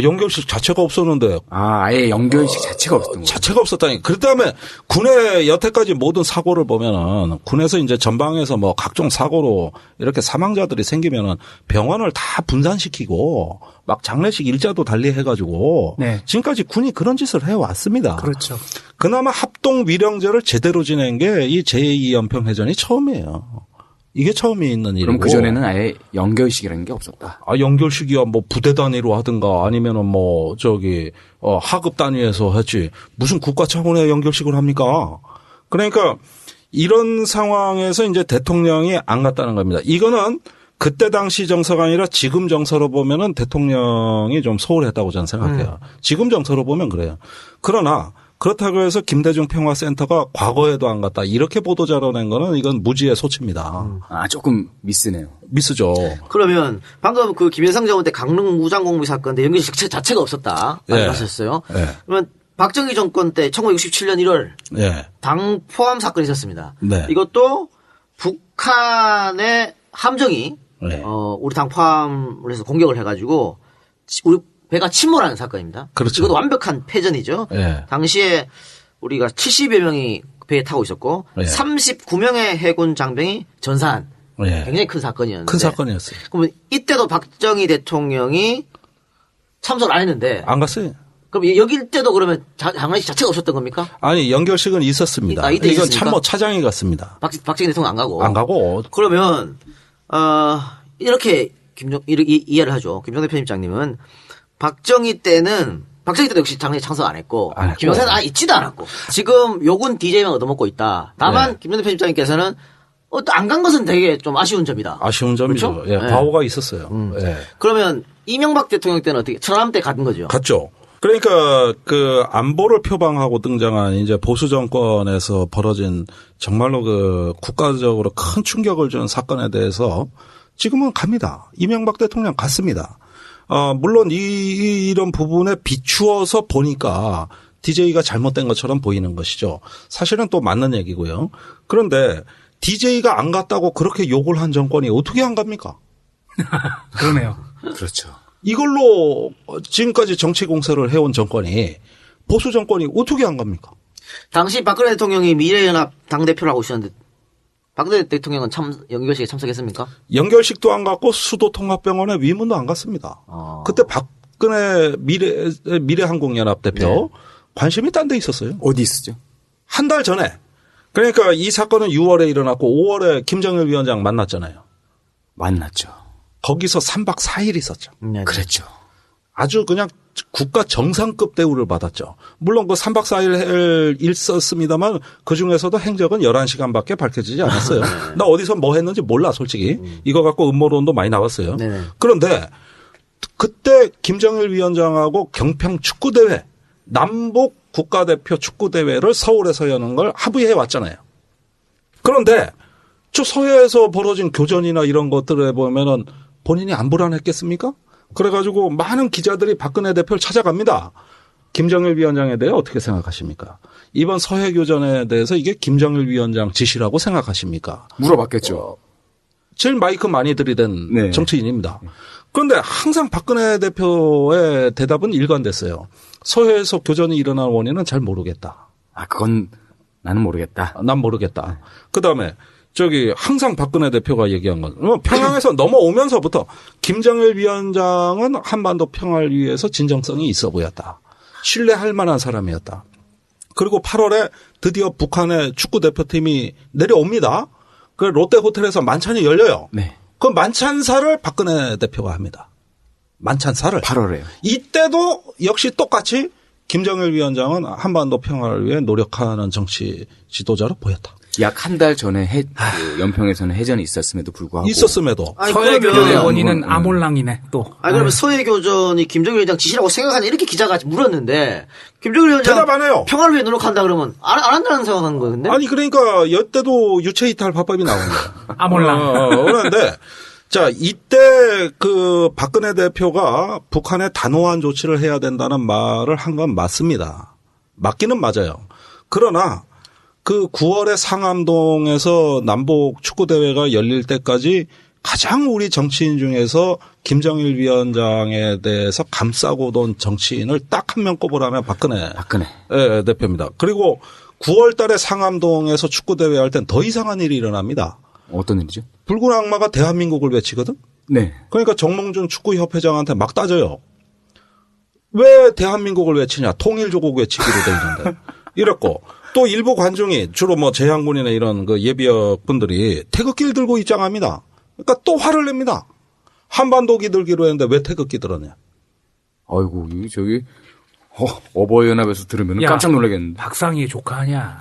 연결식 자체가 없었는데. 아예 연결식 자체가 없었던 거예요. 자체가 없었다니. 그 다음에 군의 여태까지 모든 사고를 보면은 군에서 이제 전방에서 뭐 각종 사고로 이렇게 사망자들이 생기면은 병원을 다 분산시키고 막 장례식 일자도 달리 해가지고. 네. 지금까지 군이 그런 짓을 해왔습니다. 그렇죠. 그나마 합동위령제를 제대로 지낸 게 이 제2연평해전이 처음이에요. 이게 처음이 있는 일이고. 그럼 그전에는 아예 연결식이라는 게 없었다. 연결식이야 뭐 부대 단위로 하든가 아니면은 뭐 하급 단위에서 했지. 무슨 국가 차원의 연결식을 합니까? 그러니까 이런 상황에서 이제 대통령이 안 갔다는 겁니다. 이거는 그때 당시 정서가 아니라 지금 정서로 보면은 대통령이 좀 소홀했다고 저는 생각해요. 지금 정서로 보면 그래요. 그러나 그렇다고 해서 김대중 평화센터가 과거에도 안 갔다. 이렇게 보도자료 낸 거는 이건 무지의 소치입니다. 조금 미스네요. 미스죠. 그러면 방금 그 김현상 장군 때 강릉 무장공비 사건 때 연결식 자체가 없었다. 말씀하셨어요. 네. 그러면 박정희 정권 때 1967년 1월 네. 당 포함 사건이 있었습니다. 네. 이것도 북한의 함정이 네. 우리 당 포함을 해서 공격을 해가지고 우리 배가 침몰하는 사건입니다. 그렇죠. 이것도 완벽한 패전이죠. 네. 당시에 우리가 70여 명이 배에 타고 있었고 네. 39명의 해군 장병이 전사한 네. 굉장히 큰 사건이었는데. 큰 사건이었어요. 그러면 이때도 박정희 대통령이 참석을 안 했는데. 안 갔어요. 그럼 여기 때도 그러면 장례식 자체가 없었던 겁니까? 아니 연결식은 있었습니다. 이때 이건 있었습니까? 참모 차장이 갔습니다. 박정희 대통령 안 가고. 안 가고. 그러면 이렇게 이해를 하죠. 김종대 편집장님은 박정희 때도 역시 장례식 참석 안 했고 김영사는 있지도 않았고 지금 욕은 DJ만 얻어먹고 있다. 다만 네. 김종대 편집장님께서는 또 안 간 것은 되게 좀 아쉬운 점이다. 아쉬운 점이죠. 그렇죠? 예, 과오가 있었어요. 예. 그러면 이명박 대통령 때는 어떻게 천안함 때 갔던 거죠? 갔죠. 그러니까 그 안보를 표방하고 등장한 이제 보수 정권에서 벌어진 정말로 그 국가적으로 큰 충격을 준 사건에 대해서 지금은 갑니다. 이명박 대통령 갔습니다. 물론 이런 부분에 비추어서 보니까 DJ가 잘못된 것처럼 보이는 것이죠. 사실은 또 맞는 얘기고요. 그런데 DJ가 안 갔다고 그렇게 욕을 한 정권이 어떻게 안 갑니까? 그러네요. 그렇죠. 이걸로 지금까지 정치 공세를 해온 정권이 보수 정권이 어떻게 안 갑니까? 당시 박근혜 대통령이 미래연합 당대표를 하고 있었는데 박근혜 대통령은 연결식에 참석했습니까? 연결식도 안 갔고 수도통합병원에 위문도 안 갔습니다. 그때 박근혜 미래한국연합 대표 네. 관심이 딴 데 있었어요. 어디 있었죠? 한 달 전에. 그러니까 이 사건은 6월에 일어났고 5월에 김정일 위원장 만났잖아요. 만났죠. 거기서 3박 4일 있었죠. 네. 그랬죠. 아주 그냥 국가 정상급 대우를 받았죠. 물론 그 3박 4일 있었습니다만 그중에서도 행적은 11시간밖에 밝혀지지 않았어요. 나 어디서 뭐 했는지 몰라 솔직히. 이거 갖고 음모론도 많이 나왔어요. 네네. 그런데 그때 김정일 위원장하고 경평 축구대회 남북 국가대표 축구대회를 서울에서 여는 걸 합의해 왔잖아요. 그런데 저 서해에서 벌어진 교전이나 이런 것들에 보면은 본인이 안 불안했겠습니까? 그래가지고 많은 기자들이 박근혜 대표를 찾아갑니다. 김정일 위원장에 대해 어떻게 생각하십니까? 이번 서해 교전에 대해서 이게 김정일 위원장 지시라고 생각하십니까? 물어봤겠죠. 제일 마이크 많이 들이댄 네. 정치인입니다. 그런데 항상 박근혜 대표의 대답은 일관됐어요. 서해에서 교전이 일어난 원인은 잘 모르겠다. 그건 나는 모르겠다. 난 모르겠다. 그다음에 항상 박근혜 대표가 얘기한 건 평양에서 넘어오면서부터 김정일 위원장은 한반도 평화를 위해서 진정성이 있어 보였다. 신뢰할 만한 사람이었다. 그리고 8월에 드디어 북한의 축구 대표팀이 내려옵니다. 그 롯데 호텔에서 만찬이 열려요. 네. 그 만찬사를 박근혜 대표가 합니다. 만찬사를. 8월에요. 이때도 역시 똑같이 김정일 위원장은 한반도 평화를 위해 노력하는 정치 지도자로 보였다. 약 한 달 전에 그 연평에서는 해전이 있었음에도 불구하고. 있었음에도. 서해교전의 원인은 아몰랑이네 또. 그러면 서해교전이 김정일 위원장 지시라고 생각하냐 이렇게 기자가 물었는데 김정일 위원장 대답 안 해요. 평화를 위해 노력한다 그러면 안 한다는 생각하는 거예요. 근데 아니 그러니까 이때도 유체이탈 화법이 나온 거예요. 아몰랑. 그런데 자 이때 그 박근혜 대표가 북한에 단호한 조치를 해야 된다는 말을 한 건 맞습니다. 맞기는 맞아요. 그러나 그 9월에 상암동에서 남북 축구대회가 열릴 때까지 가장 우리 정치인 중에서 김정일 위원장에 대해서 감싸고 돈 정치인을 딱 한 명 꼽으라면 박근혜 대표입니다. 그리고 9월 달에 상암동에서 축구대회 할 땐 더 이상한 일이 일어납니다. 어떤 일이죠? 붉은 악마가 대한민국을 외치거든? 네. 그러니까 정몽준 축구협회장한테 막 따져요. 왜 대한민국을 외치냐? 통일조국 외치기로 돼 있는데. 이랬고. 또 일부 관중이 주로 뭐 재향군이나 이런 그 예비역 분들이 태극기를 들고 입장합니다. 그러니까 또 화를 냅니다. 한반도 기들기로 했는데 왜 태극기 들었냐. 아이고, 저기, 어버이연합에서 들으면 깜짝 놀라겠는데. 박상희의 조카 아니야.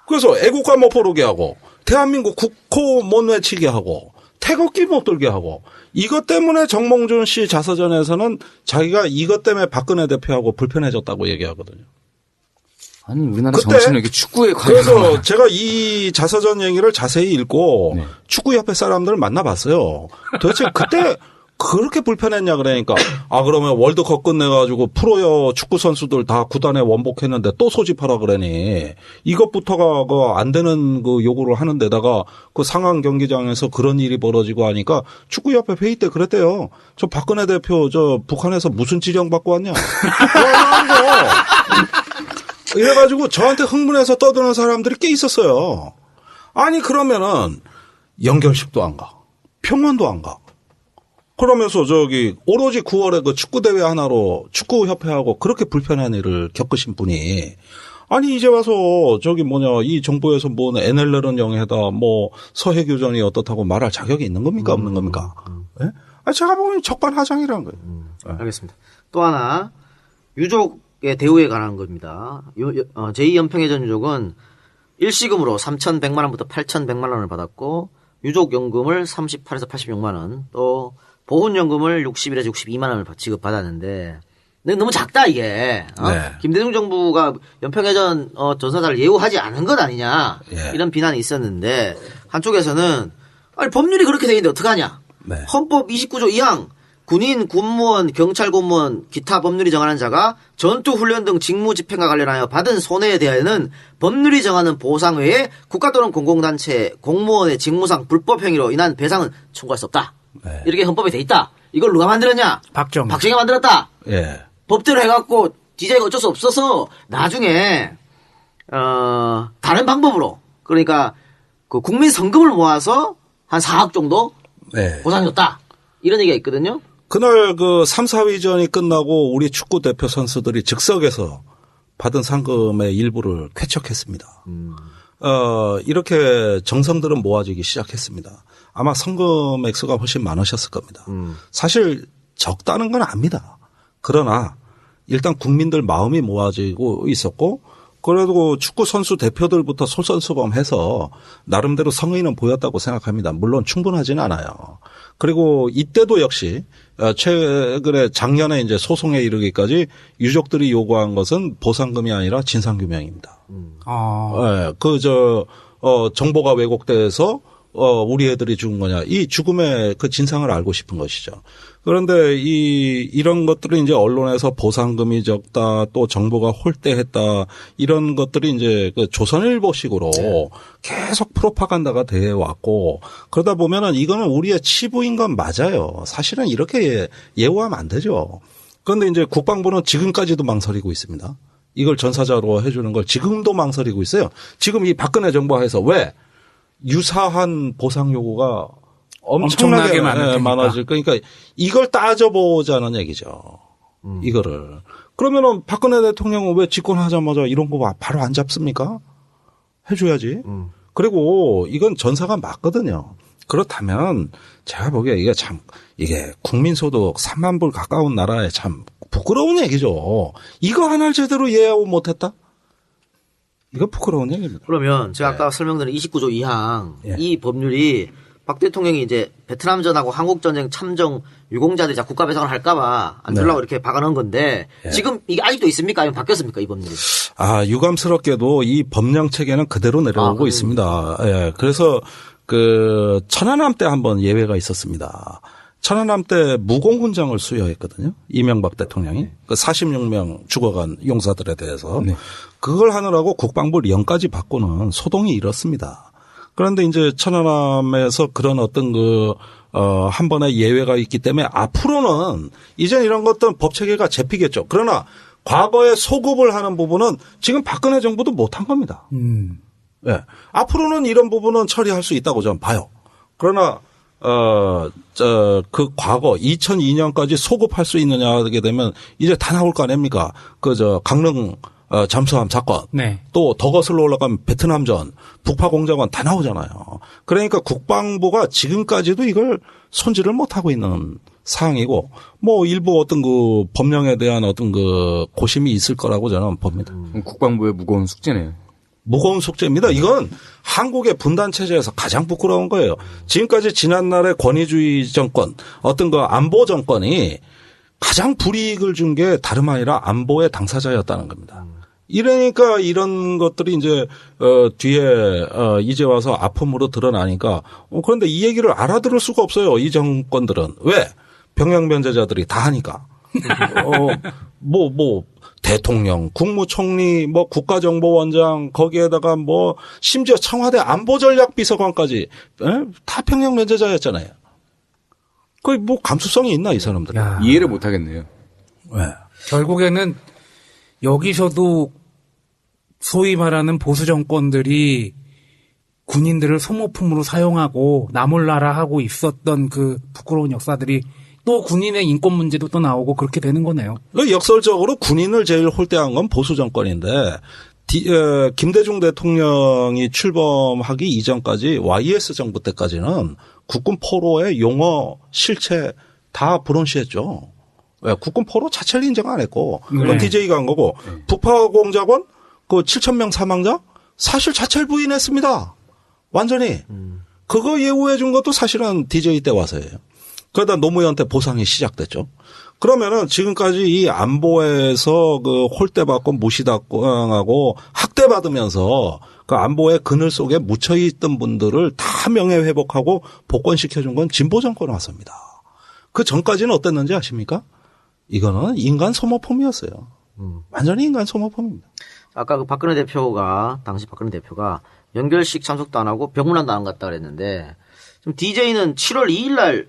그래서 애국가 못 부르게 하고, 대한민국 국호 못 외치게 하고, 태극기 못 들게 하고, 이것 때문에 정몽준 씨 자서전에서는 자기가 이것 때문에 박근혜 대표하고 불편해졌다고 얘기하거든요. 아니, 우리나라 정치는 이렇게 축구에 그래서 제가 이 자서전 얘기를 자세히 읽고 네. 축구협회 사람들을 만나봤어요. 도대체 그때 그렇게 불편했냐 그러니까 그러면 월드컵 끝내가지고 프로 축구 선수들 다 구단에 원복했는데 또 소집하라 그러니 이것부터가 그 안 되는 그 요구를 하는 데다가 그 상암 경기장에서 그런 일이 벌어지고 하니까 축구협회 회의 때 그랬대요. 저 박근혜 대표 저 북한에서 무슨 지령 받고 왔냐. 이래가지고 저한테 흥분해서 떠드는 사람들이 꽤 있었어요. 아니 그러면은 연결식도 안 가. 평원도 안 가. 그러면서 저기 오로지 9월에 그 축구대회 하나로 축구협회하고 그렇게 불편한 일을 겪으신 분이 아니 이제 와서 저기 이 정부에서 뭐 NLL은 영해다 뭐 서해교전이 어떻다고 말할 자격이 있는 겁니까 없는 겁니까? 네? 제가 보기엔 적반하장이라는 거예요. 알겠습니다. 또 하나 유족 대우에 관한 겁니다. 제2연평해전 유족은 일시금으로 3,100만 원부터 8,100만 원을 받았고 유족연금을 38에서 86만 원 또 보훈연금을 61에서 62만 원을 지급받았는데 너무 작다 이게. 네. 김대중 정부가 연평해전 전사자를 예우하지 않은 것 아니냐 이런 비난이 있었는데 한쪽에서는 아니 법률이 그렇게 돼 있는데 어떡하냐. 네. 헌법 29조 2항 군인, 군무원, 경찰 공무원, 기타 법률이 정하는 자가 전투훈련 등 직무 집행과 관련하여 받은 손해에 대하여는 법률이 정하는 보상 외에 국가 또는 공공단체, 공무원의 직무상 불법 행위로 인한 배상은 청구할 수 없다. 네. 이렇게 헌법에 돼 있다. 이걸 누가 만들었냐? 박정희가 만들었다. 예. 법대로 해갖고 디자이가 어쩔 수 없어서 나중에 다른 방법으로 그러니까 그 국민 성금을 모아서 한 4억 정도 보상해줬다. 이런 얘기가 있거든요. 그날 그 3, 4위전이 끝나고 우리 축구 대표 선수들이 즉석에서 받은 상금의 일부를 쾌척했습니다. 이렇게 정성들은 모아지기 시작했습니다. 아마 성금 액수가 훨씬 많으셨을 겁니다. 사실 적다는 건 압니다. 그러나 일단 국민들 마음이 모아지고 있었고 그래도 축구 선수 대표들부터 솔선수범해서 나름대로 성의는 보였다고 생각합니다. 물론 충분하지는 않아요. 그리고 이때도 역시 최근에 작년에 이제 소송에 이르기까지 유족들이 요구한 것은 보상금이 아니라 진상규명입니다. 네, 정보가 왜곡돼서 우리 애들이 죽은 거냐. 이 죽음의 그 진상을 알고 싶은 것이죠. 그런데 이런 것들을 이제 언론에서 보상금이 적다 또 정보가 홀대했다 이런 것들이 이제 그 조선일보식으로 계속 프로파간다가 돼 왔고 그러다 보면은 이거는 우리의 치부인 건 맞아요. 사실은 이렇게 예우하면 안 되죠. 그런데 이제 국방부는 지금까지도 망설이고 있습니다. 이걸 전사자로 해주는 걸 지금도 망설이고 있어요. 지금 이 박근혜 정부하에서 왜 유사한 보상 요구가 엄청나게 많아질 그러니까 이걸 따져보자는 얘기죠. 이거를. 그러면은 박근혜 대통령은 왜 집권하자마자 이런 거 바로 안 잡습니까? 해줘야지. 그리고 이건 전사가 맞거든요. 그렇다면 제가 보기에 이게 국민소득 3만 불 가까운 나라에 참 부끄러운 얘기죠. 이거 하나를 제대로 이해하고 못했다? 이거 부끄러운 얘기입니다. 그러면 제가 아까 설명드린 29조 2항 이 법률이 박 대통령이 이제 베트남전하고 한국전쟁 참정 유공자들이 국가 배상을 할까봐 안 주려고 이렇게 박아놓은 건데 지금 이게 아직도 있습니까? 아니면 바뀌었습니까? 이 법률이? 유감스럽게도 이 법령 체계는 그대로 내려오고 있습니다. 예. 그래서 그 천안함 때 한번 예외가 있었습니다. 천안함 때 무공훈장을 수여했거든요. 이명박 대통령이. 그 46명 죽어간 용사들에 대해서. 그걸 하느라고 국방부 령까지 받고는 소동이 일었습니다. 그런데 이제 천안함에서 그런 어떤 한 번의 예외가 있기 때문에 앞으로는 이제 이런 것들은 법 체계가 잡히겠죠. 그러나 과거에 소급을 하는 부분은 지금 박근혜 정부도 못한 겁니다. 예. 앞으로는 이런 부분은 처리할 수 있다고 저는 봐요. 그러나 그 과거 2002년까지 소급할 수 있느냐 하게 되면 이제 다 나올 거 아닙니까? 강릉 잠수함 사건. 네. 또 더 거슬러 올라가면 베트남전, 북파공작원 다 나오잖아요. 그러니까 국방부가 지금까지도 이걸 손질을 못하고 있는 상황이고 뭐 일부 어떤 그 법령에 대한 어떤 그 고심이 있을 거라고 저는 봅니다. 국방부의 무거운 숙제네요. 무거운 숙제입니다. 이건 한국의 분단 체제에서 가장 부끄러운 거예요. 지금까지 지난날의 권위주의 정권, 어떤 그 안보 정권이 가장 불이익을 준 게 다름 아니라 안보의 당사자였다는 겁니다. 이러니까 이런 것들이 이제 뒤에 이제 와서 아픔으로 드러나니까 그런데 이 얘기를 알아들을 수가 없어요. 이 정권들은. 왜? 병역 면제자들이 다 하니까. 대통령, 국무총리, 국가정보원장, 거기에다가 심지어 청와대 안보전략비서관까지 다 병역 면제자였잖아요. 거의 감수성이 있나 이 사람들? 이해를 못 하겠네요. 네. 결국에는 여기서도 소위 말하는 보수 정권들이 군인들을 소모품으로 사용하고 나몰라라 하고 있었던 그 부끄러운 역사들이 또 군인의 인권 문제도 또 나오고 그렇게 되는 거네요. 역설적으로 군인을 제일 홀대한 건 보수 정권인데 김대중 대통령이 출범하기 이전까지 YS 정부 때까지는 국군 포로의 용어 실체 다 불온시했죠. 국군 포로 자체를 인정 안 했고 그건 DJ가 한 거고 북파공작원 그 7,000명 사망자 사실 자체를 부인했습니다. 완전히. 그거 예우해 준 것도 사실은 DJ 때 와서예요. 그러다 노무현 때 보상이 시작됐죠. 그러면은 지금까지 이 안보에서 그 홀대받고 무시당하고 학대받으면서 그 안보의 그늘 속에 묻혀있던 분들을 다 명예회복하고 복권시켜준 건 진보 정권 와서입니다. 그 전까지는 어땠는지 아십니까? 이거는 인간 소모품이었어요. 완전히 인간 소모품입니다. 아까 당시 박근혜 대표가 연결식 참석도 안 하고 병문안도 안 갔다 그랬는데 지금 DJ는 7월 2일 날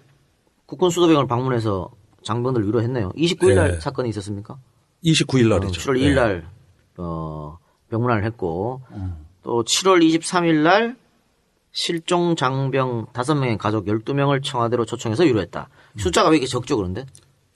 국군 수도병을 방문해서 장병들 위로했네요. 29일 날 사건이 있었습니까? 29일 날이죠. 7월 2일 날 병문안을 했고 또 7월 23일 날 실종 장병 5명의 가족 12명을 청와대로 초청해서 위로했다. 숫자가 왜 이렇게 적죠 그런데?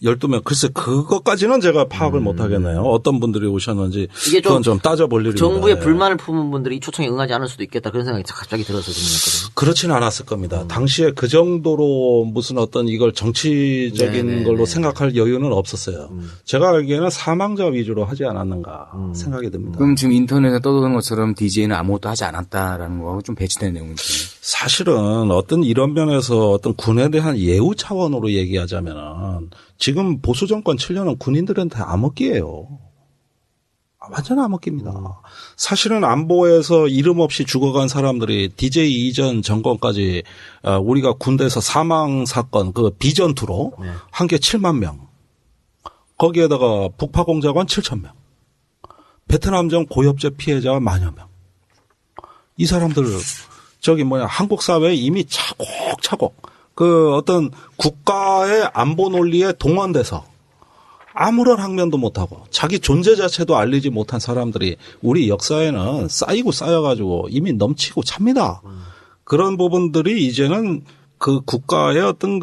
12명. 글쎄 그것까지는 제가 파악을 못 하겠네요. 어떤 분들이 오셨는지 이게 그건 좀 따져볼 일입니다. 정부의 불만을 품은 분들이 이 초청에 응하지 않을 수도 있겠다 그런 생각이 갑자기 들어서 질문했거든요. 그렇지는 않았을 겁니다. 당시에 그 정도로 무슨 어떤 이걸 정치적인 걸로 생각할 여유는 없었어요. 제가 알기에는 사망자 위주로 하지 않았는가 생각이 듭니다. 그럼 지금 인터넷에 떠도는 것처럼 DJ는 아무것도 하지 않았다라는 거하고 좀 배치된 내용인지. 사실은 어떤 이런 면에서 어떤 군에 대한 예우 차원으로 얘기하자면은 지금 보수 정권 7년은 군인들한테 암흑기예요. 완전 암흑기입니다. 사실은 안보에서 이름 없이 죽어간 사람들이 DJ 이전 정권까지 우리가 군대에서 사망 사건 그 비전투로 한 게 7만 명. 거기에다가 북파공작원 7,000명. 베트남전 고엽제 피해자가 10,000여 명. 이 사람들 한국 사회에 이미 차곡차곡 그 어떤 국가의 안보 논리에 동원돼서 아무런 항변도 못하고 자기 존재 자체도 알리지 못한 사람들이 우리 역사에는 쌓이고 쌓여가지고 이미 넘치고 찹니다. 그런 부분들이 이제는 그 국가의 어떤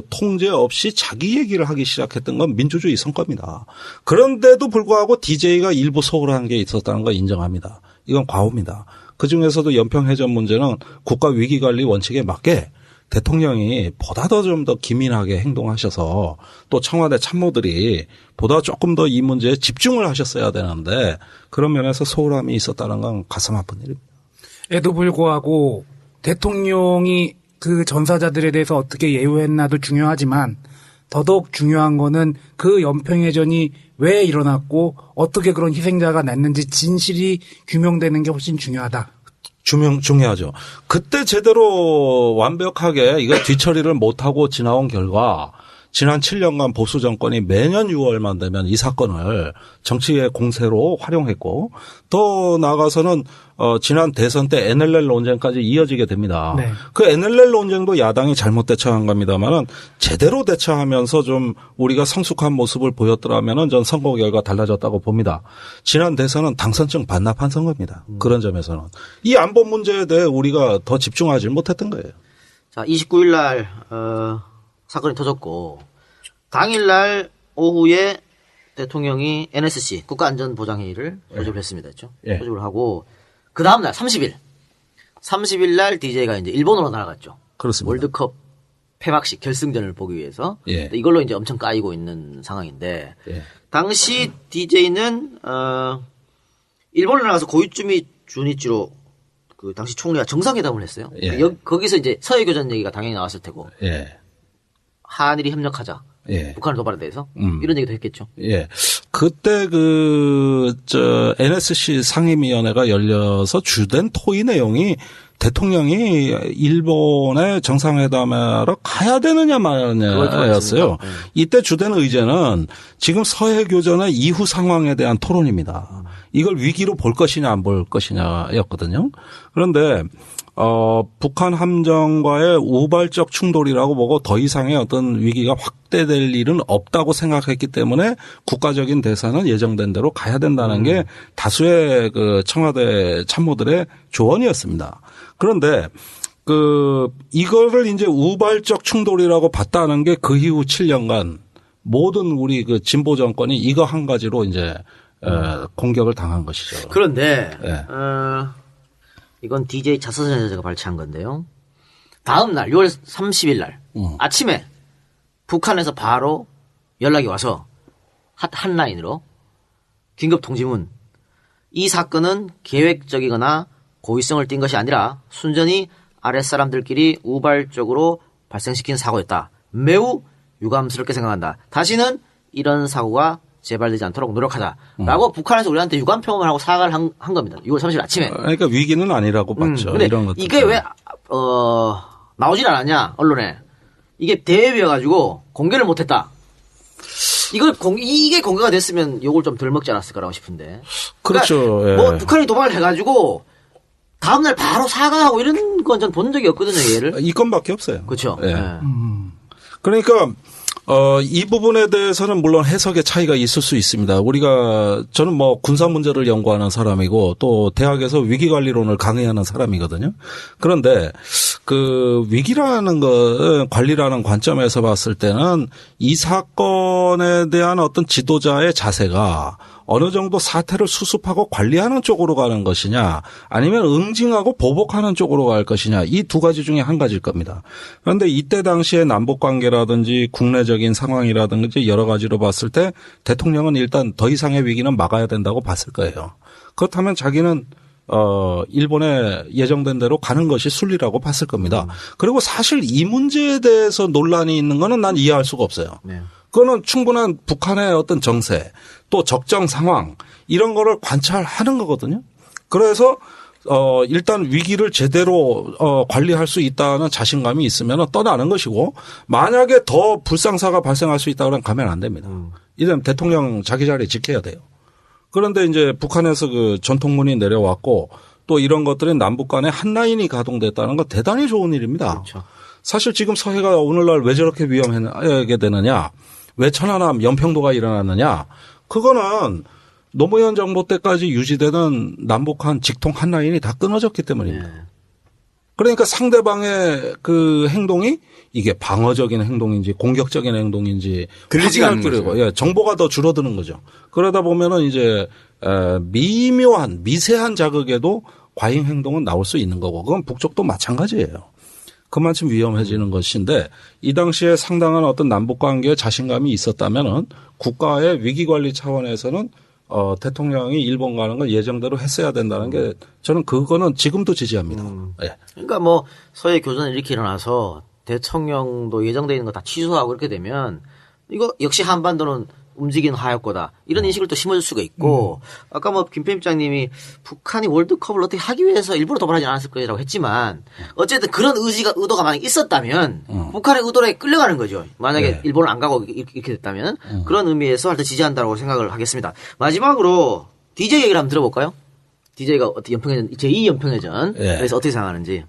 통제 없이 자기 얘기를 하기 시작했던 건 민주주의 성과입니다. 그런데도 불구하고 DJ가 일부 소홀한 게 있었다는 걸 인정합니다. 이건 과오입니다. 그중에서도 연평해전 문제는 국가 위기관리 원칙에 맞게 대통령이 보다 좀 더 기민하게 행동하셔서 또 청와대 참모들이 보다 조금 더 이 문제에 집중을 하셨어야 되는데 그런 면에서 소홀함이 있었다는 건 가슴 아픈 일입니다. 에도 불구하고 대통령이 그 전사자들에 대해서 어떻게 예우했나도 중요하지만 더더욱 중요한 거는 그 연평해전이 왜 일어났고 어떻게 그런 희생자가 났는지 진실이 규명되는 게 훨씬 중요하다. 중요하죠. 그때 제대로 완벽하게 이거 뒤처리를 못하고 지나온 결과 지난 7년간 보수 정권이 매년 6월만 되면 이 사건을 정치의 공세로 활용했고 더 나아가서는 지난 대선 때 NLL 논쟁까지 이어지게 됩니다. 네. 그 NLL 논쟁도 야당이 잘못 대처한 겁니다만은 제대로 대처하면서 좀 우리가 성숙한 모습을 보였더라면은 전 선거 결과 달라졌다고 봅니다. 지난 대선은 당선증 반납한 선거입니다. 그런 점에서는 이 안보 문제에 대해 우리가 더 집중하지 못했던 거예요. 자, 29일 날 사건이 터졌고 당일날 오후에 대통령이 NSC 국가안전보장회의를 소집을 했습니다. 그렇죠? 예. 소집을 하고 그 다음날 30일 날 DJ가 이제 일본으로 날아갔죠. 그렇습니다. 월드컵 폐막식 결승전을 보기 위해서 예. 이걸로 이제 엄청 까이고 있는 상황인데 예. 당시 DJ는 일본에 나가서 고이츠미 주니치로 그 당시 총리가 정상회담을 했어요. 예. 거기서 이제 서해교전 얘기가 당연히 나왔을 테고 예. 한일이 협력하자. 예. 북한을 도발에 대해서 이런 얘기도 했겠죠. 예. 그때 NSC 상임위원회가 열려서 주된 토의 내용이 대통령이 일본에 정상회담하러 가야 되느냐 마냐였어요. 네. 이때 주된 의제는 지금 서해교전의 이후 상황에 대한 토론입니다. 이걸 위기로 볼 것이냐 안 볼 것이냐였거든요. 그런데 북한 함정과의 우발적 충돌이라고 보고 더 이상의 어떤 위기가 확대될 일은 없다고 생각했기 때문에 국가적인 대사는 예정된 대로 가야 된다는 게 다수의 그 청와대 참모들의 조언이었습니다. 그런데 이거를 이제 우발적 충돌이라고 봤다는 게 그 이후 7년간 모든 우리 그 진보 정권이 이거 한 가지로 이제 공격을 당한 것이죠. 그런데 예. 이건 DJ 자서전자가 발췌한 건데요. 다음 날 6월 30일 날 아침에 북한에서 바로 연락이 와서 핫라인으로 긴급 통지문. 이 사건은 계획적이거나 고의성을 띈 것이 아니라 순전히 아랫사람들끼리 우발적으로 발생시킨 사고였다. 매우 유감스럽게 생각한다. 다시는 이런 사고가 재발되지 않도록 노력하자라고 북한에서 우리한테 유감 표명을 하고 사과를 한 겁니다. 6월 30일 아침에. 그러니까 위기는 아니라고 봤죠. 근데 이런 것들. 이게 왜 나오질 않았냐 언론에. 이게 대회비여가지고 공개를 못했다. 이게 공개가 됐으면 욕을 좀 덜 먹지 않았을 거라고 싶은데. 그렇죠. 그러니까 예. 북한이 도발을 해가지고 다음날 바로 사과하고 이런 건 전 본 적이 없거든요. 얘를. 이 건밖에 없어요. 그렇죠. 예. 네. 그러니까 이 부분에 대해서는 물론 해석의 차이가 있을 수 있습니다. 저는 뭐 군사 문제를 연구하는 사람이고 또 대학에서 위기관리론을 강의하는 사람이거든요. 그런데 그 위기라는 것, 관리라는 관점에서 봤을 때는 이 사건에 대한 어떤 지도자의 자세가 어느 정도 사태를 수습하고 관리하는 쪽으로 가는 것이냐 아니면 응징하고 보복하는 쪽으로 갈 것이냐 이 두 가지 중에 한 가지일 겁니다. 그런데 이때 당시에 남북관계라든지 국내적인 상황이라든지 여러 가지로 봤을 때 대통령은 일단 더 이상의 위기는 막아야 된다고 봤을 거예요. 그렇다면 자기는 일본에 예정된 대로 가는 것이 순리라고 봤을 겁니다. 그리고 사실 이 문제에 대해서 논란이 있는 거는 난 이해할 수가 없어요. 네. 그거는 충분한 북한의 어떤 정세 또 적정 상황 이런 거를 관찰하는 거거든요. 그래서 일단 위기를 제대로 관리할 수 있다는 자신감이 있으면 떠나는 것이고 만약에 더 불상사가 발생할 수 있다면 가면 안 됩니다. 이제는 대통령 자기 자리 지켜야 돼요. 그런데 이제 북한에서 그 전통문이 내려왔고 또 이런 것들은 남북 간에 한 라인이 가동됐다는 건 대단히 좋은 일입니다. 그렇죠. 사실 지금 서해가 오늘날 왜 저렇게 위험하게 되느냐 왜 천안함 연평도가 일어났느냐 그거는 노무현 정부 때까지 유지되는 남북한 직통 한 라인이 다 끊어졌기 때문입니다. 네. 그러니까 상대방의 그 행동이 이게 방어적인 행동인지 공격적인 행동인지 들리지가 않는 거죠. 거죠. 예, 정보가 더 줄어드는 거죠. 그러다 보면은 이제 미세한 자극에도 과잉 행동은 나올 수 있는 거고 그건 북쪽도 마찬가지예요. 그만큼 위험해지는 것인데 이 당시에 상당한 어떤 남북 관계에 자신감이 있었다면은 국가의 위기 관리 차원에서는 대통령이 일본 가는 걸 예정대로 했어야 된다는 게 저는 그거는 지금도 지지합니다. 예. 그러니까 뭐 서해 교전이 이렇게 일어나서 대통령도 예정되어 있는 거 다 취소하고 이렇게 되면 이거 역시 한반도는 움직이는 하였거다. 이런 인식을 또 심어줄 수가 있고 아까 뭐 김편집장님이 북한이 월드컵을 어떻게 하기 위해서 일부러 도발하지 않았을 거라고 했지만 어쨌든 그런 의도가 만약 있었다면 북한의 의도에 끌려가는 거죠. 만약에 네. 일본을 안 가고 이렇게 됐다면 그런 의미에서 하여튼 지지한다고 생각을 하겠습니다. 마지막으로 DJ 얘기를 한번 들어볼까요? DJ가 어떻게 제2연평해전 그래서 어떻게 생각하는지.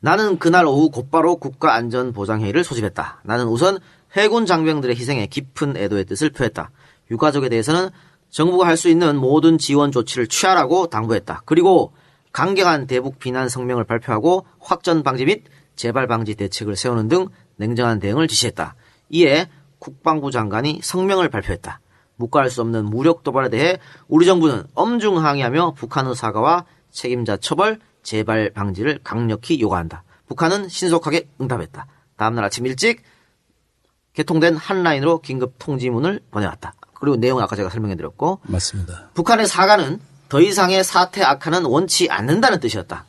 나는 그날 오후 곧바로 국가안전보장회의를 소집했다. 나는 우선 해군 장병들의 희생에 깊은 애도의 뜻을 표했다. 유가족에 대해서는 정부가 할 수 있는 모든 지원 조치를 취하라고 당부했다. 그리고 강경한 대북 비난 성명을 발표하고 확전 방지 및 재발 방지 대책을 세우는 등 냉정한 대응을 지시했다. 이에 국방부 장관이 성명을 발표했다. 묵과할 수 없는 무력 도발에 대해 우리 정부는 엄중 항의하며 북한의 사과와 책임자 처벌, 재발 방지를 강력히 요구한다. 북한은 신속하게 응답했다. 다음날 아침 일찍 개통된 한라인으로 긴급 통지문을 보내왔다. 그리고 내용은 아까 제가 설명해드렸고 맞습니다. 북한의 사과는 더 이상의 사태 악화는 원치 않는다는 뜻이었다.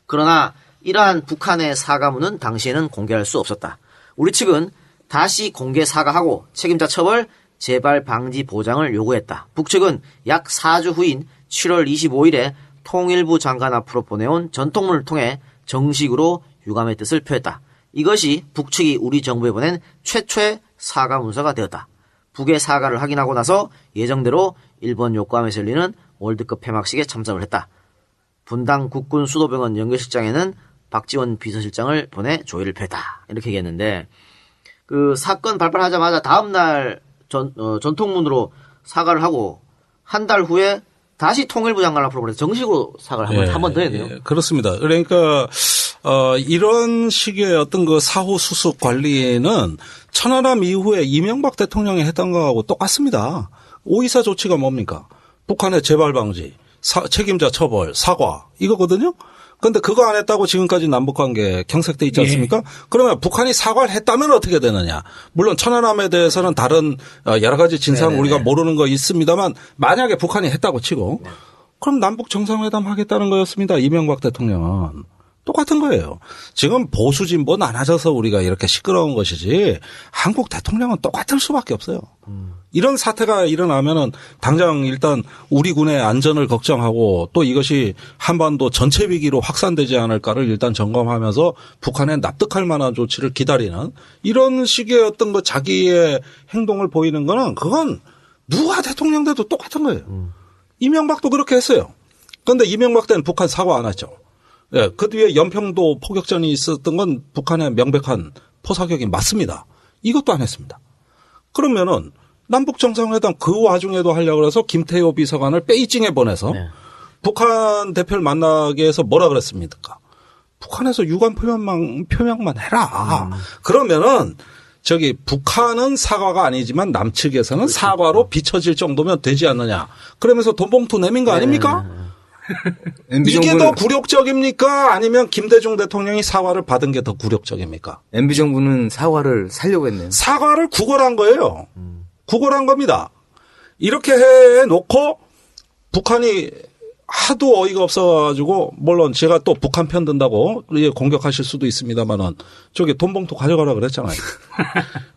그러나 이러한 북한의 사과문은 당시에는 공개할 수 없었다. 우리 측은 다시 공개 사과하고 책임자 처벌, 재발 방지 보장을 요구했다. 북측은 약 4주 후인 7월 25일에 통일부 장관 앞으로 보내온 전통문을 통해 정식으로 유감의 뜻을 표했다. 이것이 북측이 우리 정부에 보낸 최초의 사과 문서가 되었다. 북의 사과를 확인하고 나서 예정대로 일본 요코하마에서 열리는 월드컵 폐막식에 참석을 했다. 분당 국군 수도병원 연결식장에는 박지원 비서실장을 보내 조의를 폈다. 이렇게 얘기했는데 그 사건 발발하자마자 다음날 전통문으로 사과를 하고 한 달 후에 다시 통일부 장관 앞으로 보내서 정식으로 사과를 한 번 더 했네요. 예, 그렇습니다. 그러니까 이런 식의 어떤 그 사후 수습 관리는 천안함 이후에 이명박 대통령이 했던 거하고 똑같습니다. 오이사 조치가 뭡니까? 북한의 재발 방지, 책임자 처벌, 사과 이거거든요. 그런데 그거 안 했다고 지금까지 남북관계 경색돼 있지 않습니까? 그러면 북한이 사과를 했다면 어떻게 되느냐. 물론 천안함에 대해서는 다른 여러 가지 진상 우리가 모르는 거 있습니다만 만약에 북한이 했다고 치고 그럼 남북 정상회담 하겠다는 거였습니다. 이명박 대통령은. 똑같은 거예요. 지금 보수 진보 나눠져서 우리가 이렇게 시끄러운 것이지 한국 대통령은 똑같을 수밖에 없어요. 이런 사태가 일어나면은 당장 일단 우리 군의 안전을 걱정하고 또 이것이 한반도 전체 위기로 확산되지 않을까를 일단 점검하면서 북한에 납득할 만한 조치를 기다리는 이런 식의 어떤 거 자기의 행동을 보이는 거는 그건 누가 대통령 돼도 똑같은 거예요. 이명박도 그렇게 했어요. 그런데 이명박 때는 북한 사과 안 했죠. 예, 그 뒤에 연평도 포격전이 있었던 건 북한의 명백한 포사격이 맞습니다. 이것도 안 했습니다. 그러면은 남북 정상회담 그 와중에도 하려고 해서 김태호 비서관을 베이징에 보내서 북한 대표를 만나게 해서 뭐라 그랬습니까? 북한에서 유감 표명만 해라. 그러면은 북한은 사과가 아니지만 남측에서는 사과로 비춰질 정도면 되지 않느냐. 그러면서 돈봉투 내민 거 아닙니까? 이게 더 굴욕적입니까? 아니면 김대중 대통령이 사과를 받은 게 더 굴욕적입니까? MB정부는 사과를 살려고 했네요. 사과를 구걸한 거예요. 구걸한 겁니다. 이렇게 해놓고 북한이 하도 어이가 없어가지고 물론 제가 또 북한 편 든다고 공격하실 수도 있습니다만은 돈봉투 가져가라 그랬잖아요.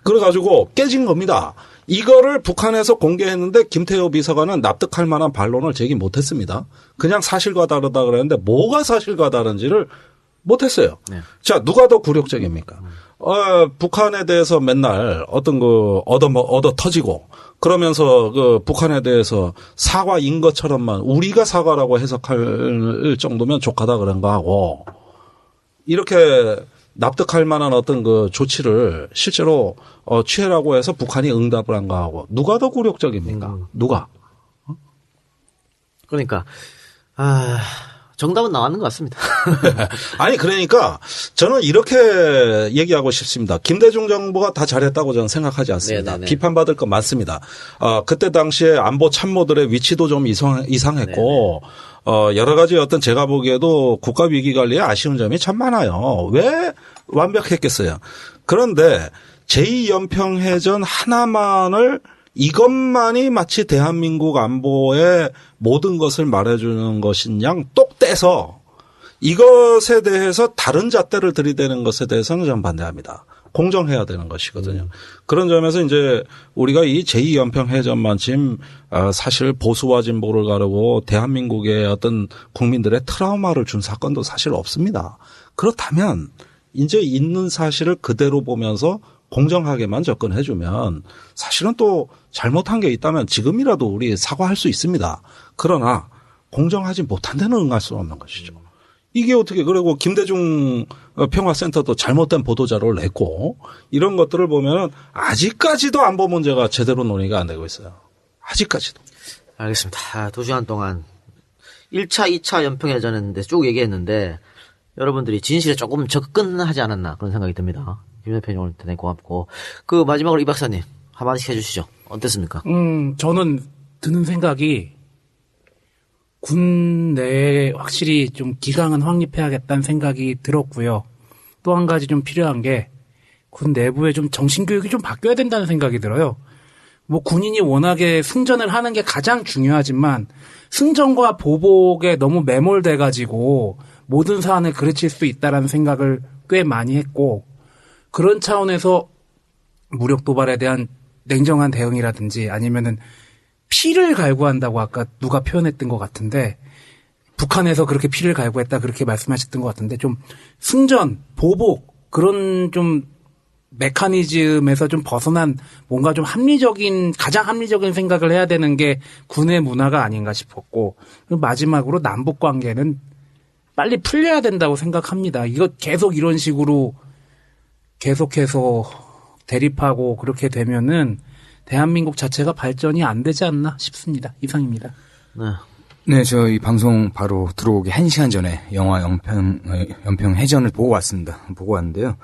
그래가지고 깨진 겁니다. 이거를 북한에서 공개했는데 김태호 비서관은 납득할 만한 반론을 제기 못했습니다. 그냥 사실과 다르다 그랬는데 뭐가 사실과 다른지를 못했어요. 네. 자, 누가 더 굴욕적입니까? 북한에 대해서 맨날 어떤 얻어 터지고 그러면서 북한에 대해서 사과인 것처럼만 우리가 사과라고 해석할 정도면 족하다 그런 거 하고 이렇게 납득할 만한 어떤 조치를 실제로 취하라고 해서 북한이 응답을 한 거하고 누가 더 굴욕적입니까? 누가? 그러니까 정답은 나왔는 것 같습니다. 아니 그러니까 저는 이렇게 얘기하고 싶습니다. 김대중 정부가 다 잘했다고 저는 생각하지 않습니다. 네네네. 비판받을 건 많습니다. 그때 당시에 안보 참모들의 위치도 좀 이상했고 여러 가지 어떤 제가 보기에도 국가 위기 관리에 아쉬운 점이 참 많아요. 왜 완벽했겠어요. 그런데 제2연평해전 하나만을 이것만이 마치 대한민국 안보의 모든 것을 말해주는 것인 양 똑 떼서 이것에 대해서 다른 잣대를 들이대는 것에 대해서는 저는 반대합니다. 공정해야 되는 것이거든요. 그런 점에서 이제 우리가 이 제2연평해전만 지금 사실 보수와 진보를 가르고 대한민국의 어떤 국민들의 트라우마를 준 사건도 사실 없습니다. 그렇다면 이제 있는 사실을 그대로 보면서 공정하게만 접근해주면 사실은 또 잘못한 게 있다면 지금이라도 우리 사과할 수 있습니다. 그러나 공정하지 못한 데는 응할 수 없는 것이죠. 이게 어떻게 그리고 김대중 평화센터도 잘못된 보도자료를 냈고 이런 것들을 보면 아직까지도 안보 문제가 제대로 논의가 안 되고 있어요. 아직까지도. 알겠습니다. 2시간 동안 1차, 2차 연평해전인데 쭉 얘기했는데 여러분들이 진실에 조금 접근하지 않았나 그런 생각이 듭니다. 김 대표님 오늘 대단히 고맙고 그 마지막으로 이 박사님 한마디씩 해주시죠. 어땠습니까? 저는 드는 생각이 군 내에 확실히 좀 기강은 확립해야겠다는 생각이 들었고요. 또 한 가지 좀 필요한 게 군 내부에 좀 정신교육이 좀 바뀌어야 된다는 생각이 들어요. 뭐 군인이 워낙에 승전을 하는 게 가장 중요하지만 승전과 보복에 너무 매몰돼가지고 모든 사안을 그르칠 수 있다라는 생각을 꽤 많이 했고 그런 차원에서 무력 도발에 대한 냉정한 대응이라든지 아니면은 피를 갈구한다고 아까 누가 표현했던 것 같은데 북한에서 그렇게 피를 갈구했다 그렇게 말씀하셨던 것 같은데 좀 승전, 보복 그런 좀 메커니즘에서 좀 벗어난 뭔가 좀 가장 합리적인 생각을 해야 되는 게 군의 문화가 아닌가 싶었고 그리고 마지막으로 남북 관계는 빨리 풀려야 된다고 생각합니다. 이거 계속 이런 식으로 계속해서 대립하고 그렇게 되면은 대한민국 자체가 발전이 안 되지 않나 싶습니다. 이상입니다. 네, 저희 방송 바로 들어오기 1시간 전에 영화 연평해전을 보고 왔습니다. 보고 왔는데요.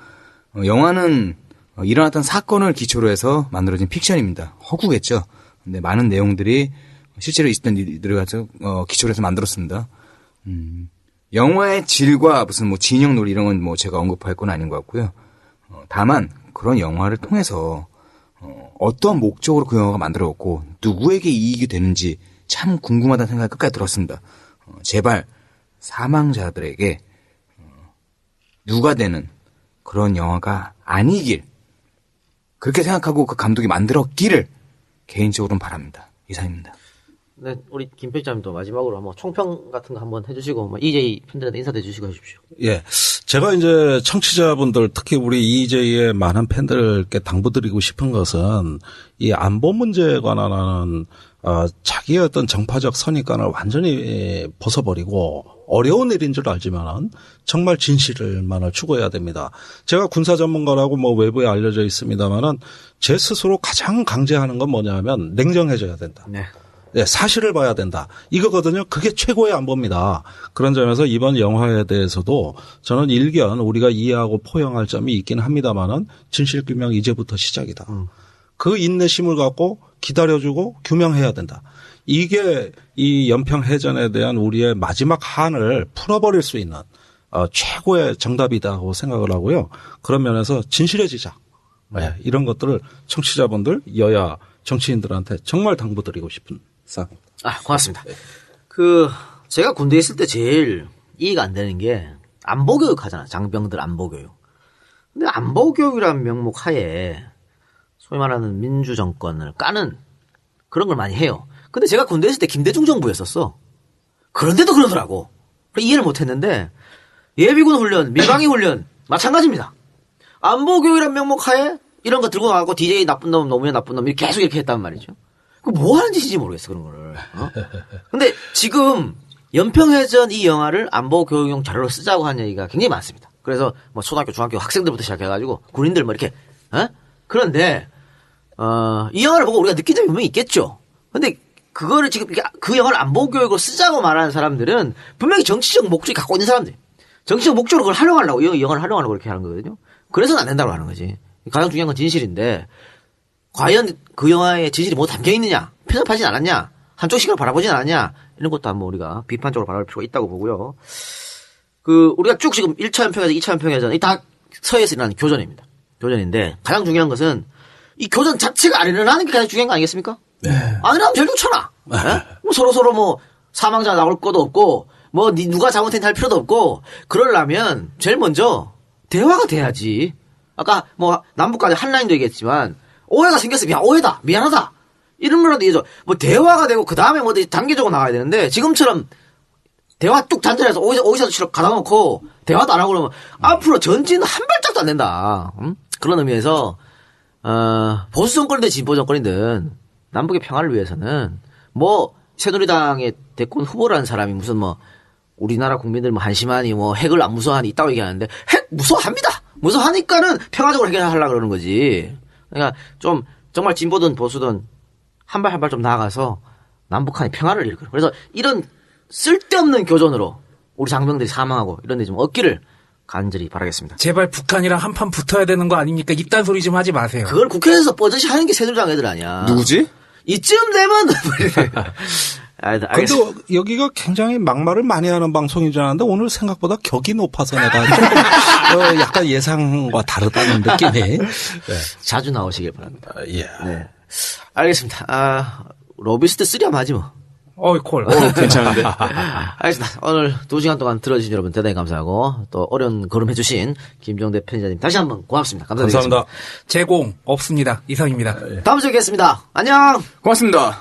영화는 일어났던 사건을 기초로 해서 만들어진 픽션입니다. 허구겠죠. 근데 많은 내용들이 실제로 있었던 일들을 가지고 기초로 해서 만들었습니다. 영화의 질과 무슨 뭐 진영 논리 이런 건 뭐 제가 언급할 건 아닌 것 같고요. 다만 그런 영화를 통해서 어떤 목적으로 그 영화가 만들어졌고 누구에게 이익이 되는지 참 궁금하다는 생각이 끝까지 들었습니다. 제발 사망자들에게 누가 되는 그런 영화가 아니길 그렇게 생각하고 그 감독이 만들었기를 개인적으로는 바랍니다. 이상입니다. 네, 우리 김 편집장님도 마지막으로 한번 총평 같은 거 한번 해주시고 EJ 팬들한테 인사도 해주시고 해주십시오. 예, 제가 이제 청취자분들 특히 우리 EJ의 많은 팬들께 당부드리고 싶은 것은 이 안보 문제에 관한 자기의 어떤 정파적 선입관을 완전히 벗어버리고 어려운 일인 줄 알지만은 정말 진실만을 추구해야 됩니다. 제가 군사 전문가라고 뭐 외부에 알려져 있습니다만은 제 스스로 가장 강제하는 건 뭐냐면 냉정해져야 된다. 네. 네, 사실을 봐야 된다. 이거거든요. 그게 최고의 안보입니다. 그런 점에서 이번 영화에 대해서도 저는 일견 우리가 이해하고 포용할 점이 있긴 합니다만은 진실규명 이제부터 시작이다. 그 인내심을 갖고 기다려주고 규명해야 된다. 이게 이 연평해전에 대한 우리의 마지막 한을 풀어버릴 수 있는 최고의 정답이라고 생각을 하고요. 그런 면에서 진실해지자. 네, 이런 것들을 청취자분들, 여야 정치인들한테 정말 당부드리고 싶은 사항입니다. 고맙습니다. 제가 군대에 있을 때 제일 이해가 안 되는 게 안보교육 하잖아. 장병들 안보교육. 근데 안보교육이라는 명목 하에 소위 말하는 민주정권을 까는 그런 걸 많이 해요. 근데 제가 군대에 있을 때 김대중 정부였었어. 그런데도 그러더라고. 이해를 못 했는데 예비군 훈련, 밀방위 훈련 마찬가지입니다. 안보교육이라는 명목 하에 이런 거 들고 나가고 DJ 나쁜 놈, 노무현 나쁜 놈 계속 이렇게 했단 말이죠. 그 뭐 하는 짓인지 모르겠어, 그런 거를. 근데 지금 연평해전 이 영화를 안보교육용 자료로 쓰자고 하는 얘기가 굉장히 많습니다. 그래서 뭐 초등학교, 중학교 학생들부터 시작해가지고 군인들 뭐 이렇게, 그런데, 이 영화를 보고 우리가 느낀 점이 분명히 있겠죠. 근데 그거를 지금 그 영화를 안보 교육으로 쓰자고 말하는 사람들은 분명히 정치적 목적이 갖고 있는 사람들. 정치적 목적으로 그걸 활용하려고, 이 영화를 활용하려고 그렇게 하는 거거든요. 그래서는 안 된다고 하는 거지. 가장 중요한 건 진실인데, 과연 그 영화에 진실이 뭐 담겨 있느냐, 편협하진 않았냐, 한쪽 시각을 바라보진 않았냐, 이런 것도 한번 우리가 비판적으로 바라볼 필요가 있다고 보고요. 우리가 쭉 지금 1차 연평해전, 2차 연평해전, 이 다 서해에서 일어나는 교전입니다. 교전인데, 가장 중요한 것은 이 교전 자체가 안 일어나는 게 가장 중요한 거 아니겠습니까? 네. 안 일어나면 제일 좋잖아. 네? 뭐 서로 사망자 나올 것도 없고, 누가 잘못했는지 할 필요도 없고, 그러려면 제일 먼저 대화가 돼야지. 아까 남북간에 한 라인도 얘기했지만, 오해가 생겼어. 오해다. 미안하다. 이런 거라도 이해줘. 대화가 되고, 그 다음에 단계적으로 나가야 되는데, 지금처럼 대화 뚝 단절해서 오이사도 가다 놓고, 대화도 안 하고 그러면, 앞으로 전진은 한 발짝도 안 된다. 그런 의미에서, 보수 정권이든 진보 정권이든, 남북의 평화를 위해서는, 새누리당의 대권 후보라는 사람이 무슨 우리나라 국민들 한심하니 핵을 안 무서워하니 있다고 얘기하는데, 핵 무서워합니다! 무서워하니까는 평화적으로 해결하려고 그러는 거지. 그러니까 정말 진보든 보수든 한 발 한 발 좀 나아가서 남북한이 평화를 이끌고. 그래서 이런 쓸데없는 교전으로 우리 장병들이 사망하고 이런 데 좀 없기를 간절히 바라겠습니다. 제발 북한이랑 한판 붙어야 되는 거 아닙니까? 입단 소리 좀 하지 마세요. 그걸 국회에서 뻗듯이 하는 게 새누리당 애들 아니야. 누구지? 이쯤 되면 근데 여기가 굉장히 막말을 많이 하는 방송인 줄 알았는데 오늘 생각보다 격이 높아서 내가 좀 약간 예상과 다르다는 느낌이. 네. 자주 나오시길 바랍니다. 예. 네. 알겠습니다. 로비스트 3 한번 하지 뭐. 콜. 괜찮은데. 알겠습니다. 오늘 2시간 동안 들어주신 여러분 대단히 감사하고 또 어려운 걸음 해주신 김정대 편집자님 다시 한번 고맙습니다. 감사드리겠습니다. 감사합니다. 제공 없습니다. 이상입니다. 다음 주에 뵙겠습니다. 안녕. 고맙습니다.